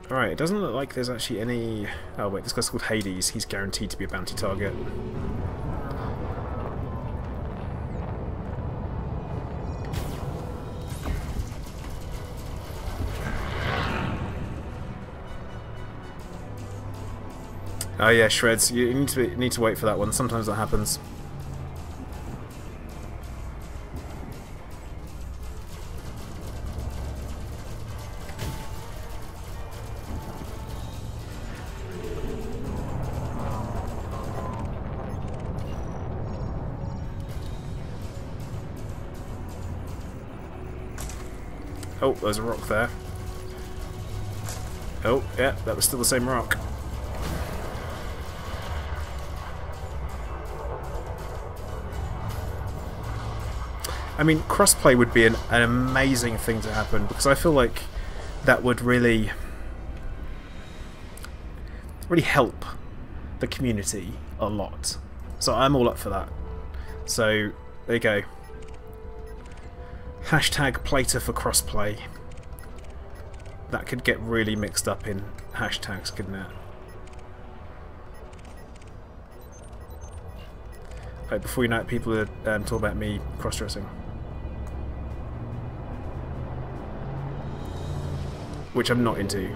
Right, it doesn't look like there's actually any... Oh wait, this guy's called Hades. He's guaranteed to be a bounty target. Oh yeah, Shreds. You need to wait for that one. Sometimes that happens. Oh, there's a rock there. Oh, yeah, that was still the same rock. I mean, crossplay would be an amazing thing to happen, because I feel like that would really help the community a lot. So I'm all up for that. So, there you go. Hashtag Plater for crossplay. That could get really mixed up in hashtags, couldn't it? Like before you know it, people are talking about me cross-dressing. Which I'm not into.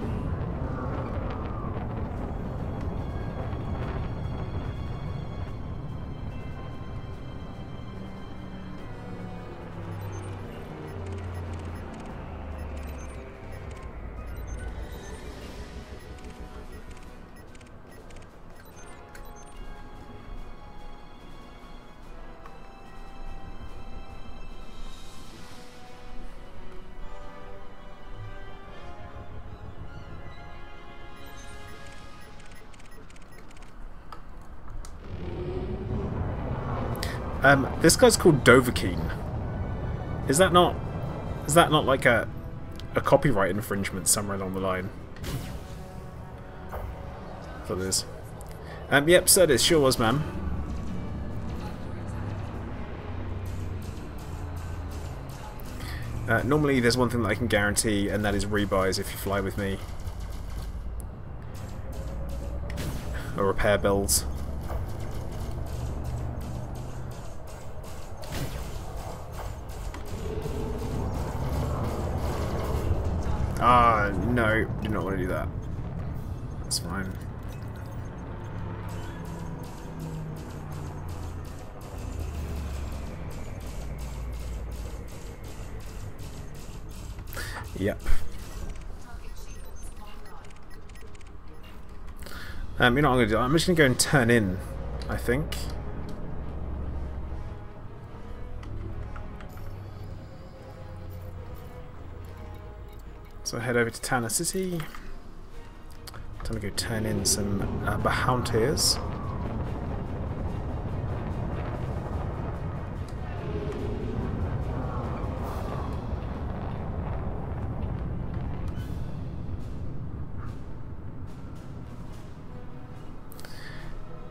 This guy's called Dovahkiin. Is that not like a copyright infringement somewhere along the line? I thought it is. Yep, so it is. Sure was, ma'am. Normally there's one thing that I can guarantee, and that is rebuys if you fly with me. Or repair builds. Ah, no, do not want to do that. That's fine. Yep. You know what I'm going to do? I'm just going to go and turn in, I think. So head over to Tanner City. Time to go turn in some bounties.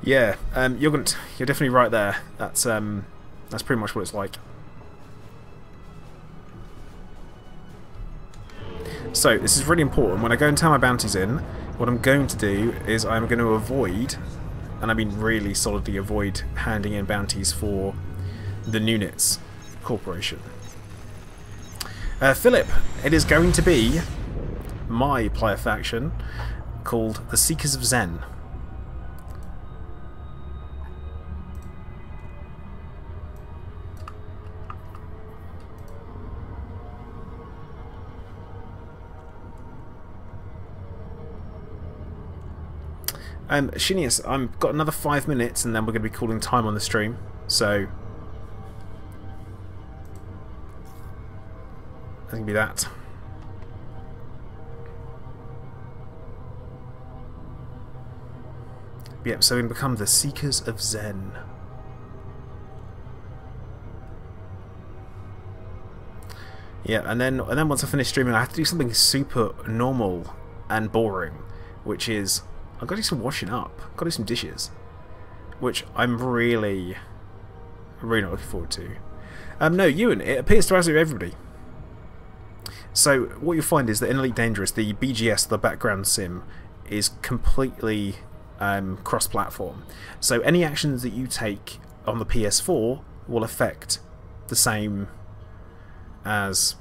Yeah, you're definitely right there. That's pretty much what it's like. So this is really important. When I go and turn my bounties in, what I'm going to do is I'm going to avoid and I mean really solidly avoid handing in bounties for the Nunitz Corporation. Philip, it is going to be my player faction called the Seekers of Zen. Shinius, I've got another 5 minutes and then we're going to be calling time on the stream, so I think it'll be that. Yep, so we become the Seekers of Zen. Yeah, and then once I finish streaming I have to do something super normal and boring, which is I've got to do some washing up. I've got to do some dishes, which I'm really not looking forward to. No, Ewan, it appears to absolutely everybody. So what you'll find is that in Elite Dangerous, the BGS, the background sim, is completely cross-platform. So any actions that you take on the PS4 will affect the same as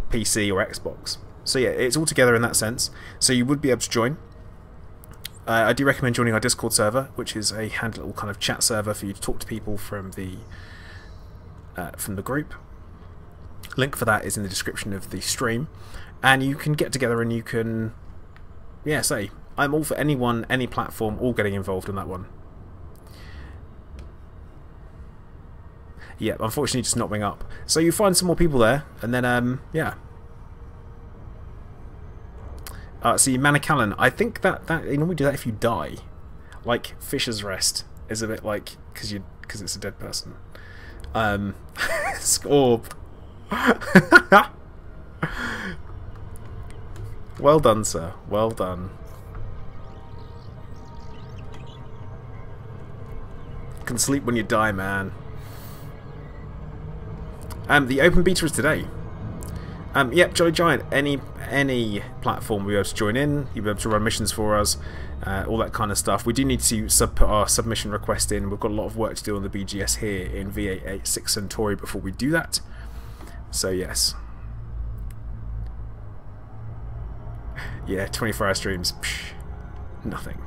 PC or Xbox. So yeah, it's all together in that sense. So you would be able to join. I do recommend joining our Discord server, which is a handy little kind of chat server for you to talk to people from the group. Link for that is in the description of the stream, and you can get together and you can, yeah, say I'm all for anyone, any platform, all getting involved in that one. Yeah, unfortunately, just not ring up. So you find some more people there, and then yeah. See, Manacallan, I think that you normally do that if you die. Like Fisher's Rest is a bit like because it's a dead person. Scorb. Well done, sir. Well done. You can sleep when you die, man. The open beta is today. Yep, Jolly Giant, any platform we'll be able to join in, you'll be able to run missions for us, all that kind of stuff. We do need to put our submission request in. We've got a lot of work to do on the BGS here in V886 Centauri before we do that. So yes. Yeah, 24-hour streams. Psh, nothing.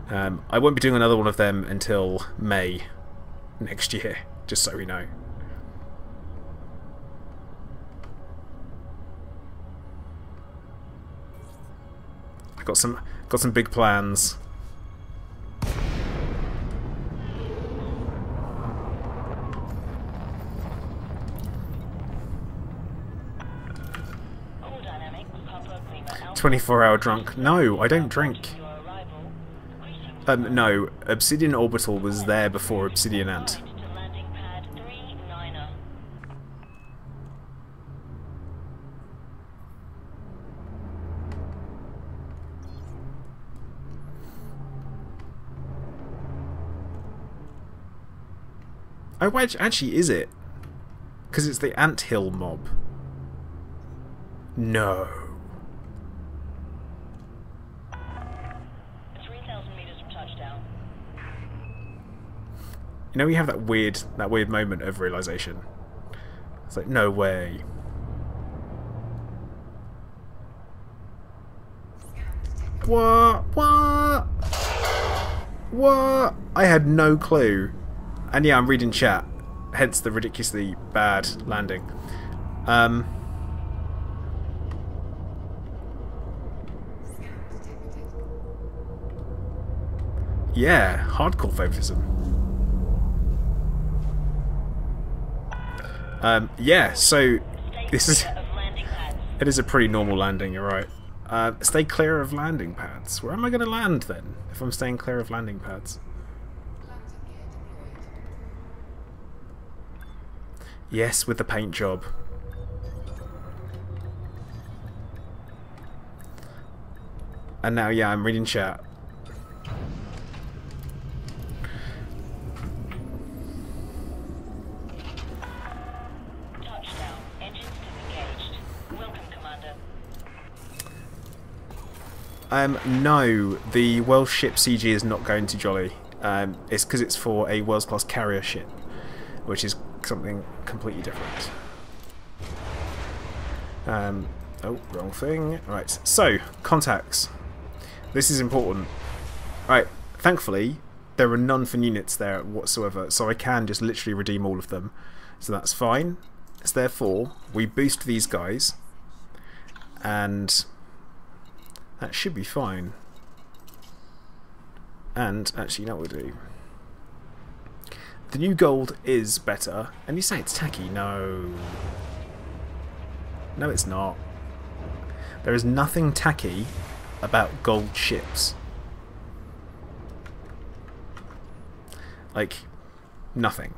I won't be doing another one of them until May next year, just so we know. Got some big plans. Cool dynamic, 24-hour drunk. No, I don't drink. No, Obsidian Orbital was there before Obsidian Ant. Oh, actually, is it? Because it's the Anthill mob. No. 3,000 meters from touchdown. You know, we have that weird moment of realization. It's like, no way. What? What? What? I had no clue. And yeah, I'm reading chat, hence the ridiculously bad landing. Yeah, hardcore favoritism. Yeah, so this is it is a pretty normal landing, you're right. Stay clear of landing pads. Where am I going to land then, if I'm staying clear of landing pads? Yes, with the paint job. And now, yeah, I'm reading chat. Touchdown. Engines disengaged. Welcome, Commander. No, the Welsh ship CG is not going to Jolly. It's because it's for a Welsh class carrier ship, which is something completely different. Oh, wrong thing. Right, so, contacts. This is important. Right, thankfully, there are none for units there whatsoever, so I can just literally redeem all of them. So that's fine. So therefore, we boost these guys, and that should be fine. And, actually, you know what we'll do? The new gold is better, and you say it's tacky. No. No, it's not. There is nothing tacky about gold ships. Like, nothing.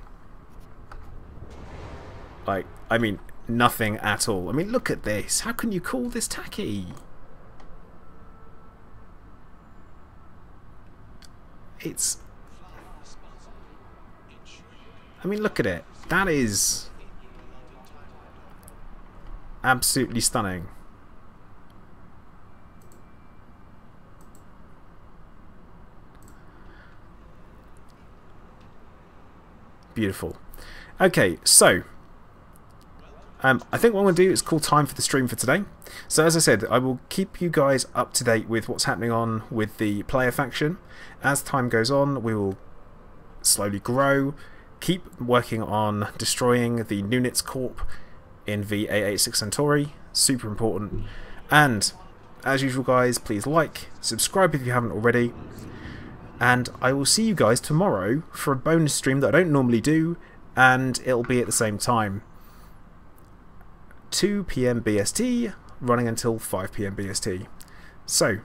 Like, I mean, nothing at all. I mean, look at this. How can you call this tacky? It's... I mean, look at it. That is absolutely stunning. Beautiful. Okay, so I think what I'm going to do is call time for the stream for today. So as I said, I will keep you guys up to date with what's happening on with the player faction. As time goes on, we will slowly grow, keep working on destroying the Nunitz Corp in VA86 Centauri, super important. And as usual guys, please like, subscribe if you haven't already, and I will see you guys tomorrow for a bonus stream that I don't normally do, and it'll be at the same time. 2 PM BST, running until 5 PM BST. So,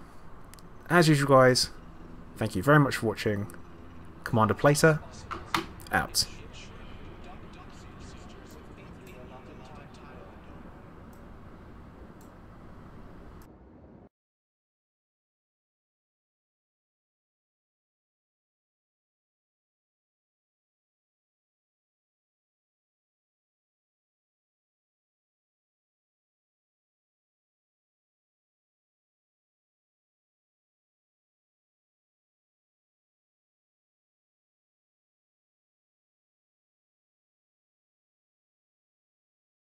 as usual guys, thank you very much for watching. Commander Plater, out.